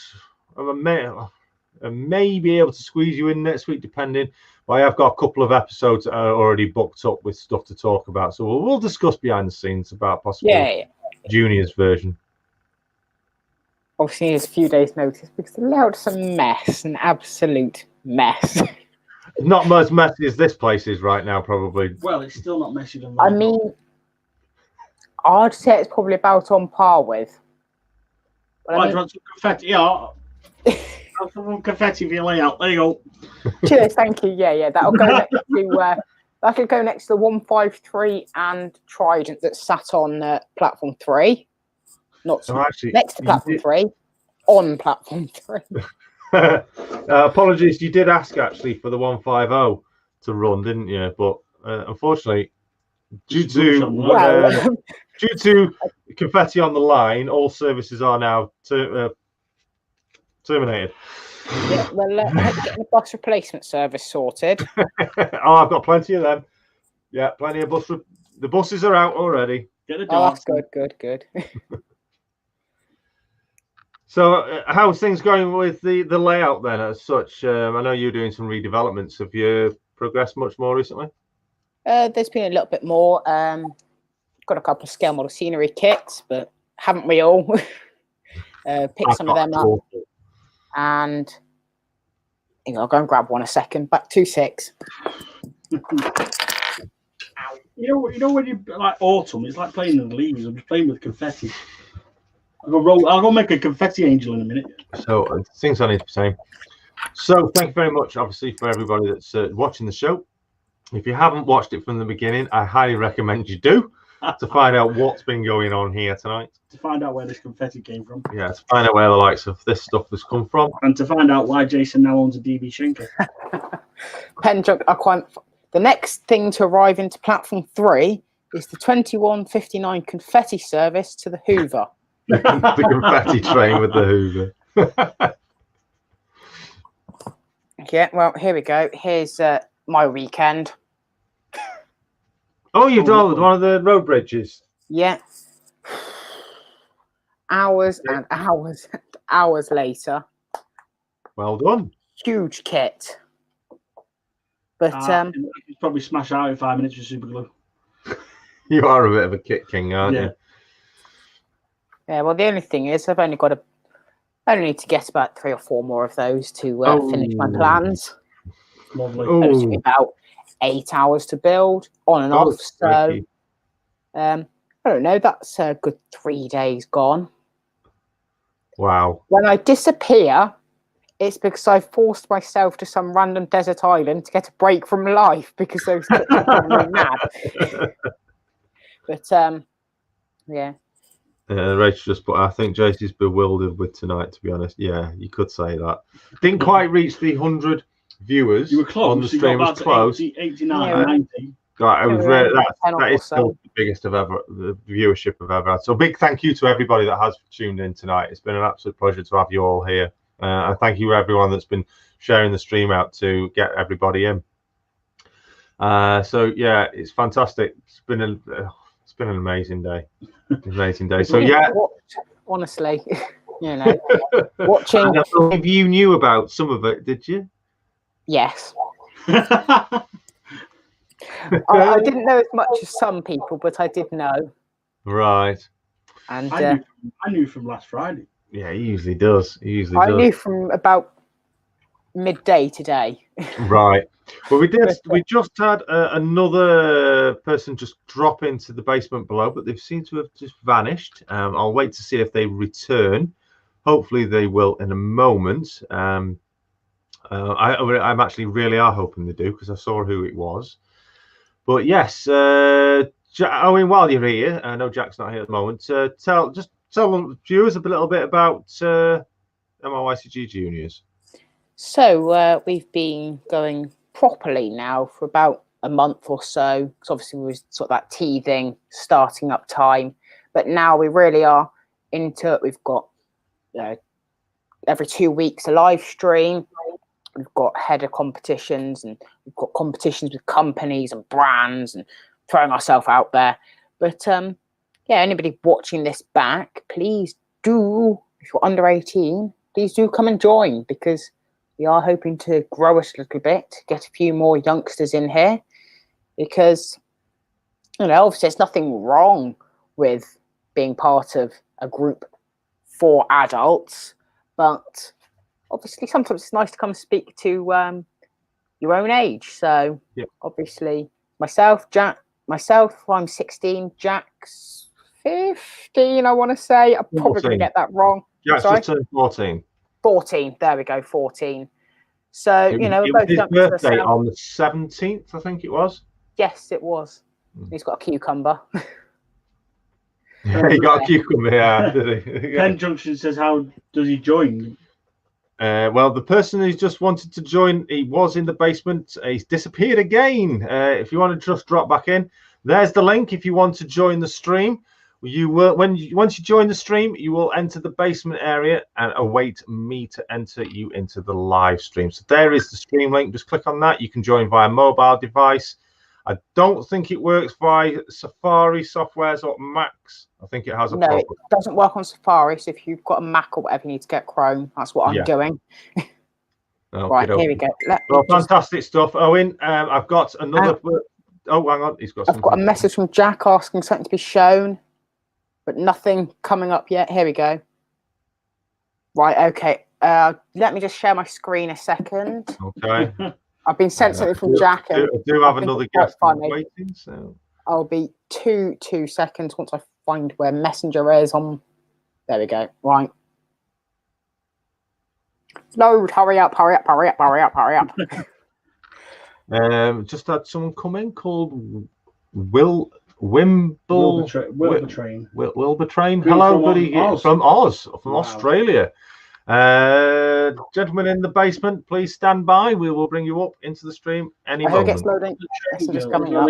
I may be able to squeeze you in next week, depending. But I have got a couple of episodes that are already booked up with stuff to talk about, so we'll discuss behind the scenes about possibly Junior's version. Obviously, there's a few days' notice because the layout's a mess, an absolute mess. Not as messy as this place is right now, probably. Well, it's still not messy. I mean, I'd say it's probably about on par with. Do you want some confetti? Yeah. Have some confetti for your layout. There you go. Cheers, thank you. Yeah, that'll go next to that'll go next to the 153 and Trident that sat on platform 3. Not so actually, next to platform 3, on platform 3. Apologies, you did ask actually for the 150 to run, didn't you? But unfortunately, due to confetti on the line, all services are now terminated. Yeah, well, getting the bus replacement service sorted. Oh, I've got plenty of them. Yeah, plenty of bus. The buses are out already. Get the that's good. So, how's things going with the layout then, as such? I know you're doing some redevelopments. Have you progressed much more recently? There's been a little bit more. Got a couple of scale model scenery kits, but haven't we all? Picked some of them up. And I'll go and grab one a second. Back 2.6. You know when you like autumn, it's like playing in the leaves. I'm just playing with confetti. I'll go make a confetti angel in a minute. So things I need to be saying. So thank you very much, obviously, for everybody that's watching the show. If you haven't watched it from the beginning, I highly recommend you do to find out what's been going on here tonight. To find out where this confetti came from. Yeah, to find out where the likes of this stuff has come from. And to find out why Jason now owns a DB Shinker. The next thing to arrive into platform 3 is the 21:59 confetti service to the Hoover. The confetti train with the Hoover. Yeah, well, here we go. Here's my weekend. Oh, you've done one of the road bridges? Yeah. Hours and hours and hours later. Well done. Huge kit. But you probably smash out in 5 minutes with super glue. You are a bit of a kit king, aren't you? Yeah, well, the only thing is I only need to get about 3 or 4 more of those to finish my plans. Lovely. It took me about 8 hours to build, on and off. So, I don't know, that's a good 3 days gone. Wow. When I disappear, it's because I forced myself to some random desert island to get a break from life because those kits are probably mad. But, yeah. Rachel just put, I think Jason's bewildered with tonight, to be honest. Yeah, you could say that. Didn't quite reach the 100 viewers. You were close. On the stream was close. 89, 90. Right, that is still the biggest of ever, the viewership I've ever had. So big thank you to everybody that has tuned in tonight. It's been an absolute pleasure to have you all here. And thank you to everyone that's been sharing the stream out to get everybody in. So yeah, it's fantastic. It's been an amazing day. Amazing day. So yeah, honestly, you know, watching. I believe you knew about some of it, did you? Yes. I didn't know as much as some people, but I did know. Right. And I knew from last Friday. Yeah, he usually does. I knew from about midday today. Right. Well, we just had another person just drop into the basement below, but they seem to have just vanished. I'll wait to see if they return. Hopefully they will in a moment. I'm actually really are hoping they do because I saw who it was. But yes, Owen, while you're here, I know Jack's not here at the moment. Tell the viewers a little bit about MRYCG Juniors. So we've been going properly now for about a month or so. Because obviously we was sort of that teething, starting up time, but now we really are into it. We've got every 2 weeks a live stream. We've got header competitions and we've got competitions with companies and brands and throwing ourselves out there. But yeah, anybody watching this back, please do, if you're under 18, please do come and join because we are hoping to grow us a little bit, get a few more youngsters in here because, you know, obviously there's nothing wrong with being part of a group for adults, but obviously sometimes it's nice to come and speak to your own age. So obviously myself, I'm 16, Jack's 15, I want to say. I'm probably going to get that wrong. Jack's just turned 14. 14, there we go, 14. So, you know, we're both his birthday on the 17th, I think it was. Yes, it was. He's got a cucumber. He got a cucumber, yeah. Did he? Penn Junction says, how does he join? Well, the person who's just wanted to join, he was in the basement. He's disappeared again. If you want to just drop back in, there's the link. If you want to join the stream, you will. Once you join the stream, you will enter the basement area and await me to enter you into the live stream. So there is the stream link. Just click on that. You can join via mobile device. I don't think it works via Safari softwares or Macs. I think it has a problem. It doesn't work on Safari. So if you've got a Mac or whatever, you need to get Chrome. That's what I'm doing. Right, here we go. Well, fantastic stuff, Owen. I've got another. Oh, hang on. I've got a message from Jack asking something to be shown, but nothing coming up yet. Here we go. Right, okay. Let me just share my screen a second. Okay. I've been sent something from Jack. I do have another guest waiting, so I'll be two seconds once I find where Messenger is on. There we go. Right. Load. Hurry up, hurry up, hurry up, hurry up, hurry up. Just had someone come in called Wilbur Train. Wilbur Train. Hello, buddy. From Oz, from Australia. Gentlemen in the basement, please stand by. We will bring you up into the stream any moment. It gets loading. It's coming up.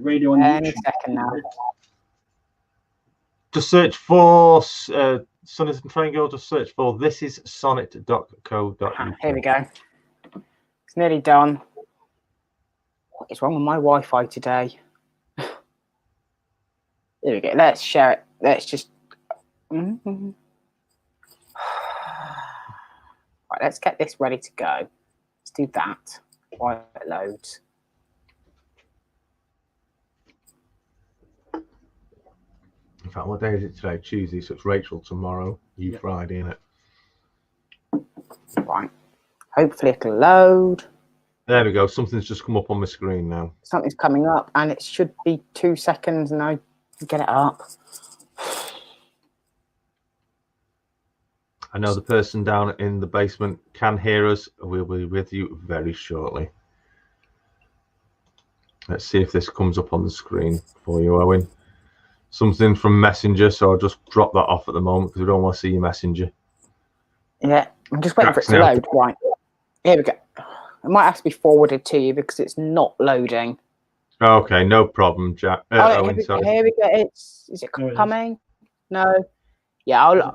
Radio on Any second now. Just search for Sonnet and Train Girl. Just search for this is sonnet.co.uk. Here we go. It's nearly done. What is wrong with my Wi-Fi today? Here we go. Let's share it. Let's just. Right, let's get this ready to go. Let's do that while it loads. In fact, what day is it today? Tuesday, so it's Rachel tomorrow. You Friday, innit? Right. Hopefully it'll load. There we go. Something's just come up on my screen now. Something's coming up, and it should be 2 seconds, and I get it up. I know the person down in the basement can hear us. We'll be with you very shortly. Let's see if this comes up on the screen for you, Owen. Something from Messenger, so I'll just drop that off at the moment because we don't want to see your Messenger. Yeah, I'm just waiting for it to load. Right, here we go. It might have to be forwarded to you because it's not loading. Okay, no problem, Jack. Owen, here we go. Is it coming? No. Yeah,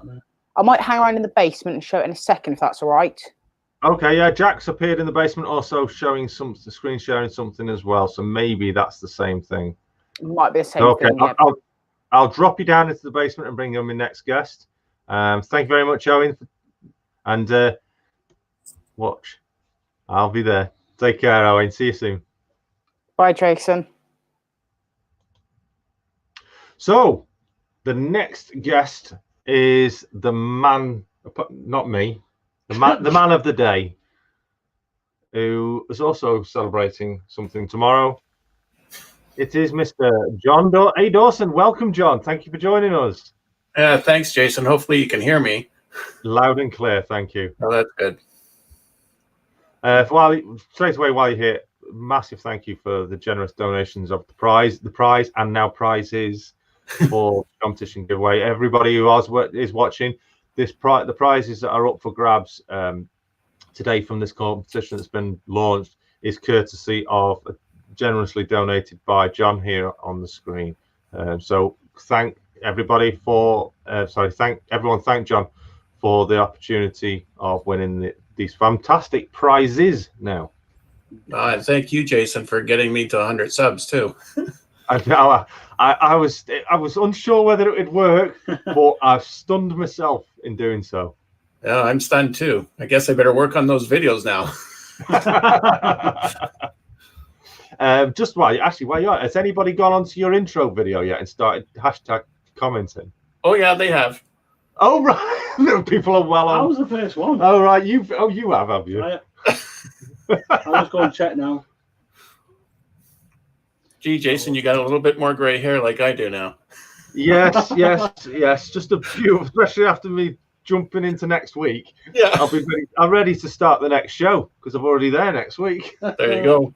I might hang around in the basement and show it in a second if that's all right. Okay, yeah, Jack's appeared in the basement also showing something, screen sharing something as well. So maybe that's the same thing. It might be the same thing. Yeah. I'll drop you down into the basement and bring you my next guest. Thank you very much, Owen. And watch. I'll be there. Take care, Owen. See you soon. Bye, Jason. So, the next guest is the man, not me, the man of the day, who is also celebrating something tomorrow. It is Mr. John A. Dawson. Welcome, John. Thank you for joining us. Thanks, Jason. Hopefully you can hear me. Loud and clear. Thank you. Oh, that's good. Straight away while you're here, massive thank you for the generous donations of the prize and now prizes for the competition giveaway. Everybody who is watching, the prizes that are up for grabs today from this competition that's been launched is courtesy of generously donated by John here on the screen. So thank everybody thank John for the opportunity of winning these fantastic prizes now. Thank you, Jason, for getting me to 100 subs too. I was unsure whether it would work, but I've stunned myself in doing so. Yeah, I'm stunned too. I guess I better work on those videos now. Just while you're at, has anybody gone onto your intro video yet and started hashtag commenting? Oh yeah, they have. Oh right. People are well on. I was the first one. Oh right, you have you? I'll just go and check now. Gee, Jason, you got a little bit more gray hair like I do now. Yes. Just a few, especially after me jumping into next week. Yeah, I'm ready to start the next show because I'm already there next week. There you go.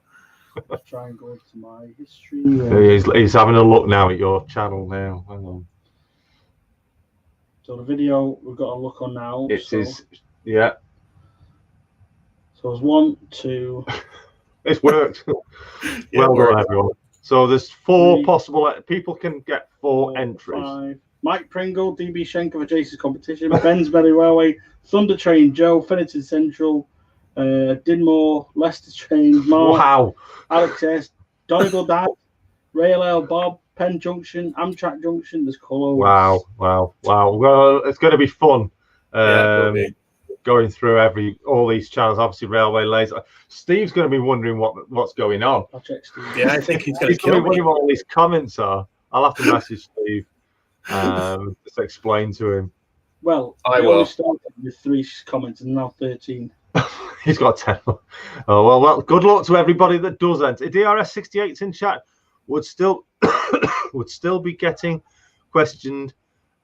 Let's try and go to my history. He's having a look now at your channel now. Hang on. So the video we've got to look on now. Yeah. So there's 1, 2. It's worked. Well done, everyone. So there's 4 possible. People can get 4 entries. 5. Mike Pringle, DB Schenker for Jason's competition. Bensbury Railway, Thunder Train, Joe, Finnerton Central, Dinmore, Leicester Train, Mark, wow, Alex S, Donegal Dad, Rail L, Bob, Penn Junction, Amtrak Junction. There's colours. Wow. Well, it's going to be fun. Going through all these channels, obviously Railway Lays. Steve's going to be wondering what's going on. I'll check Steve. Yeah, I think he's going to be wondering what all these comments are. I'll have to message Steve, just explain to him. Well, I will. Started with 3 comments and now 13. He's got 10. Oh well. Good luck to everybody that does enter. DRS68's in chat would still be getting questioned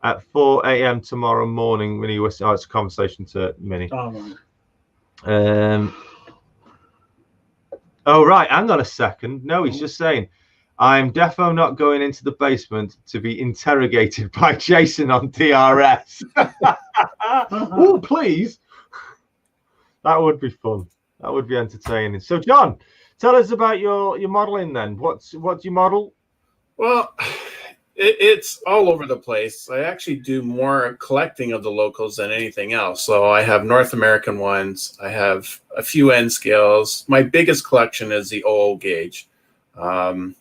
at 4 a.m. tomorrow morning when he was. Oh, it's a conversation to Minnie. Oh, right. Oh, right. Hang on a second. No, he's just saying, I'm defo not going into the basement to be interrogated by Jason on DRS. Oh, please. That would be fun. That would be entertaining. So, John, tell us about your modeling then. What do you model? Well, it's all over the place. I actually do more collecting of the locals than anything else. So I have North American ones. I have a few N scales. My biggest collection is the 00 gauge. I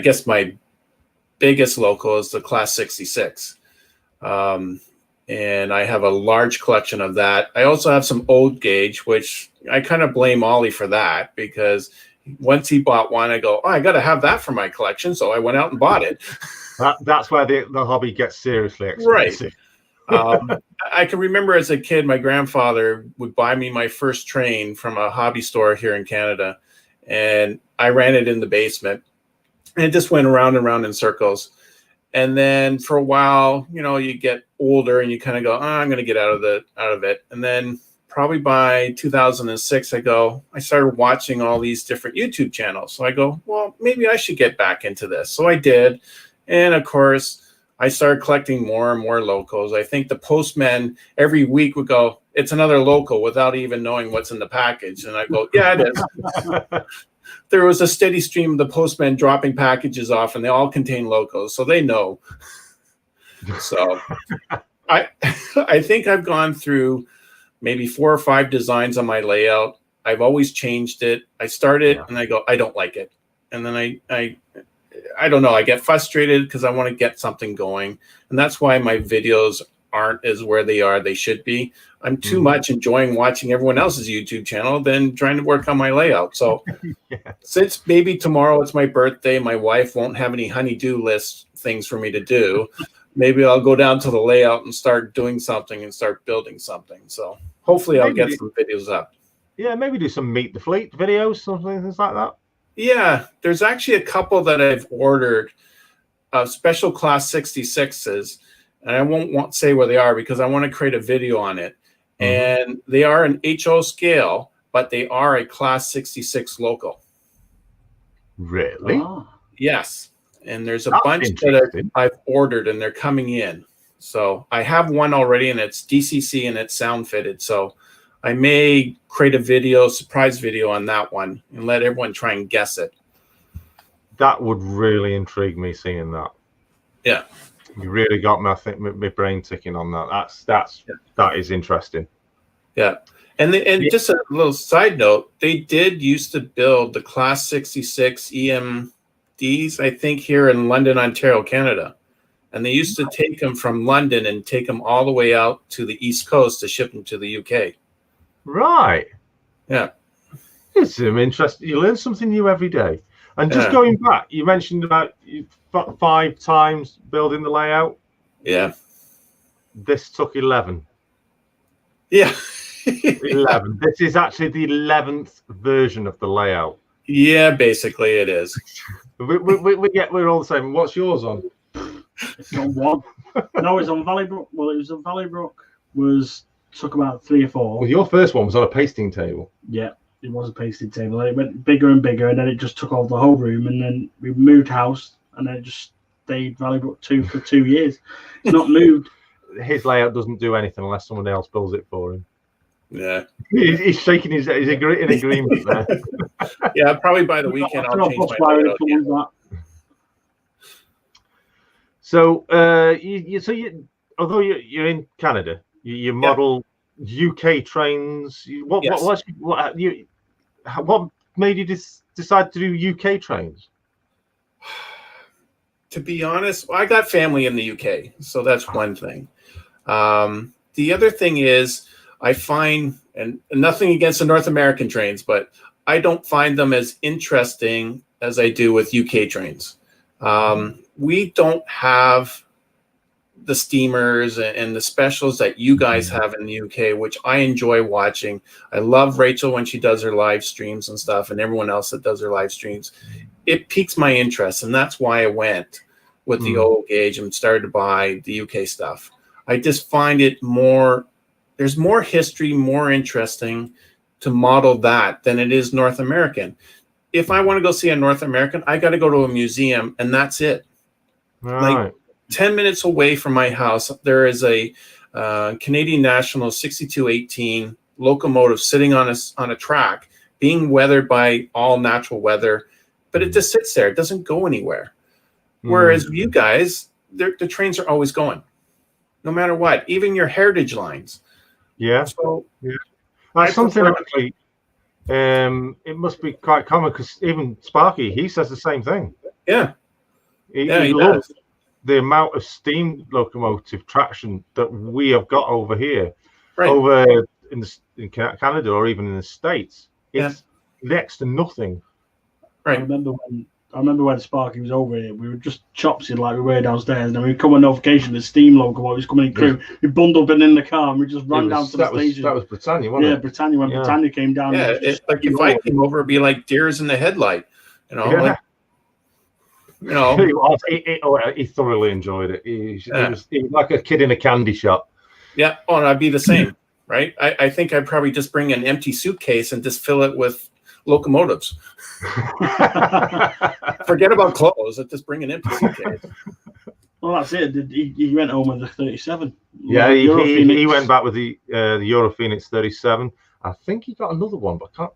guess my biggest local is the Class 66. And I have a large collection of that. I also have some old gauge, which I kind of blame Ollie for that, because once he bought one, I go, oh, I got to have that for my collection. So I went out and bought it. That's where the hobby gets seriously expensive. Right. I can remember as a kid, my grandfather would buy me my first train from a hobby store here in Canada. And I ran it in the basement. And it just went around and around in circles. And then for a while, you get older and you kind of go, oh, I'm going to get out of it. And then probably by 2006, I started watching all these different YouTube channels. So I go, well, maybe I should get back into this. So I did. And of course, I started collecting more and more locals. I think the postman every week would go, it's another local, without even knowing what's in the package. And I go, yeah, it is. There was a steady stream of the postman dropping packages off, and they all contain locals, so they know. So I think I've gone through maybe 4 or 5 designs on my layout. I've always changed it. I start it and I go, I don't like it. And then I don't know, I get frustrated because I want to get something going. And that's why my videos aren't as where they should be. I'm too much enjoying watching everyone else's YouTube channel than trying to work on my layout. So since maybe tomorrow it's my birthday, my wife won't have any honey-do list things for me to do. Maybe I'll go down to the layout and start doing something and start building something. So hopefully I'll get some videos up. Yeah, maybe do some Meet the Fleet videos, something things like that. Yeah, there's actually a couple that I've ordered of special Class 66s. And I won't say where they are because I want to create a video on it. And they are an HO scale, but they are a Class 66 local. Really? Oh. Yes. And there's a bunch that I've ordered, and they're coming in. So I have one already, and it's DCC, and it's sound fitted. So I may create a surprise video on that one, and let everyone try and guess it. That would really intrigue me, seeing that. Yeah. You really got my brain ticking on that. That is interesting. Yeah. And just a little side note, they did used to build the Class 66 EMDs, I think, here in London, Ontario, Canada. And they used to take them from London and take them all the way out to the East Coast to ship them to the UK. Right. Yeah. It's interesting. You learn something new every day. And just going back, you mentioned about 5 times building the layout. Yeah. This took 11. Yeah. 11. This is actually the 11th version of the layout. Yeah, basically it is. We're all the same. What's yours on? It's on 1. No, it's on Valleybrook. Well, it was on Valleybrook. Took about 3 or 4. Well, your first one was on a pasting table. Yeah. It was a pasted table. And it went bigger and bigger, and then it just took over the whole room. And then we moved house, and then it just stayed Valleybrook 2 for 2 years. It's not moved. His layout doesn't do anything unless someone else builds it for him. Yeah, he's shaking his in agreement there. Yeah, probably by the weekend I'll change my layout again. So, although you're in Canada, you model UK trains. What made you decide to do UK trains? To be honest, I got family in the UK, so that's one thing. The other thing is I find, and nothing against the North American trains, but I don't find them as interesting as I do with UK trains. We don't have the steamers and the specials that you guys have in the UK, which I enjoy watching. I love Rachel when she does her live streams and stuff, and everyone else that does their live streams. It piques my interest, and that's why I went. with the old gauge and started to buy the UK stuff. I just find it more, there's more history, more interesting to model that than it is North American. If I want to go see a North American, I got to go to a museum, and that's it. Right. Like 10 minutes away from my house, there is a Canadian National 6218 locomotive sitting on a track, being weathered by all natural weather, but it just sits there. It doesn't go anywhere. Whereas you guys, the trains are always going, no matter what, even your heritage lines. Yeah. So that's something actually. It must be quite common because even Sparky, he says the same thing. Yeah. He loves the amount of steam locomotive traction that we have got over here, over in Canada or even in the States. It's next to nothing. Right. I remember when Sparky was over here, we were just chopsing like we were downstairs, and then we'd come a notification, the steam locomotive was coming in crew. We bundled in the car and we just ran down to the station. That was Britannia, wasn't it? Yeah, Britannia. When Britannia came down. Yeah, it's like if I came over, it'd be like deers in the headlight. You know, like, you know. He thoroughly enjoyed it. He was like a kid in a candy shop. Yeah. Oh, and I'd be the same, right? I think I'd probably just bring an empty suitcase and just fill it with locomotives. Forget about clothes. I'd just bring an empty suitcase. Well, that's it. He went home with the 37. Yeah, he went back with the Euro Phoenix 37. I think he got another one, but I can't.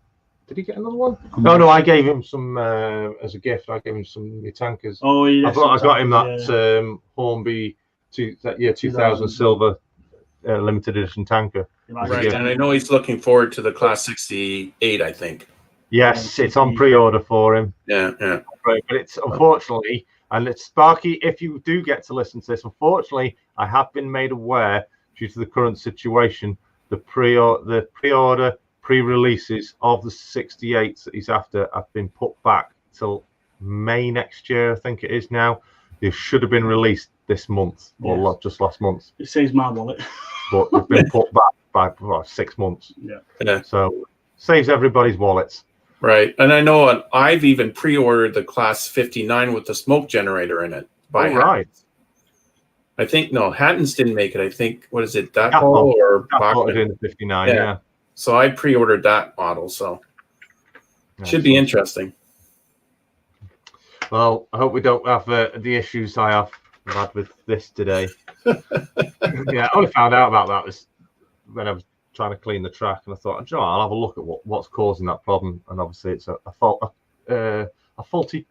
Did he get another one? No, I gave him some as a gift. I gave him some new tankers. Oh, yeah. I got him that Hornby 2000 silver limited edition tanker. Right, and I know he's looking forward to the Class 68, I think. Yes, it's on pre-order for him. Yeah. Right, but it's unfortunately, and it's Sparky, if you do get to listen to this, unfortunately, I have been made aware due to the current situation, the pre-order, pre-releases of the 68s that he's after have been put back till May next year, I think it is now. They should have been released this month or just last month. It saves my wallet. But they've been put back by 6 months. Yeah. So saves everybody's wallets. Right. And I know I've even pre-ordered the Class 59 with the smoke generator in it. Right. I think, Hatton's didn't make it. I think, what is it, Dapol or Bachmann in the 59, yeah. So I pre-ordered that model, so should be interesting. Well, I hope we don't have the issues I've had with this today. I only found out about that when I was trying to clean the track, and I thought, I'll have a look at what's causing that problem. And obviously, it's a faulty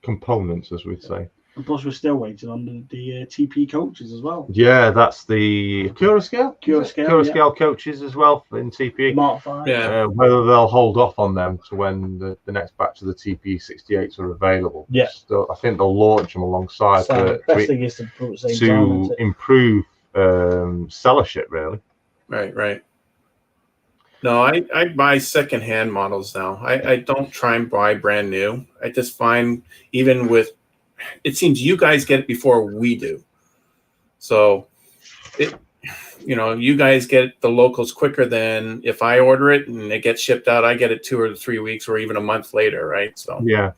component, as we'd say. And plus, we're still waiting on the TP coaches as well. Yeah, that's the Cura scale coaches as well in TP. Mark 5. Yeah. Whether they'll hold off on them to when the next batch of the TP 68s are available. Yeah. So I think they'll launch them alongside the best thing is to improve sellership, really. Right. No, I buy secondhand models now. I don't try and buy brand new. I just find even with, it seems you guys get it before we do. So you guys get the locals quicker than if I order it and it gets shipped out, I get it 2 or 3 weeks or even a month later, right? So yeah.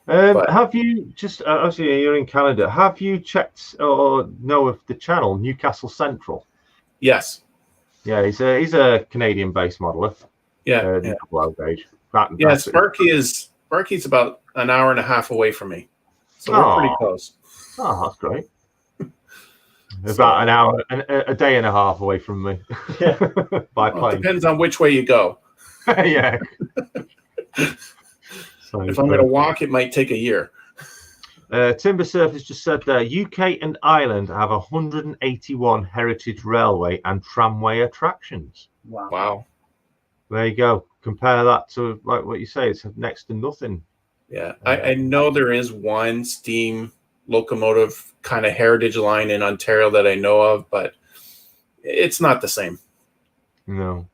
Have you just obviously you're in Canada? Have you checked or know of the channel Newcastle Central? Yes. Yeah, he's a Canadian-based modeler. Yeah. Low gauge. Sparky's about an hour and a half away from me, so we're pretty close. Oh, that's great. About an hour, a day and a half away from me. Yeah. By plane. Depends on which way you go. Yeah. So if I'm going to walk, it might take a year. Timber Surface just said there, UK and Ireland have 181 heritage railway and tramway attractions. Wow. There you go. Compare that to like what you say, it's next to nothing. Yeah, I know there is one steam locomotive kind of heritage line in Ontario that I know of, but it's not the same. No.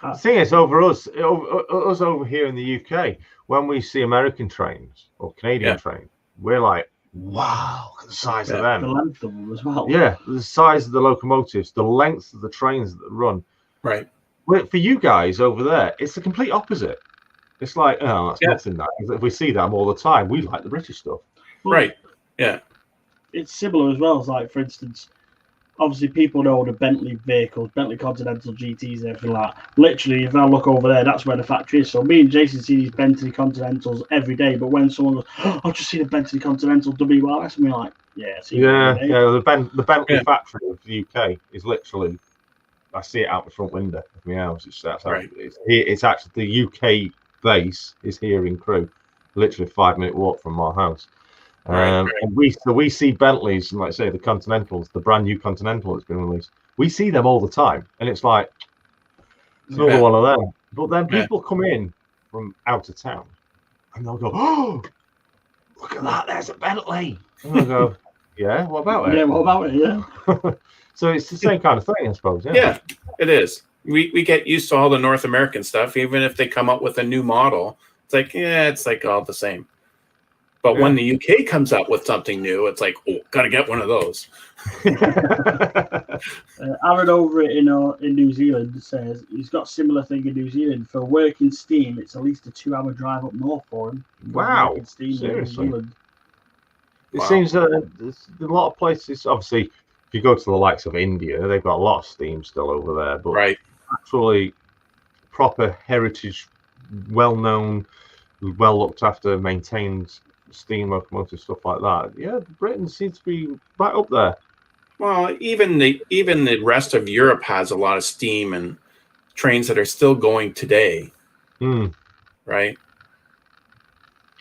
The thing is, us over here in the UK, when we see American trains or Canadian trains, we're like, wow, look at the size of them. The length of them as well. Yeah, the size of the locomotives, the length of the trains that run. Right. For you guys over there, it's the complete opposite. It's like, that's nothing. That if we see them all the time, we like the British stuff. Right. Yeah. It's similar as well. As like, for instance, obviously people know the Bentley vehicles, Bentley Continental GTs and everything like that. Literally, if I look over there, that's where the factory is. So me and Jason see these Bentley Continentals every day. But when someone goes, "Oh, I've just seen a Bentley Continental WRS," and we're like, "Yeah, see The Bentley factory of the UK is literally, I see it out the front window of my house. It's actually the UK base is here in Crewe, literally a 5-minute walk from my house. And we see Bentleys, and like I say, the Continentals, the brand new Continental that's been released. We see them all the time, and it's like it's another one of them. But then people come in from out of town, and they'll go, "Oh, look at that! There's a Bentley." And I'll go, "Yeah, what about it? Yeah, what about it? Yeah." So it's the same kind of thing, I suppose. Yeah, it is. We get used to all the North American stuff, even if they come up with a new model. It's like, it's like all the same. But when the UK comes out with something new, it's like, oh, gotta get one of those. Aaron over in New Zealand says he's got a similar thing in New Zealand. For working steam, it's at least a 2-hour drive up north for him. Wow, steam seriously? In New Zealand. It seems that there's a lot of places, obviously, if you go to the likes of India, they've got a lot of steam still over there. But actually, proper heritage, well-known, well looked after, maintained steam locomotive stuff like that. Yeah, Britain seems to be right up there. Well, even the rest of Europe has a lot of steam and trains that are still going today. Right?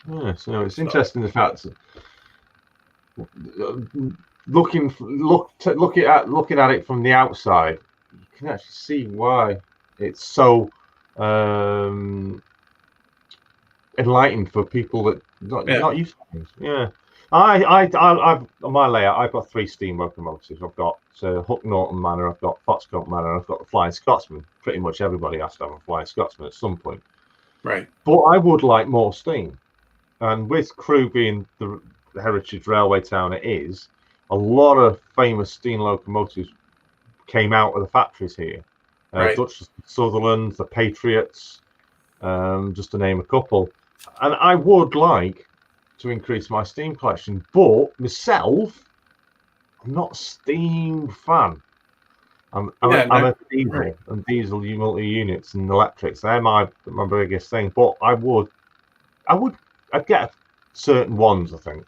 Yeah, so it's interesting the fact that looking at it from the outside, you can actually see why it's so enlightened for people that not used to things. Yeah, I've on my layout, I've got 3 steam locomotives. I've got Hook Norton Manor, I've got Foxcote Manor, and I've got the Flying Scotsman. Pretty much everybody has to have a Flying Scotsman at some point. Right. But I would like more steam, and with Crewe being the heritage railway town it is, a lot of famous steam locomotives came out of the factories here. Dutch Sutherland, the Patriots, just to name a couple. And I would like to increase my steam collection, but myself, I'm not a steam fan. I'm a diesel and diesel multi-units and electrics. They're my biggest thing. But I'd get certain ones, I think.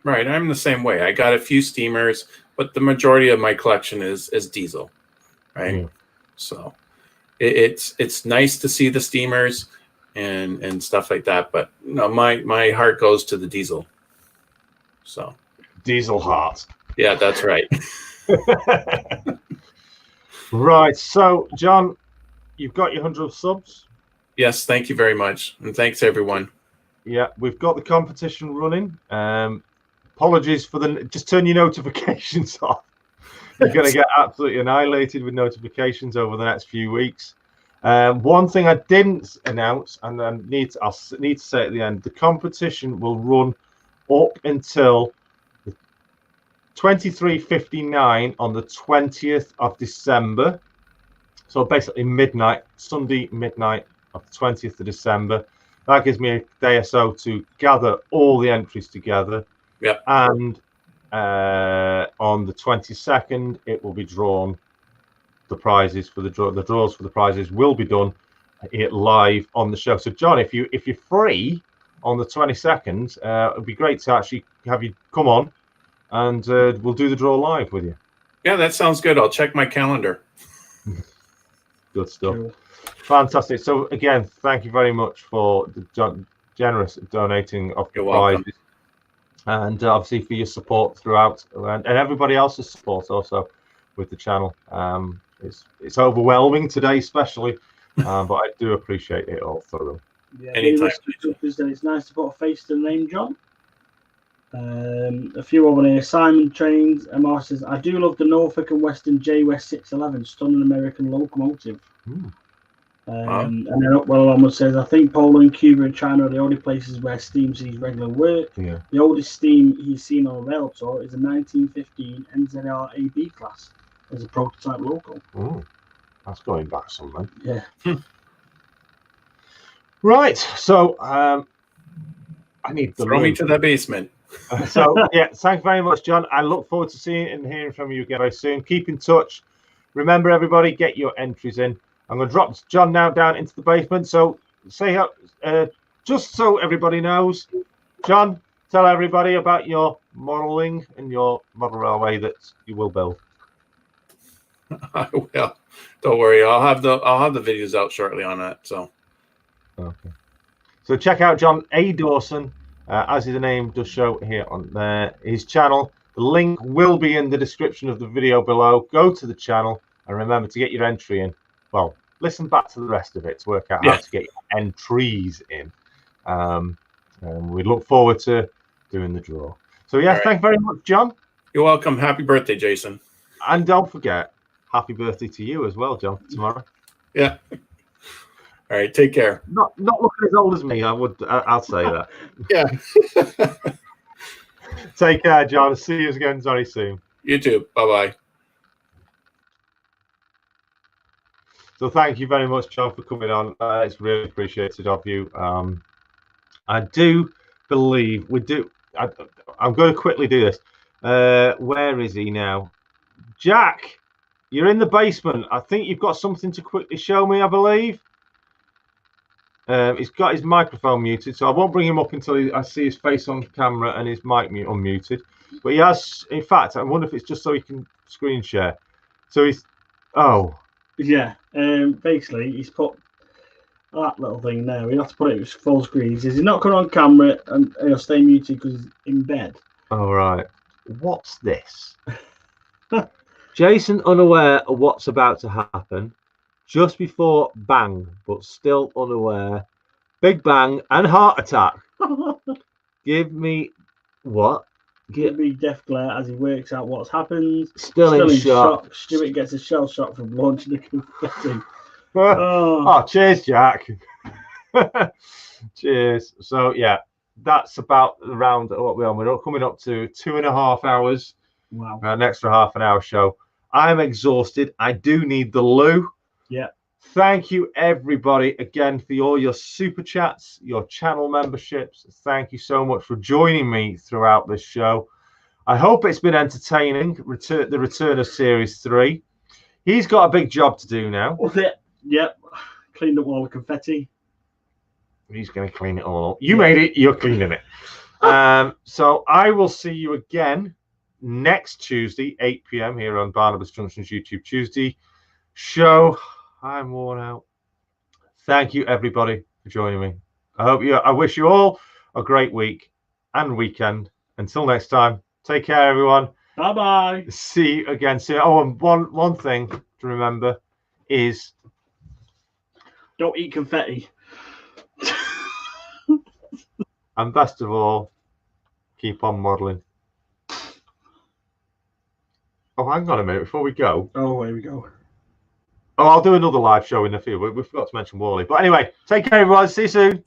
Right, I'm the same way. I got a few steamers, but the majority of my collection is diesel. Right, so it's nice to see the steamers and stuff like that, but no, my heart goes to the diesel. So diesel heart. Yeah, that's right. Right. So, John, you've got your 100 subs. Yes, thank you very much, and thanks everyone. Yeah, we've got the competition running. Apologies for just turn your notifications off. You're going to get absolutely annihilated with notifications over the next few weeks. One thing I didn't announce, and I'll need to say at the end, the competition will run up until 23:59 on the 20th of December. So basically midnight, Sunday midnight of the 20th of December. That gives me a day or so to gather all the entries together. Yep. And on the 22nd, it will be drawn. The prizes for the draws for the prizes will be done live on the show. So, John, if you're free on the 22nd, it'd be great to actually have you come on, and we'll do the draw live with you. Yeah, that sounds good. I'll check my calendar. Good stuff. Cool. Fantastic. So again, thank you very much for the generous donating of the prizes, and obviously for your support throughout, and everybody else's support also with the channel. It's overwhelming today, especially, but I do appreciate it all thoroughly. Yeah, anytime. It's nice to put a face to the name, John. A few over here. Simon Trains MR says, I do love the Norfolk and Western J West 611, stunning American locomotive. And then Upwell onward says, I think Poland, Cuba, and China are the only places where steam sees regular work. Yeah. The oldest steam he's seen on a rail tour is a 1915 NZR AB class as a prototype local. That's going back somewhere. Yeah. Right. So I need the throw me to the basement. So yeah, thanks very much, John. I look forward to seeing and hearing from you again very soon. Keep in touch. Remember, everybody, get your entries in. I'm going to drop John now down into the basement. So say just so everybody knows, John, tell everybody about your modelling and your model railway that you will build. I will. Don't worry. I'll have the videos out shortly on that. So. Okay. So check out John A. Dawson, as his name does show here on his channel. The link will be in the description of the video below. Go to the channel and remember to get your entry in. Well, listen back to the rest of it to work out how to get your entries in. And we look forward to doing the draw. So yeah, thank you very much, John. You're welcome. Happy birthday, Jason. And don't forget, happy birthday to you as well, John, tomorrow. Yeah. All right, take care. Not looking as old as me, I'll say that. Yeah. Take care, John. See you again very soon. You too. Bye-bye. So thank you very much, John, for coming on. It's really appreciated of you. I do believe we do. I'm going to quickly do this. Where is he now? Jack, you're in the basement. I think you've got something to quickly show me, I believe. He's got his microphone muted, so I won't bring him up until I see his face on camera and his mic unmuted. But he has, in fact, I wonder if it's just so he can screen share. So he's, yeah. Basically, he's put that little thing there. He'll have to put it full screen. He says he's not coming on camera and he'll stay muted because he's in bed. All right. What's this? Jason unaware of what's about to happen. Just before bang, but still unaware. Big bang and heart attack. Give me what? Give me death glare as he works out what's happened. Still in shock. Stuart gets a shell shock from launching the confetti. Oh, cheers, Jack. Cheers. So yeah, that's about around what we're on. We're coming up to 2.5 hours. Wow. An extra half an hour show. I'm exhausted. I do need the loo. Yeah. Thank you, everybody, again for all your super chats, your channel memberships. Thank you so much for joining me throughout this show. I hope it's been entertaining. The return of Series 3. He's got a big job to do now. Yep. Cleaned up all the confetti. He's going to clean it all up. You made it. You're cleaning it. So I will see you again next Tuesday, 8 p.m. here on Barnabas Junction's YouTube Tuesday show. I'm worn out. Thank you, everybody, for joining me. I wish you all a great week and weekend. Until next time, take care, everyone. Bye-bye. See you again soon. Oh, and one thing to remember is don't eat confetti. And best of all, keep on modelling. Oh, hang on a minute before we go. Oh, here we go. Oh, I'll do another live show in the field. We forgot to mention Wally. But anyway, take care, everyone. See you soon.